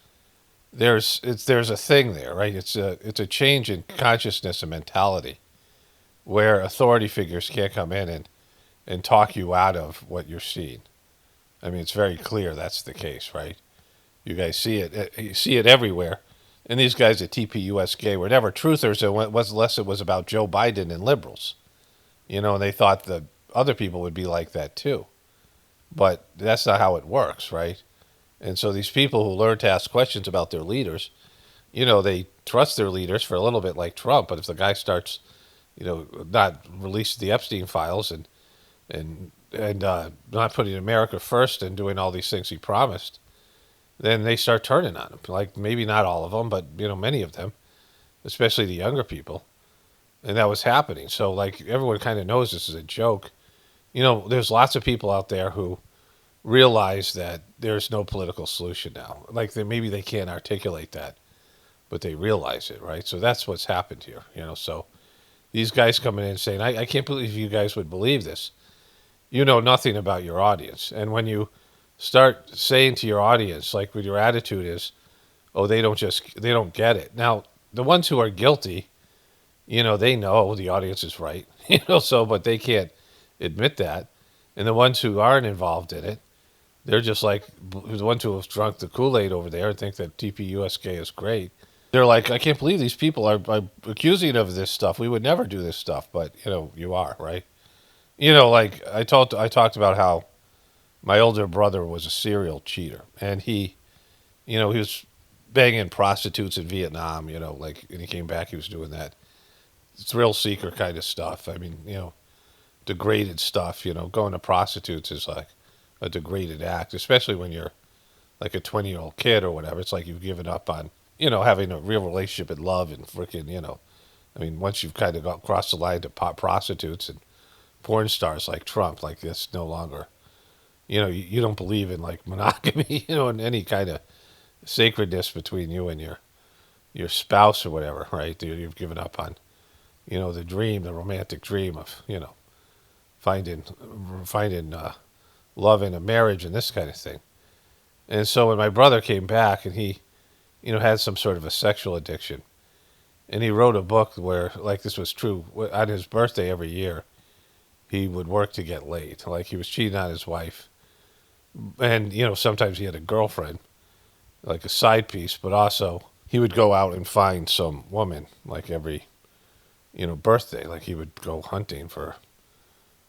there's a thing there, right? It's a change in consciousness and mentality, where authority figures can't come in and talk you out of what you're seeing. I mean, it's very clear that's the case, right? You guys see it. You see it everywhere. And these guys at TPUSK were never truthers, unless it was about Joe Biden and liberals. And they thought that other people would be like that too. But that's not how it works, right? And so these people who learn to ask questions about their leaders, they trust their leaders for a little bit, like Trump. But if the guy starts, not releasing the Epstein files and not putting America first and doing all these things he promised, then they start turning on him. Like, maybe not all of them, but many of them, especially the younger people. And that was happening. So, like, everyone kind of knows this is a joke. There's lots of people out there who realize that there's no political solution now. Like, maybe they can't articulate that, but they realize it, right? So that's what's happened here. So these guys coming in saying, I can't believe you guys would believe this. You know nothing about your audience. And when you start saying to your audience, like, with your attitude is, oh, they don't get it. Now, the ones who are guilty, they know the audience is right, but they can't admit that. And the ones who aren't involved in it, they're just like the ones who have drunk the Kool-Aid over there and think that TPUSK is great. They're like, I can't believe these people are accusing of this stuff. We would never do this stuff, but you are, right? Like I talked about how my older brother was a serial cheater, and he was banging prostitutes in Vietnam, and he came back, he was doing that thrill seeker kind of stuff. I mean, degraded stuff, going to prostitutes is like a degraded act, especially when you're like a 20-year-old kid or whatever. It's like you've given up on, having a real relationship and love and freaking, I mean, once you've kind of got across the line to prostitutes and porn stars like Trump, like this no longer, you don't believe in like monogamy, and any kind of sacredness between you and your spouse or whatever, right? You've given up on, the dream, the romantic dream of, finding love in a marriage and this kind of thing. And so when my brother came back and he, had some sort of a sexual addiction, and he wrote a book where, like, this was true, on his birthday every year, he would work to get laid. Like, he was cheating on his wife. And, sometimes he had a girlfriend, like a side piece, but also he would go out and find some woman, like every, birthday. Like, he would go hunting for,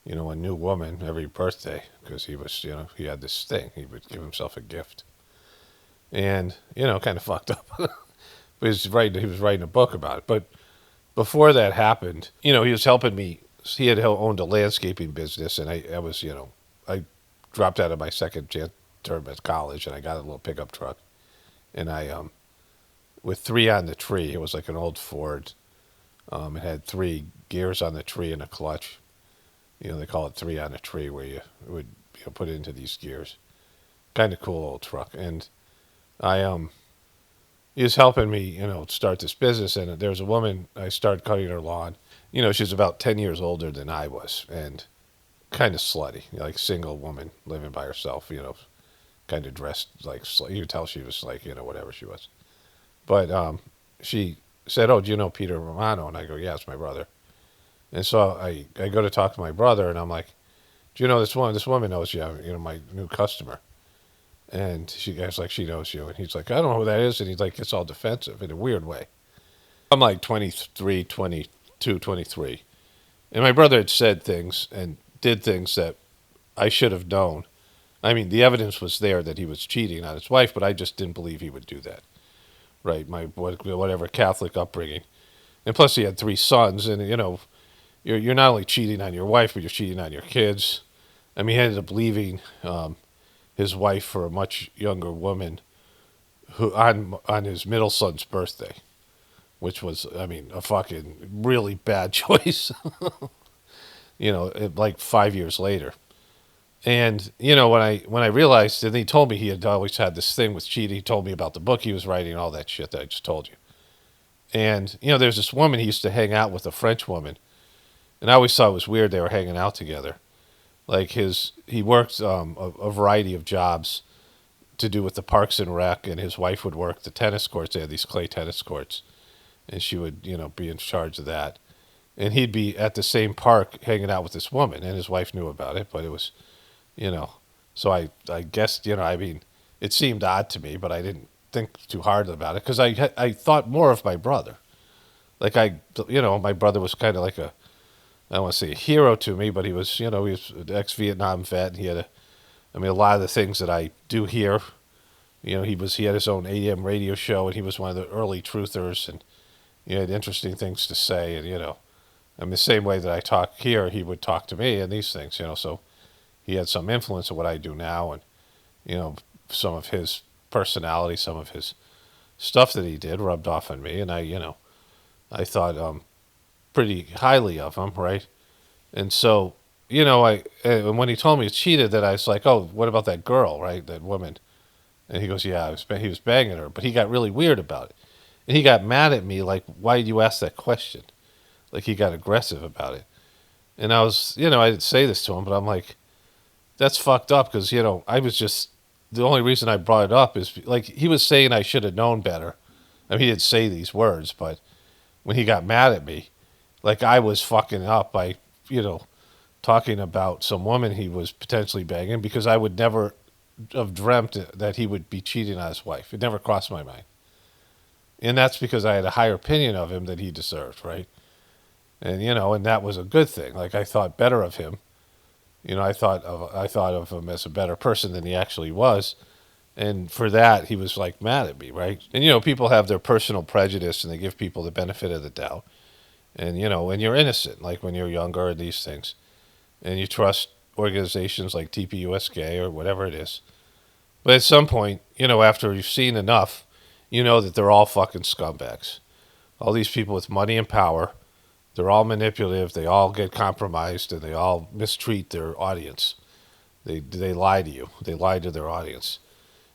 a new woman every birthday because he was, he had this thing. He would give himself a gift. And, kind of fucked up. But he was writing a book about it. But before that happened, he was helping me. He had owned a landscaping business, and I was, I dropped out of my second term at college, and I got a little pickup truck. And I, with 3 on the tree, it was like an old Ford. It had 3 gears on the tree and a clutch. They call it 3 on a tree, where you would put it into these gears. Kind of cool old truck. And he was helping me, start this business. And there was a woman, I started cutting her lawn. She was about 10 years older than I was, and kind of slutty, like single woman living by herself, kind of dressed like, you could tell she was like, whatever she was. But she said, oh, do you know Peter Romano? And I go, yeah, it's my brother. And so I go to talk to my brother, and I'm like, do you know this woman? This woman knows you, my new customer. And she goes like, she knows you. And he's like, I don't know who that is. And he's like, gets all defensive in a weird way. I'm like 23, 22, 23. And my brother had said things and did things that I should have known. I mean, the evidence was there that he was cheating on his wife, but I just didn't believe he would do that. Right? My whatever Catholic upbringing. And plus he had 3 sons, and you're not only cheating on your wife, but you're cheating on your kids. I mean, he ended up leaving his wife for a much younger woman who on his middle son's birthday. which was, I mean, a fucking really bad choice. Like 5 years later. And when I realized, and he told me he had always had this thing with cheating. He told me about the book he was writing and all that shit that I just told you. And there's this woman he used to hang out with, a French woman, and I always thought it was weird they were hanging out together. Like he worked a variety of jobs to do with the Parks and Rec, and his wife would work the tennis courts. They had these clay tennis courts, and she would be in charge of that. And he'd be at the same park hanging out with this woman, and his wife knew about it, but it was, so I guessed, I mean, it seemed odd to me, but I didn't think too hard about it because I thought more of my brother. Like my brother was kind of like I don't want to say a hero to me, but he was an ex-Vietnam vet. And he had a lot of the things that I do here, he had his own AM radio show, and he was one of the early truthers, and he had interesting things to say, and the same way that I talk here, he would talk to me and these things, so he had some influence of what I do now, and some of his personality, some of his stuff that he did rubbed off on me, and I thought pretty highly of him, right? And so, and when he told me he cheated, that I was like, oh, what about that girl, right? That woman. And he goes, yeah, he was banging her, but he got really weird about it. And he got mad at me, like, why did you ask that question? Like, he got aggressive about it. And I was, I didn't say this to him, but I'm like, that's fucked up because, I was just, the only reason I brought it up is, like, he was saying I should have known better. I mean, he didn't say these words, but when he got mad at me, like, I was fucking up by, talking about some woman he was potentially banging, because I would never have dreamt that he would be cheating on his wife. It never crossed my mind. And that's because I had a higher opinion of him than he deserved, right? And and that was a good thing. Like, I thought better of him. I thought of him as a better person than he actually was. And for that, he was like mad at me, right? And people have their personal prejudice, and they give people the benefit of the doubt. And when you're innocent, like when you're younger and these things, and you trust organizations like TPUSK or whatever it is. But at some point, after you've seen enough, that they're all fucking scumbags. All these people with money and power, they're all manipulative, they all get compromised, and they all mistreat their audience. They lie to you. They lie to their audience.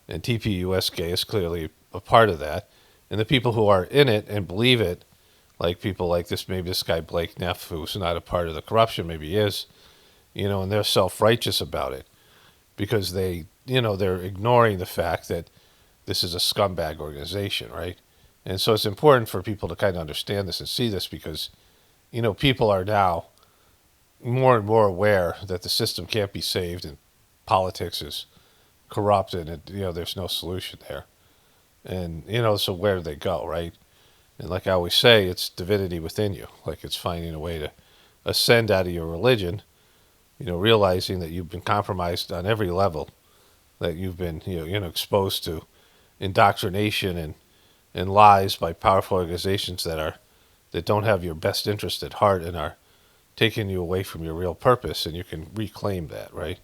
And TPUSK is clearly a part of that. And the people who are in it and believe it, like people like maybe this guy Blake Neff, who's not a part of the corruption, maybe he is, and they're self-righteous about it because they're ignoring the fact that this is a scumbag organization, right? And so it's important for people to kind of understand this and see this because, people are now more and more aware that the system can't be saved and politics is corrupt and, there's no solution there. And, so where do they go, right? And like I always say, it's divinity within you. Like, it's finding a way to ascend out of your religion, realizing that you've been compromised on every level, that you've been, exposed to indoctrination and lies by powerful organizations that don't have your best interest at heart and are taking you away from your real purpose, and you can reclaim that, right?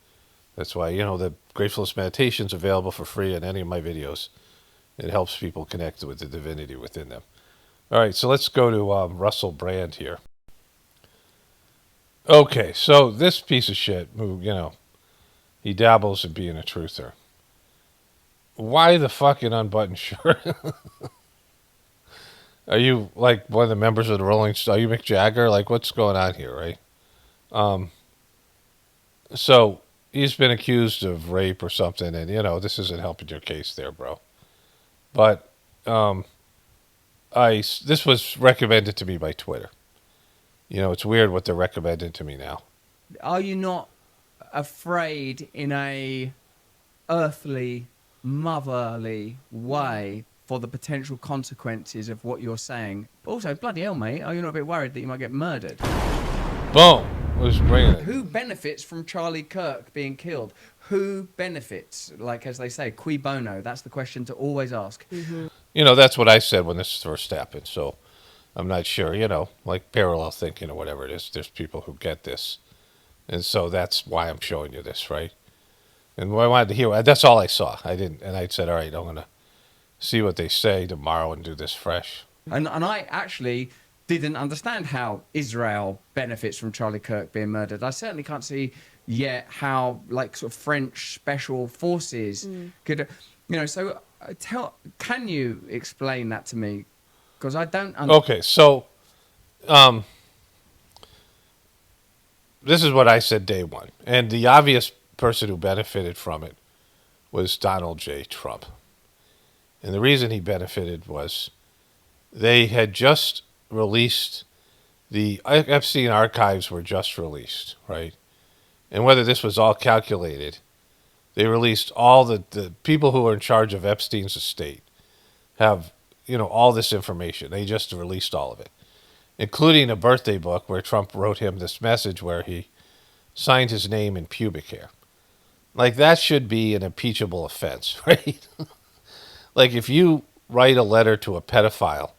That's why, the Gratefulness Meditation is available for free in any of my videos. It helps people connect with the divinity within them. All right, so let's go to Russell Brand here. Okay, so this piece of shit, who, he dabbles in being a truther. Why the fucking unbuttoned shirt? Are you like one of the members of the Rolling Stones? Are you Mick Jagger? Like, what's going on here, right? So he's been accused of rape or something, and this isn't helping your case there, bro. But this was recommended to me by Twitter. It's weird what they're recommending to me now. Are you not afraid in a earthly, motherly way for the potential consequences of what you're saying? Also, bloody hell, mate, are you not a bit worried that you might get murdered? Boom. Let's bring it. Who benefits from Charlie Kirk being killed? Who benefits? Like, as they say, cui bono? That's the question to always ask. Mm-hmm. That's what I said when this first happened, so I'm not sure, like parallel thinking or whatever it is. There's people who get this. And so that's why I'm showing you this, right? And what I wanted to hear, that's all I saw. I said, all right, I'm going to see what they say tomorrow and do this fresh. And I actually didn't understand how Israel benefits from Charlie Kirk being murdered. I certainly can't see yet how, like, sort of French special forces could, So can you explain that to me? Because I don't. Okay, so this is what I said day one, and the obvious person who benefited from it was Donald J. Trump, and the reason he benefited was they had just released the Epstein archives were just released, right? And whether this was all calculated, they released all the people who are in charge of Epstein's estate have, all this information. They just released all of it, including a birthday book where Trump wrote him this message where he signed his name in pubic hair. Like, that should be an impeachable offense, right? Like, if you write a letter to a pedophile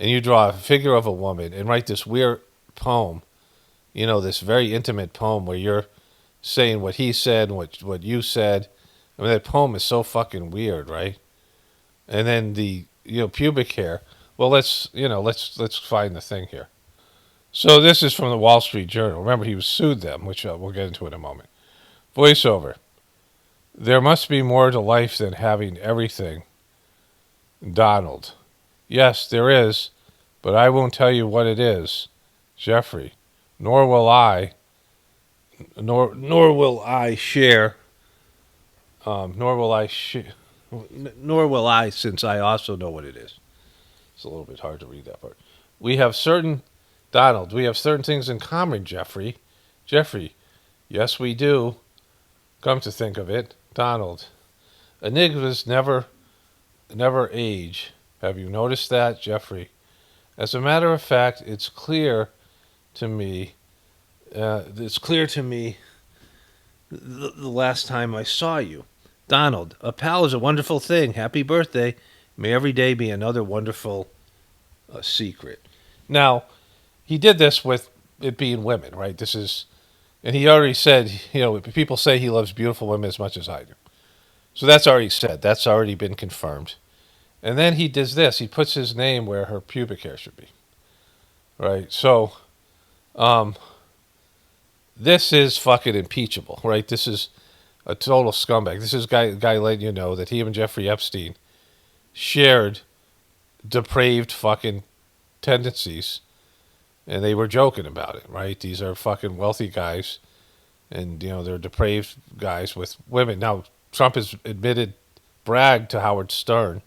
and you draw a figure of a woman and write this weird poem, this very intimate poem where you're saying what he said and what you said. I mean, that poem is so fucking weird, right? And then the pubic hair. Well, let's find the thing here. So this is from the Wall Street Journal. Remember, he sued them, which we'll get into in a moment. Voiceover. There must be more to life than having everything. Donald. Yes, there is, but I won't tell you what it is. Jeffrey. Nor will I share. Nor will I, since I also know what it is. It's a little bit hard to read that part. We have certain things in common, Jeffrey. Jeffrey. Yes, we do. Come to think of it. Donald. Enigmas never age. Have you noticed that, Jeffrey? As a matter of fact, it's clear to me the last time I saw you. Donald, a pal is a wonderful thing. Happy birthday. May every day be another wonderful secret. Now, he did this with it being women, right? And he already said, people say he loves beautiful women as much as I do. So that's already said. That's already been confirmed. And then he does this. He puts his name where her pubic hair should be. Right? So, this is fucking impeachable, right? This is a total scumbag. This is a guy letting you know that he and Jeffrey Epstein shared depraved fucking tendencies, and they were joking about it, right? These are fucking wealthy guys, and, they're depraved guys with women. Now, Trump has bragged to Howard Stern.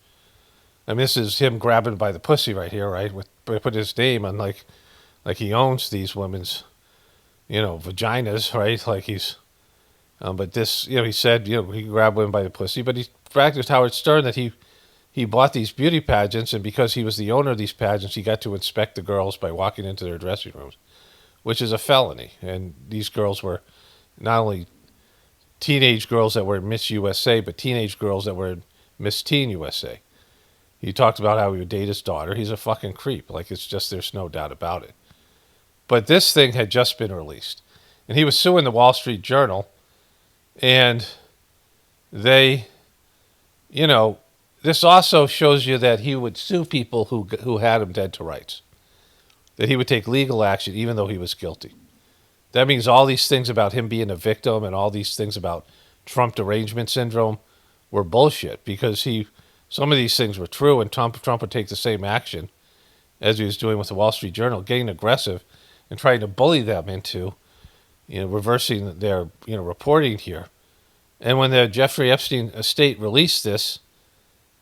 I mean, this is him grabbing by the pussy right here, right? Put his name on, like he owns these women's, vaginas, right? Like he's, but this, he said, he grabbed women by the pussy, but he bragged to Howard Stern that he bought these beauty pageants, and because he was the owner of these pageants, he got to inspect the girls by walking into their dressing rooms, which is a felony. And these girls were not only teenage girls that were Miss USA, but teenage girls that were Miss Teen USA. He talked about how he would date his daughter. He's a fucking creep. Like, there's no doubt about it. But this thing had just been released. And he was suing the Wall Street Journal. And they, this also shows you that he would sue people who had him dead to rights. That he would take legal action even though he was guilty. That means all these things about him being a victim and all these things about Trump derangement syndrome were bullshit, because some of these things were true, and Trump would take the same action as he was doing with the Wall Street Journal, getting aggressive and trying to bully them into, reversing their, reporting here. And when the Jeffrey Epstein estate released this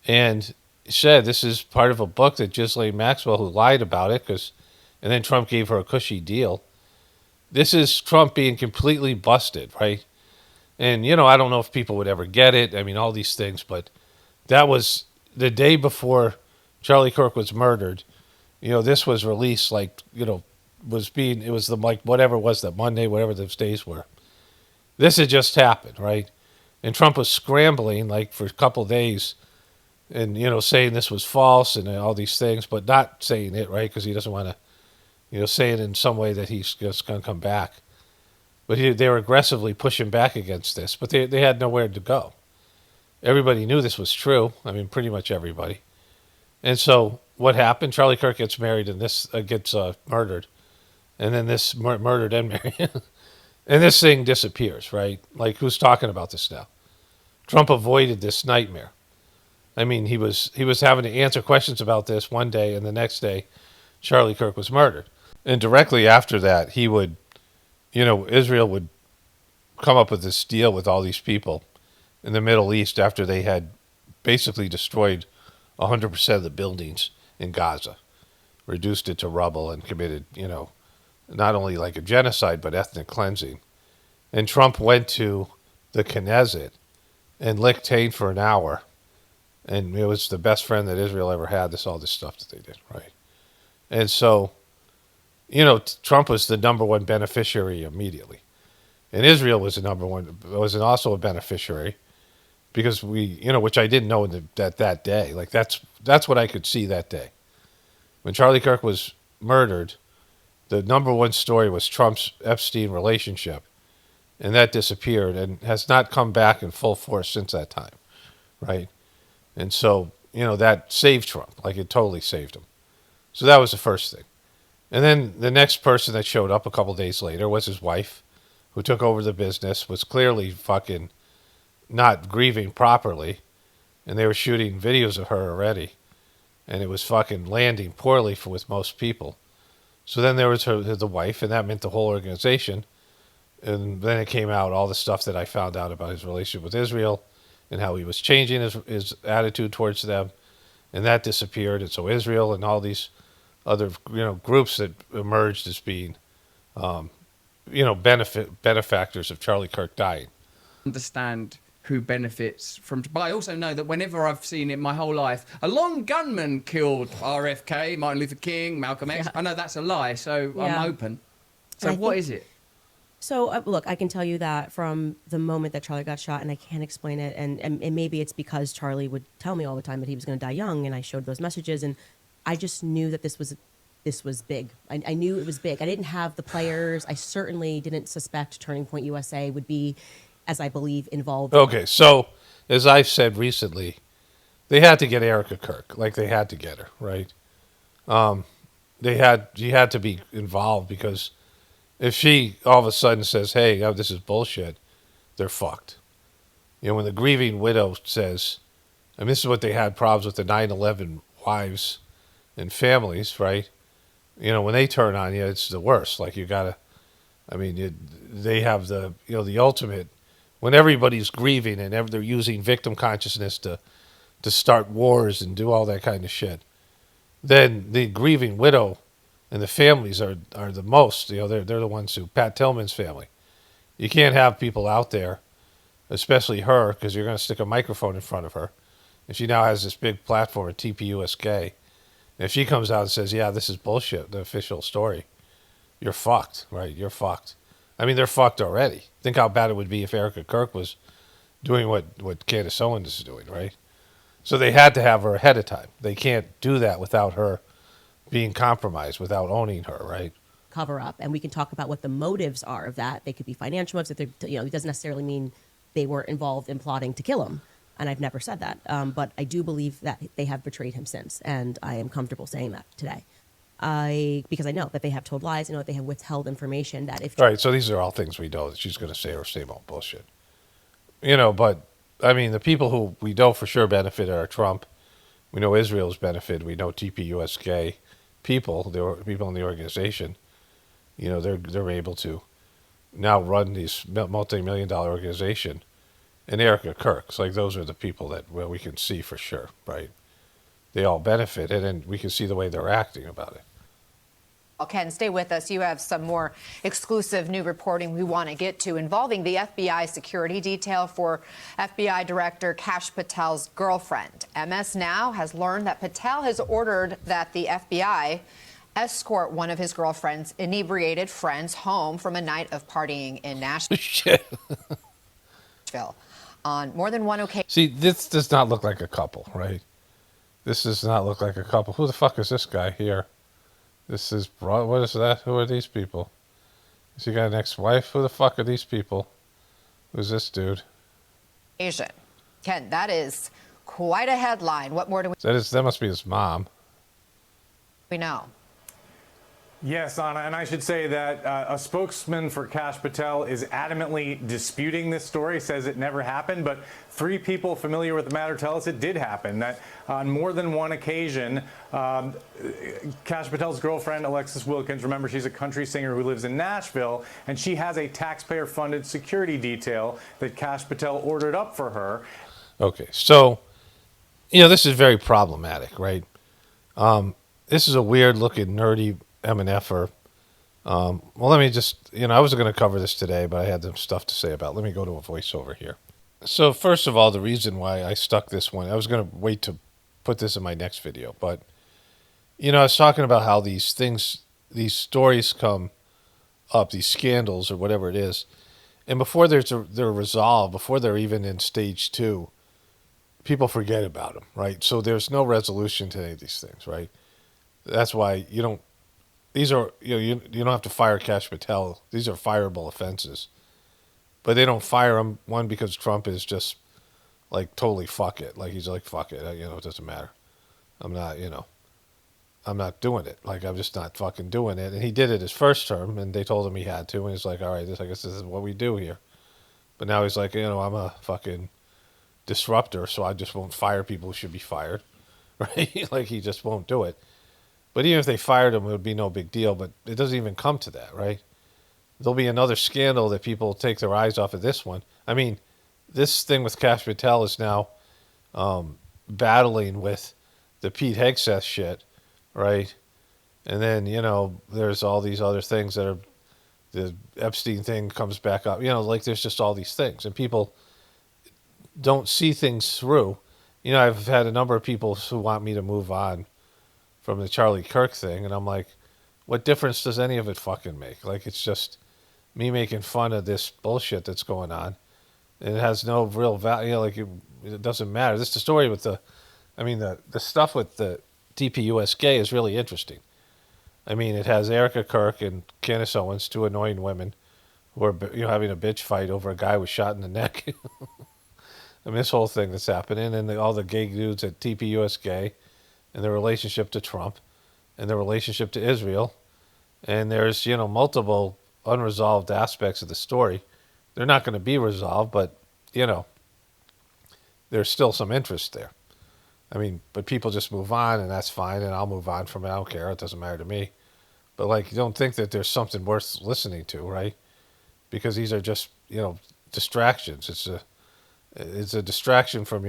and said this is part of a book that Ghislaine Maxwell, who lied about it, and then Trump gave her a cushy deal. This is Trump being completely busted, right? And, I don't know if people would ever get it. I mean, all these things, but that was the day before Charlie Kirk was murdered. This was released it was whatever it was, that Monday, whatever those days were. This had just happened, right? And Trump was scrambling for a couple of days and, saying this was false and all these things, but not saying it, right? Because he doesn't want to, say it in some way that he's just going to come back. But they were aggressively pushing back against this, but they had nowhere to go. Everybody knew this was true. I mean, pretty much everybody. And so what happened? Charlie Kirk gets married and this gets murdered. And then this murdered and married. And this thing disappears, right? Like, who's talking about this now? Trump avoided this nightmare. I mean, he was having to answer questions about this one day, and the next day, Charlie Kirk was murdered. And directly after that, he would, Israel would come up with this deal with all these people in the Middle East after they had basically destroyed 100% of the buildings in Gaza, reduced it to rubble, and committed, not only like a genocide, but ethnic cleansing. And Trump went to the Knesset and licked Tain for an hour. And it was the best friend that Israel ever had, all this stuff that they did, right? And so, Trump was the number one beneficiary immediately. And Israel was also a beneficiary because which I didn't know that day. Like, that's what I could see that day. When Charlie Kirk was murdered, the number one story was Trump's Epstein relationship, and that disappeared and has not come back in full force since that time, right? And so, that saved Trump. Like, it totally saved him. So that was the first thing. And then the next person that showed up a couple days later was his wife, who took over the business, was clearly fucking not grieving properly, and they were shooting videos of her already, and it was fucking landing poorly with most people. So then there was the wife, and that meant the whole organization. And then it came out, all the stuff that I found out about his relationship with Israel and how he was changing his attitude towards them. And that disappeared. And so Israel and all these other groups that emerged as being benefactors of Charlie Kirk dying. Understand who benefits from, but I also know that whenever I've seen it my whole life, a lone gunman killed RFK, Martin Luther King, Malcolm X. I know that's a lie, so I'm open. So what is it? So look, I can tell you that from the moment that Charlie got shot, and I can't explain it, and maybe it's because Charlie would tell me all the time that he was going to die young, and I showed those messages, and I just knew that this was big. I knew it was big. I didn't have the players. I certainly didn't suspect Turning Point USA would be, as I believe, involved. Okay, so as I've said recently, they had to get Erika Kirk. Like, they had to get her, right? She had to be involved, because if she all of a sudden says, hey, this is bullshit, they're fucked. When the grieving widow says, and this is what they had problems with the 9/11 wives and families, right? When they turn on you, it's the worst. Like, you gotta, they have the ultimate, when everybody's grieving and they're using victim consciousness to start wars and do all that kind of shit, then the grieving widow and the families are the most, they're the ones who, Pat Tillman's family. You can't have people out there, especially her, because you're going to stick a microphone in front of her. And she now has this big platform at TPUSK. And if she comes out and says, yeah, this is bullshit, the official story, you're fucked, right? You're fucked. They're fucked already. Think how bad it would be if Erika Kirk was doing what Candace Owens is doing, right? So they had to have her ahead of time. They can't do that without her being compromised, without owning her, right? Cover up, and we can talk about what the motives are of that. They could be financial motives. It doesn't necessarily mean they were involved in plotting to kill him. And I've never said that. But I do believe that they have betrayed him since, and I am comfortable saying that today. Because I know that they have told lies. I know that they have withheld information that if... All right, so these are all things we know that she's going to say her same old bullshit. But, the people who we know for sure benefited are Trump. We know Israel's benefited. We know TPUSK people, the people in the organization. They're able to now run these multi-million-dollar organization. And Erika Kirk's, like, those are the people that we can see for sure, right? They all benefited, and we can see the way they're acting about it. Ken, stay with us. You have some more exclusive new reporting we want to get to involving the FBI security detail for FBI Director Kash Patel's girlfriend. MS Now has learned that Patel has ordered that the FBI escort one of his girlfriend's inebriated friends home from a night of partying in Nashville. On more than one occasion. See, this does not look like a couple, right? This does not look like a couple. Who the fuck is this guy here? This is, what is that? Who are these people? Has he got an ex-wife? Who the fuck are these people? Who's this dude? Asian. Ken, that is Quite a headline. What more do That must be his mom. we know? Yes, Anna, and I should say that a spokesman for Kash Patel is adamantly disputing this story, says it never happened, but 3 people familiar with the matter tell us it did happen, that on more than one occasion, Kash Patel's girlfriend, Alexis Wilkins, remember she's a country singer who lives in Nashville, and she has a taxpayer-funded security detail that Kash Patel ordered up for her. Okay, so, this is very problematic, right? This is a weird-looking, nerdy M&F-er. Well, let me just, I wasn't going to cover this today, but I had some stuff to say about it. Let me go to a voiceover here. So, first of all, the reason why I stuck this one, I was going to wait to put this in my next video, but, I was talking about how these stories come up, these scandals or whatever it is, and before they're resolved, before they're even in stage 2, people forget about them, right? So there's no resolution to any of these things, right? That's why you don't. These are you don't have to fire Kash Patel. These are fireable offenses, but they don't fire him because Trump is just like totally fuck it. Like he's like fuck it. It doesn't matter. I'm not doing it. Like I'm just not fucking doing it. And he did it his first term, and they told him he had to, and he's like, all right, I guess this is what we do here. But now he's like, I'm a fucking disruptor, so I just won't fire people who should be fired, right? Like he just won't do it. But even if they fired him, it would be no big deal. But it doesn't even come to that, right? There'll be another scandal that people take their eyes off of this one. I mean, this thing with Kash Patel is now battling with the Pete Hegseth shit, right? And then, there's all these other things that are, the Epstein thing comes back up. Like there's just all these things. And people don't see things through. I've had a number of people who want me to move on from the Charlie Kirk thing, and I'm like, what difference does any of it fucking make? Like, it's just me making fun of this bullshit that's going on. And it has no real value. It doesn't matter. This is the story with the stuff with the DPUSK is really interesting. It has Erika Kirk and Candace Owens, 2 annoying women, who are having a bitch fight over a guy who was shot in the neck. This whole thing that's happening, and all the gay dudes at TPUSK, and their relationship to Trump, and their relationship to Israel, and there's multiple unresolved aspects of the story. They're not going to be resolved, but there's still some interest there. But people just move on, and that's fine, and I'll move on from it. I don't care. It doesn't matter to me. But you don't think that there's something worth listening to, right? Because these are just distractions. It's a distraction from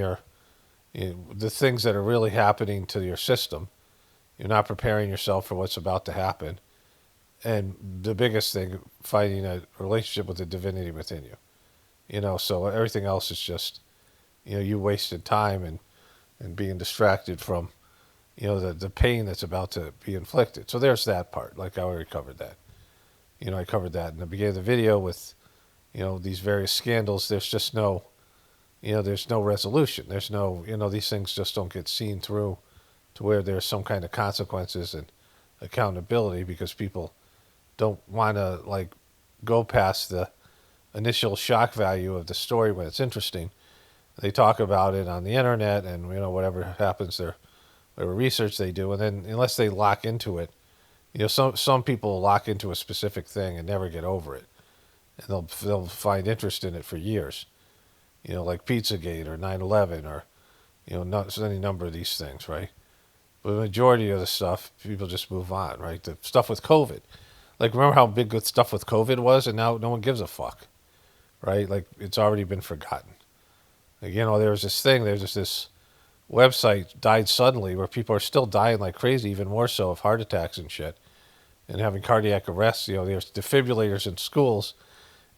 the things that are really happening to your system. You're not preparing yourself for what's about to happen. And the biggest thing, finding a relationship with the divinity within you. So everything else is just, you wasted time and being distracted from, the pain that's about to be inflicted. So there's that part. Like I already covered that. I covered that in the beginning of the video with, these various scandals. There's just no, there's no resolution. There's no, these things just don't get seen through to where there's some kind of consequences and accountability because people don't want to go past the initial shock value of the story when it's interesting. They talk about it on the internet and, whatever happens there, whatever research they do. And then unless they lock into it, some people lock into a specific thing and never get over it. And they'll find interest in it for years. Like Pizzagate or 9/11 or, not any number of these things, right? But the majority of the stuff, people just move on, right? The stuff with COVID. Remember how big the stuff with COVID was? And now no one gives a fuck, right? It's already been forgotten. There was this thing, there's just this website died suddenly where people are still dying like crazy, even more so of heart attacks and shit, and having cardiac arrests. There's defibrillators in schools.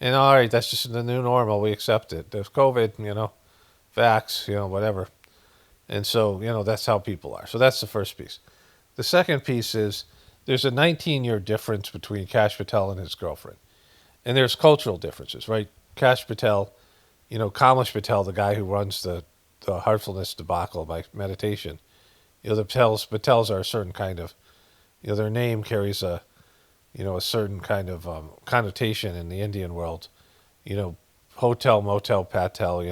And all right, that's just the new normal. We accept it. There's COVID, vax, whatever. And so, that's how people are. So that's the first piece. The second piece is there's a 19-year difference between Kash Patel and his girlfriend. And there's cultural differences, right? Kash Patel, Kamlesh Patel, the guy who runs the Heartfulness debacle by meditation, the Patels are a certain kind of, their name carries a certain kind of connotation in the Indian world. Hotel, motel, patel,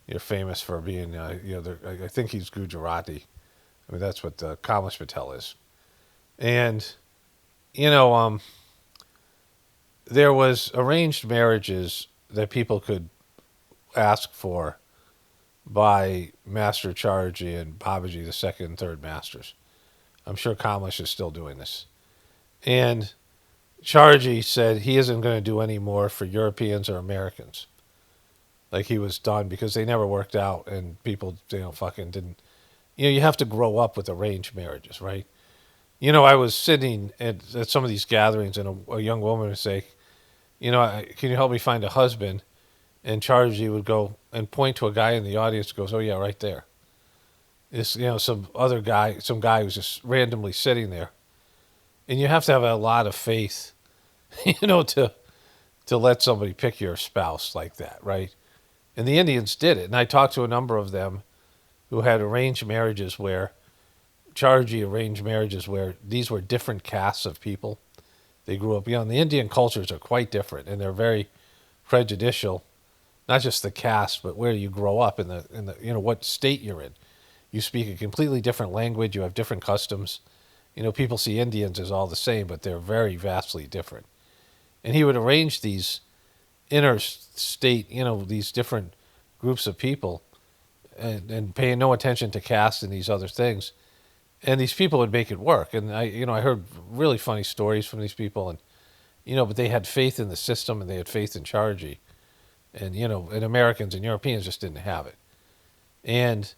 you're famous for being, I think he's Gujarati. I mean, that's what Kash Patel is. And, there was arranged marriages that people could ask for by Master Charji and Babaji, the second and third masters. I'm sure Kash is still doing this. And Charji said he isn't going to do any more for Europeans or Americans. Like he was done because they never worked out and people, fucking didn't. You have to grow up with arranged marriages, right? I was sitting at some of these gatherings and a young woman would say, can you help me find a husband? And Charji would go and point to a guy in the audience and goes, oh yeah, right there. This, some guy who's just randomly sitting there. And you have to have a lot of faith, to let somebody pick your spouse like that, right? And the Indians did it. And I talked to a number of them who had arranged marriages where Charji arranged marriages where these were different castes of people. They grew up, the Indian cultures are quite different and they're very prejudicial, not just the caste, but where you grow up in the what state you're in. You speak a completely different language, you have different customs. People see Indians as all the same, but they're very vastly different. And he would arrange these interstate, these different groups of people and paying no attention to caste and these other things. And these people would make it work. And I heard really funny stories from these people and, but they had faith in the system and they had faith in Charji. And, and Americans and Europeans just didn't have it. And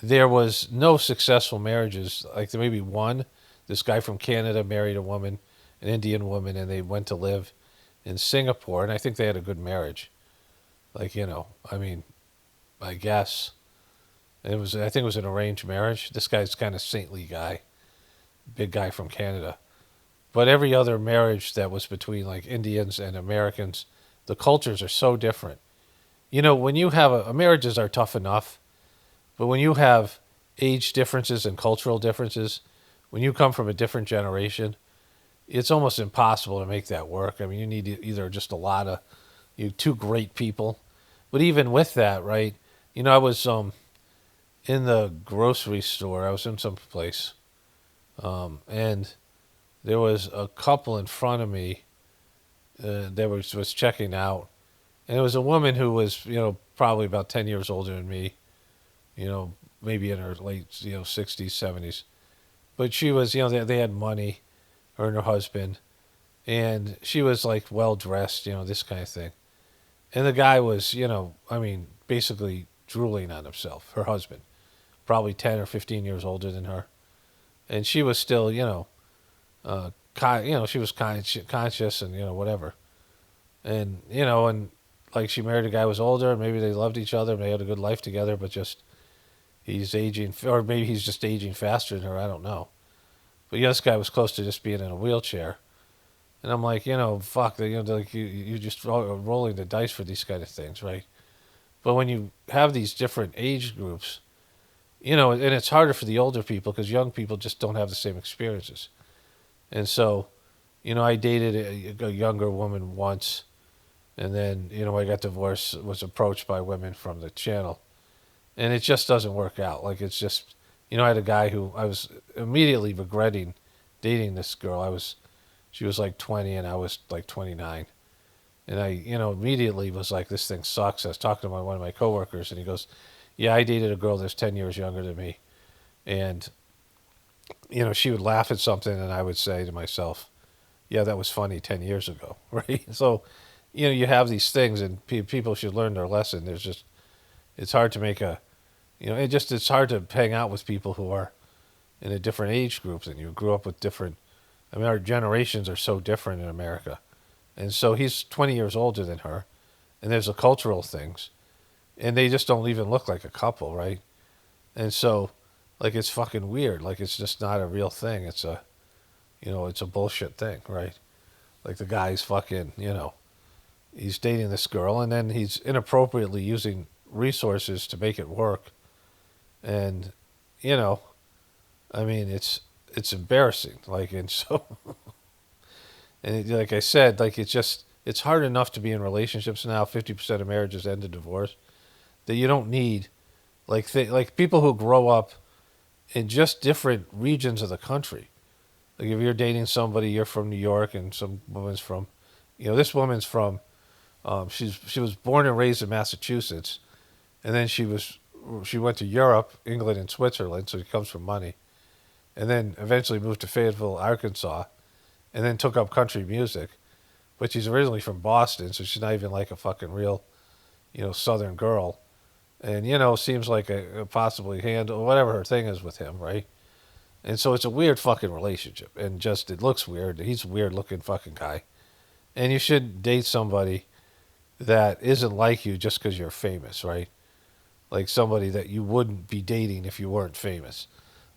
there was no successful marriages. Like there may be one. This guy from Canada married a woman, an Indian woman, and they went to live in Singapore. And I think they had a good marriage. Like, I guess. I think it was an arranged marriage. This guy's kind of saintly guy, big guy from Canada. But every other marriage that was between like Indians and Americans, the cultures are so different. When you have marriages are tough enough, but when you have age differences and cultural differences, when you come from a different generation, it's almost impossible to make that work. I mean, you need either just a lot of two great people. But even with that, right, I was in the grocery store. I was in some place, and there was a couple in front of me that was checking out, and it was a woman who was probably about 10 years older than me, maybe in her late 60s, 70s, but she was they had money, her and her husband, and she was like well dressed, this kind of thing, and the guy was basically drooling on himself, her husband, probably 10 or 15 years older than her. And she was still, she was conscious and, whatever. And, and like she married a guy who was older and maybe they loved each other and they had a good life together, but just he's aging, or maybe he's just aging faster than her. I don't know. But this guy was close to just being in a wheelchair. And I'm like, fuck, like you just rolling the dice for these kind of things, right? But when you have these different age groups, and it's harder for the older people because young people just don't have the same experiences. And so, I dated a younger woman once, and then, I got divorced, was approached by women from the channel, and it just doesn't work out. Like, it's just, I had a guy who I was immediately regretting dating this girl. She was like 20 and I was like 29. And I, immediately was like, this thing sucks. I was talking to one of my coworkers, and he goes, yeah, I dated a girl that's 10 years younger than me. And, she would laugh at something, and I would say to myself, yeah, that was funny 10 years ago, right? So, you have these things, and people should learn their lesson. It's hard to make it's hard to hang out with people who are in a different age groups, and you grew up with different, our generations are so different in America. And so he's 20 years older than her, and there's the cultural things, and they just don't even look like a couple, right? And so, like, it's fucking weird. Like, it's just not a real thing. It's a, it's a bullshit thing, right? Like, the guy's fucking, he's dating this girl, and then he's inappropriately using resources to make it work. And, it's embarrassing. Like, and so... And like I said, like it's hard enough to be in relationships now. 50% of marriages end in divorce. that you don't need, like people who grow up in just different regions of the country. Like if you're dating somebody, you're from New York, and some woman's from, this woman's from, she was born and raised in Massachusetts, and then she went to Europe, England, and Switzerland, so she comes from money, and then eventually moved to Fayetteville, Arkansas, and then took up country music. But she's originally from Boston, so she's not even like a fucking real, Southern girl. And, seems like a possibly handle, whatever her thing is with him, right? And so it's a weird fucking relationship. And just, it looks weird. He's a weird looking fucking guy. And you should date somebody that isn't like you just because you're famous, right? Like somebody that you wouldn't be dating if you weren't famous.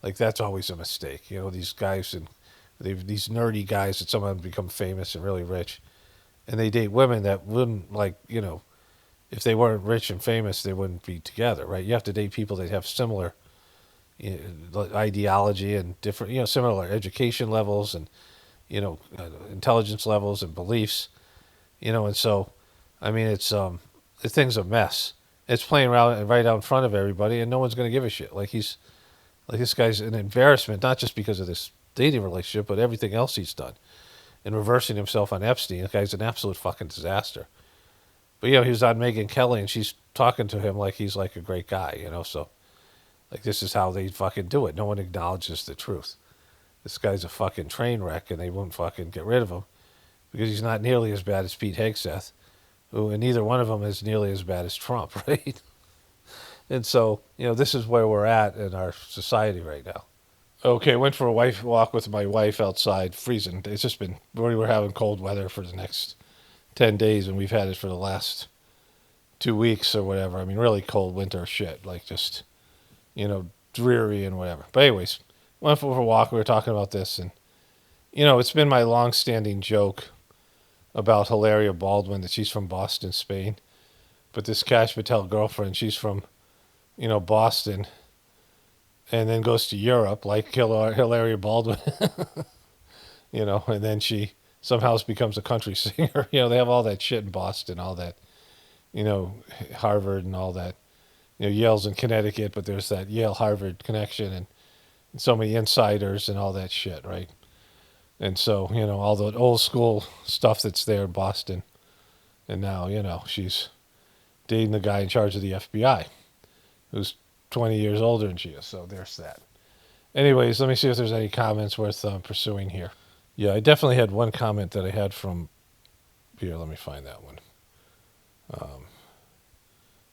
Like that's always a mistake. These guys and these nerdy guys that somehow become famous and really rich. And they date women that wouldn't if they weren't rich and famous, they wouldn't be together, right? You have to date people that have similar ideology and different, similar education levels and, intelligence levels and beliefs, and so, I mean, the thing's a mess. It's playing around right out in front of everybody, and no one's going to give a shit. Like this guy's an embarrassment, not just because of this dating relationship, but everything else he's done. And reversing himself on Epstein, the guy's an absolute fucking disaster. But, he was on Megyn Kelly, and she's talking to him like he's like a great guy, so, like, this is how they fucking do it. No one acknowledges the truth. This guy's a fucking train wreck, and they won't fucking get rid of him because he's not nearly as bad as Pete Hegseth, and neither one of them is nearly as bad as Trump, right? And so, this is where we're at in our society right now. Okay, went for a walk with my wife outside, freezing. It's just been, we were having cold weather for the next 10 days, and we've had it for the last 2 weeks or whatever. I mean, really cold winter shit, like just, dreary and whatever. But anyways, went for a walk. We were talking about this, and, it's been my long-standing joke about Hilaria Baldwin that she's from Boston, Spain. But this Kash Patel girlfriend, she's from, Boston, and then goes to Europe, like Hilaria Baldwin, and then she somehow becomes a country singer. They have all that shit in Boston, all that, Harvard and all that. Yale's in Connecticut, but there's that Yale-Harvard connection and so many insiders and all that shit, right? And so, all the old school stuff that's there in Boston. And now, she's dating the guy in charge of the FBI, who's 20 years older than she is. So there's that. Anyways, let me see if there's any comments worth pursuing here. Yeah, I definitely had one comment that I had from here. Let me find that one.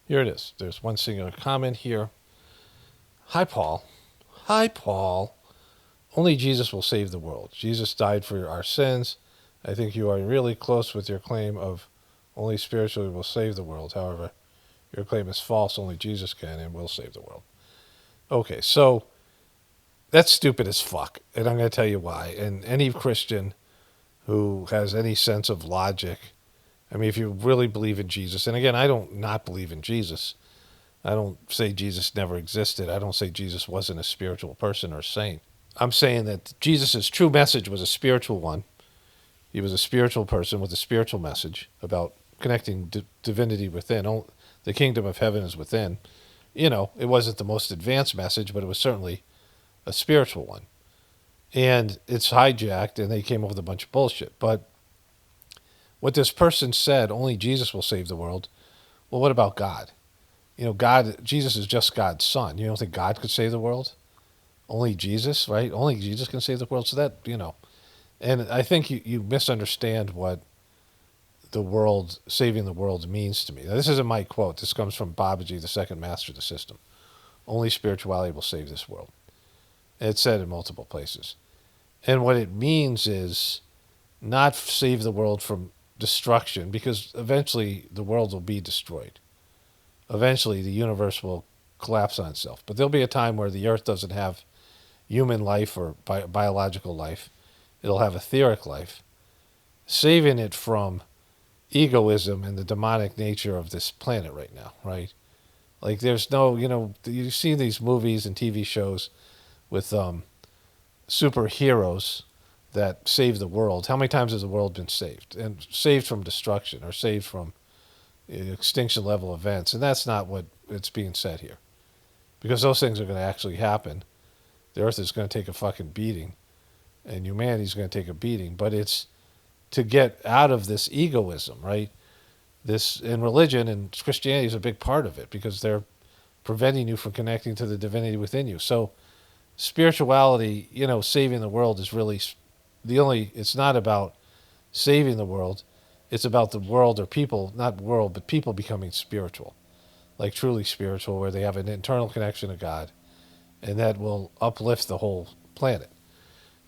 Here it is. There's one singular comment here. Hi, Paul. Hi, Paul. Only Jesus will save the world. Jesus died for our sins. I think you are really close with your claim of only spiritually will save the world. However, your claim is false. Only Jesus can and will save the world. Okay, so that's stupid as fuck, and I'm going to tell you why. And any Christian who has any sense of logic, I mean, if you really believe in Jesus, and again, I don't not believe in Jesus. I don't say Jesus never existed. I don't say Jesus wasn't a spiritual person or saint. I'm saying that Jesus' true message was a spiritual one. He was a spiritual person with a spiritual message about connecting divinity within. The kingdom of heaven is within. It wasn't the most advanced message, but it was certainly a spiritual one. And it's hijacked, and they came up with a bunch of bullshit. But what this person said, only Jesus will save the world. Well, what about God? Jesus is just God's son. You don't think God could save the world? Only Jesus, right? Only Jesus can save the world. So that, and I think you misunderstand what saving the world means to me. Now, this isn't my quote. This comes from Babaji, the second master of the system. Only spirituality will save this world. And it's said in multiple places. And what it means is not save the world from destruction, because eventually the world will be destroyed. Eventually the universe will collapse on itself. But there'll be a time where the earth doesn't have human life or biological life. It'll have etheric life. Saving it from egoism and the demonic nature of this planet right now, right? Like there's no, you see these movies and TV shows with superheroes that save the world. How many times has the world been saved? And saved from destruction or saved from extinction level events. And that's not what it's being said here, because those things are going to actually happen. The earth is going to take a fucking beating, and humanity's going to take a beating. But it's to get out of this egoism, right? This in religion and Christianity is a big part of it, because they're preventing you from connecting to the divinity within you. So spirituality, saving the world is really it's not about saving the world. It's about the world, or people, not world, but people becoming spiritual, like truly spiritual, where they have an internal connection to God, and that will uplift the whole planet.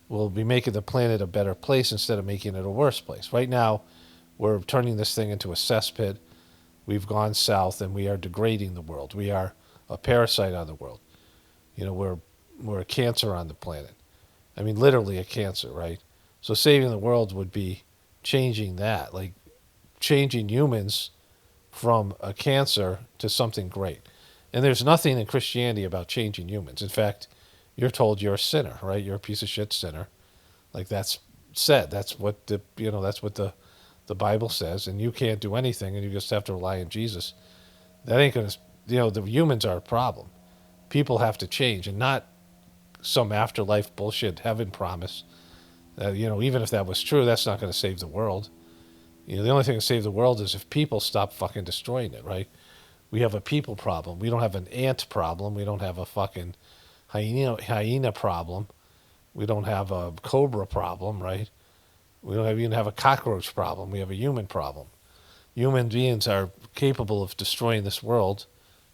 We'll be making the planet a better place instead of making it a worse place. Right now, we're turning this thing into a cesspit. We've gone south, and we are degrading the world. We are a parasite on the world. We're a cancer on the planet. I mean, literally a cancer, right? So saving the world would be changing that, like changing humans from a cancer to something great. And there's nothing in Christianity about changing humans. In fact, you're told you're a sinner, right? You're a piece of shit sinner. Like that's said. That's what the Bible says, and you can't do anything, and you just have to rely on Jesus. That ain't gonna, the humans are a problem. People have to change, and not some afterlife bullshit heaven promise. Even if that was true, that's not going to save the world. The only thing to save the world is if people stop fucking destroying it, right? We have a people problem. We don't have an ant problem. We don't have a fucking hyena problem. We don't have a cobra problem, right? We don't even have a cockroach problem. We have a human problem. Human beings are capable of destroying this world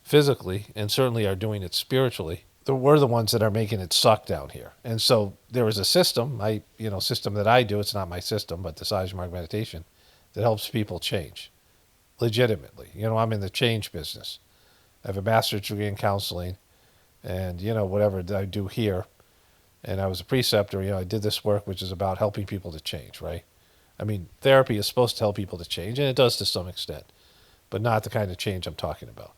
physically, and certainly are doing it spiritually. We're the ones that are making it suck down here. And so there is a system, system that I do. It's not my system, but the Sage Mark Meditation, that helps people change legitimately. I'm in the change business. I have a master's degree in counseling, and whatever I do here. And I was a preceptor. I did this work, which is about helping people to change, right? I mean, therapy is supposed to help people to change, and it does to some extent, but not the kind of change I'm talking about.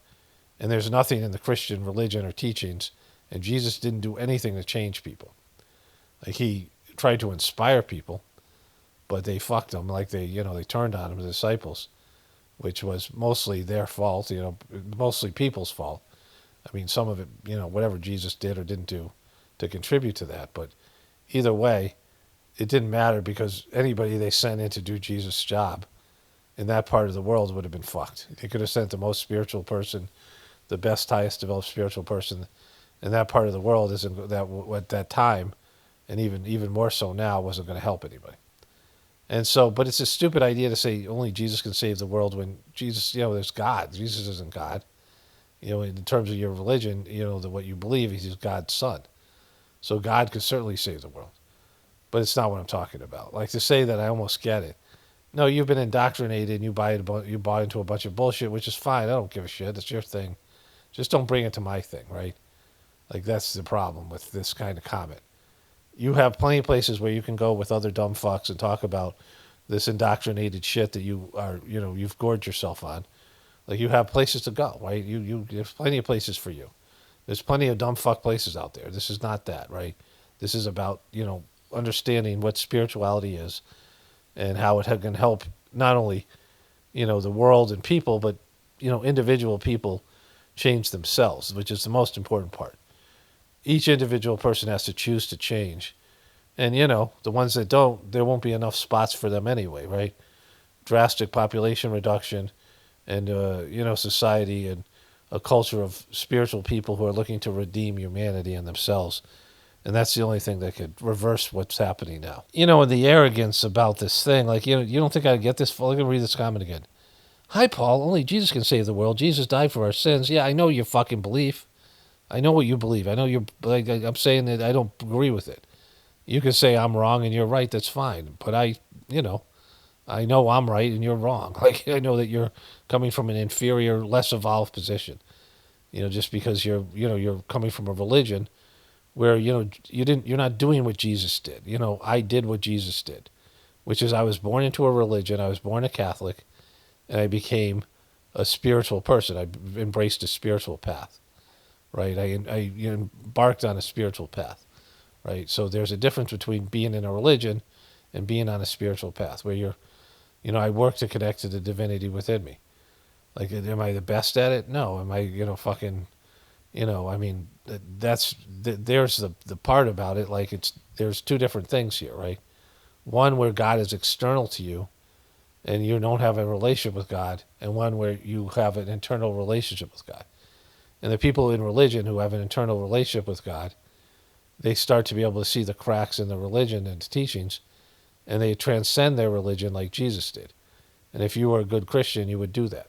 And there's nothing in the Christian religion or teachings, and Jesus didn't do anything to change people. Like, he tried to inspire people, but they fucked him. Like, they turned on him, the disciples, which was mostly their fault, mostly people's fault. I mean, some of it, whatever Jesus did or didn't do to contribute to that. But either way, it didn't matter, because anybody they sent in to do Jesus' job in that part of the world would have been fucked. They could have sent the most spiritual person, the best, highest developed spiritual person in that part of the world, isn't that at that time, and even more so now, wasn't going to help anybody. And so, but it's a stupid idea to say only Jesus can save the world, when Jesus, there's God. Jesus isn't God. In terms of your religion, what you believe, he's God's son. So God could certainly save the world. But it's not what I'm talking about. Like, to say that I almost get it. No, you've been indoctrinated, and you bought into a bunch of bullshit, which is fine. I don't give a shit. It's your thing. Just don't bring it to my thing, right? Like, that's the problem with this kind of comment. You have plenty of places where you can go with other dumb fucks and talk about this indoctrinated shit that you've gorged yourself on. Like, you have places to go, right? There's plenty of places for you. There's plenty of dumb fuck places out there. This is not that, right? This is about, understanding what spirituality is and how it can help not only, the world and people, but, individual people change themselves, which is the most important part. Each individual person has to choose to change. And, the ones that don't, there won't be enough spots for them anyway, right? Drastic population reduction and, society and a culture of spiritual people who are looking to redeem humanity and themselves. And that's the only thing that could reverse what's happening now. And the arrogance about this thing, like, you don't think I'd get this? Let me read this comment again. Hi, Paul. Only Jesus can save the world. Jesus died for our sins. Yeah, I know your fucking belief. I know what you believe. I know I'm saying that I don't agree with it. You can say I'm wrong and you're right. That's fine. But I know I'm right and you're wrong. Like, I know that you're coming from an inferior, less evolved position. Just because you're coming from a religion where, you're not doing what Jesus did. I did what Jesus did, which is I was born into a religion. I was born a Catholic, and I became a spiritual person. I embraced a spiritual path, right? I embarked on a spiritual path, right? So there's a difference between being in a religion and being on a spiritual path where I work to connect to the divinity within me. Like, am I the best at it? No. Am I, fucking, I mean, there's the part about it. Like, there's two different things here, right? One where God is external to you and you don't have a relationship with God, and one where you have an internal relationship with God. And the people in religion who have an internal relationship with God, they start to be able to see the cracks in the religion and the teachings, and they transcend their religion like Jesus did. And if you were a good Christian, you would do that.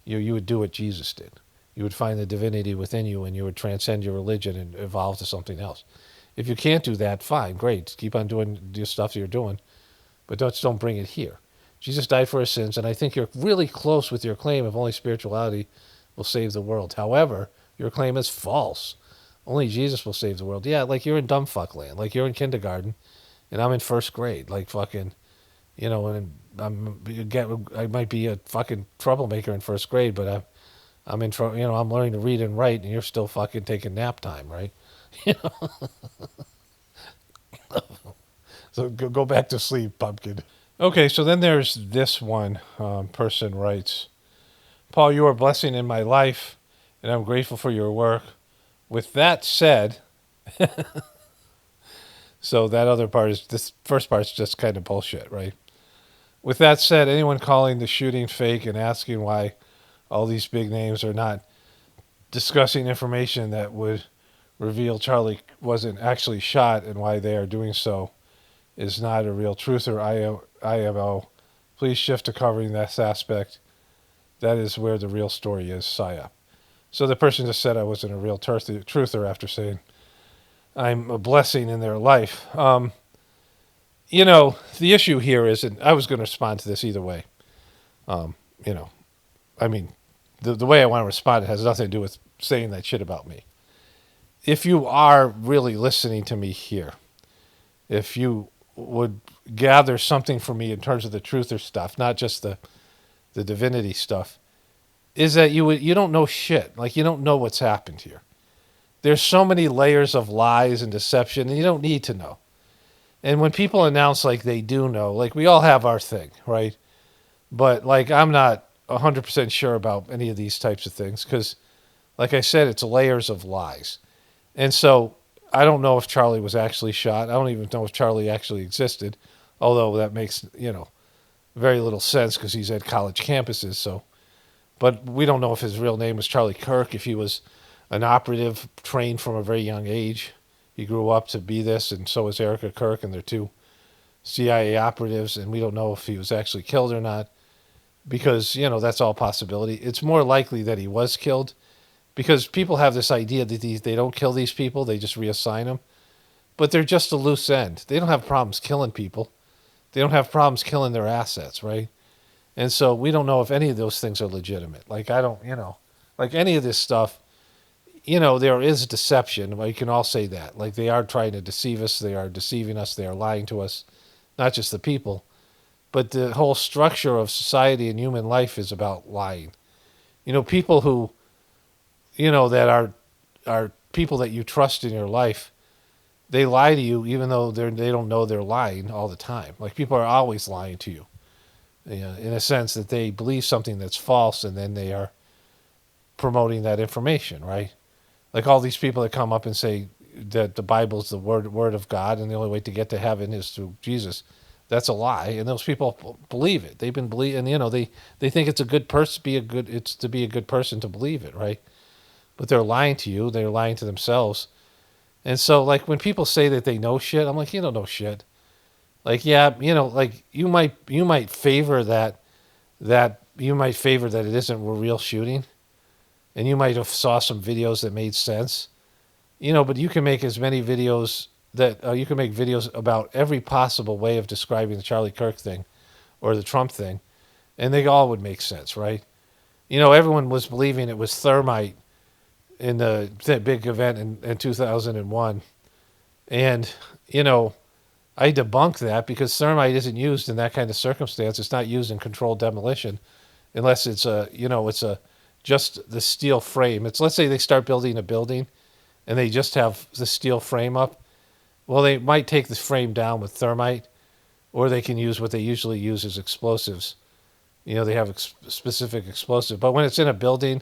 You would do what Jesus did. You would find the divinity within you, and you would transcend your religion and evolve to something else. If you can't do that, fine, great. Keep on doing the stuff you're doing, but don't bring it here. Jesus died for our sins, and I think you're really close with your claim of only spirituality will save the world. However, your claim is false. Only Jesus will save the world. Yeah, like you're in dumb fuck land. Like you're in kindergarten, and I'm in first grade. Like fucking, and I might be a fucking troublemaker in first grade, but I'm in trouble. I'm learning to read and write, and you're still fucking taking nap time, right? So go back to sleep, pumpkin. Okay, so then there's this one person writes, Paul, you are a blessing in my life, and I'm grateful for your work. With that said, so that other part is, this first part's just kind of bullshit, right? With that said, anyone calling the shooting fake and asking why all these big names are not discussing information that would reveal Charlie wasn't actually shot and why they are doing so is not a real truther. IMO. Please shift to covering this aspect. That is where the real story is, Saya. So the person just said I wasn't a real truther after saying I'm a blessing in their life. The issue here is, and I was going to respond to this either way. I mean, the way I want to respond, it has nothing to do with saying that shit about me. If you are really listening to me here, if you would gather something from me in terms of the truther stuff, not just the divinity stuff, is that you don't know shit. Like, you don't know what's happened here. There's so many layers of lies and deception, and you don't need to know. And when people announce like they do know, like we all have our thing, right? But like I'm not 100% sure about any of these types of things because, like I said, it's layers of lies. And so I don't know if Charlie was actually shot. I don't even know if Charlie actually existed, although that makes, very little sense because he's at college campuses. So, but we don't know if his real name was Charlie Kirk, if he was an operative trained from a very young age. He grew up to be this, and so is Erika Kirk, and they're two CIA operatives, and we don't know if he was actually killed or not because, that's all possibility. It's more likely that he was killed because people have this idea that they don't kill these people, they just reassign them. But they're just a loose end. They don't have problems killing people. They don't have problems killing their assets, right? And so we don't know if any of those things are legitimate. Like, I don't, like any of this stuff, there is deception. Well, you can all say that. Like, they are trying to deceive us. They are deceiving us. They are lying to us. Not just the people. But the whole structure of society and human life is about lying. People who, that are people that you trust in your life, they lie to you even though they don't know they're lying all the time. Like, people are always lying to you. In a sense that they believe something that's false and then they are promoting that information, right? Like all these people that come up and say that the Bible is the word of God and the only way to get to heaven is through Jesus. That's a lie, and those people believe it. They've been believing, and they think it's a good person, it's to be a good person to believe it, right? But they're lying to you. They're lying to themselves. And so, like, when people say that they know shit, I'm like, you don't know shit. Like, yeah, like you might favor that it isn't a real shooting, and you might have saw some videos that made sense, but you can make as many videos you can make videos about every possible way of describing the Charlie Kirk thing or the Trump thing, and they all would make sense, right? Everyone was believing it was thermite in the big event in 2001, and I debunk that because thermite isn't used in that kind of circumstance. It's not used in controlled demolition unless it's just the steel frame. Let's say they start building a building and they just have the steel frame up. Well, they might take the frame down with thermite, or they can use what they usually use as explosives They have specific explosive. But when it's in a building,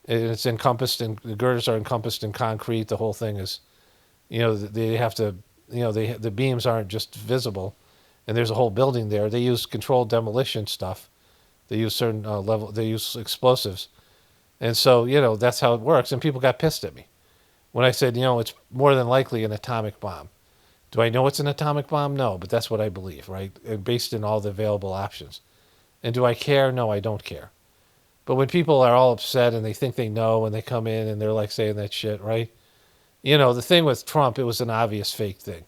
and it's encompassed in, the girders are encompassed in concrete, the whole thing is, they have to, the beams aren't just visible, and there's a whole building there. They use controlled demolition stuff. They use certain they use explosives. And so, that's how it works. And people got pissed at me when I said, it's more than likely an atomic bomb. Do I know it's an atomic bomb? No, but that's what I believe, right? Based in all the available options. And do I care? No, I don't care. But when people are all upset and they think they know and they come in and they're like saying that shit, right? The thing with Trump, it was an obvious fake thing.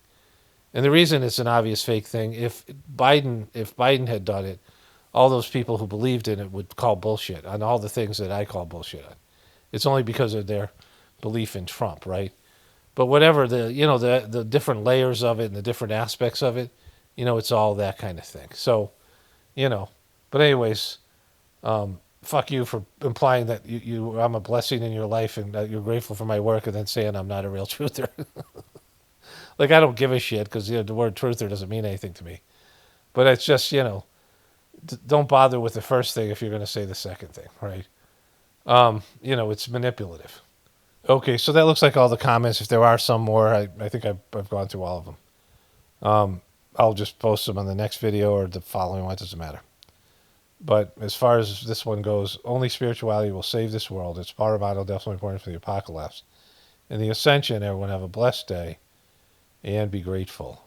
And the reason it's an obvious fake thing, if Biden had done it, all those people who believed in it would call bullshit on all the things that I call bullshit on. It's only because of their belief in Trump, right? But whatever the different layers of it and the different aspects of it, it's all that kind of thing. So, but anyways, fuck you for implying that I'm a blessing in your life and that you're grateful for my work, and then saying I'm not a real truther. Like, I don't give a shit because the word truther doesn't mean anything to me. But it's just, don't bother with the first thing if you're going to say the second thing, right? It's manipulative. Okay, so that looks like all the comments. If there are some more, I think I've gone through all of them. I'll just post them on the next video or the following one. It doesn't matter. But as far as this one goes, only spirituality will save this world. Its power battle definitely important for the apocalypse. In the ascension, everyone have a blessed day and be grateful.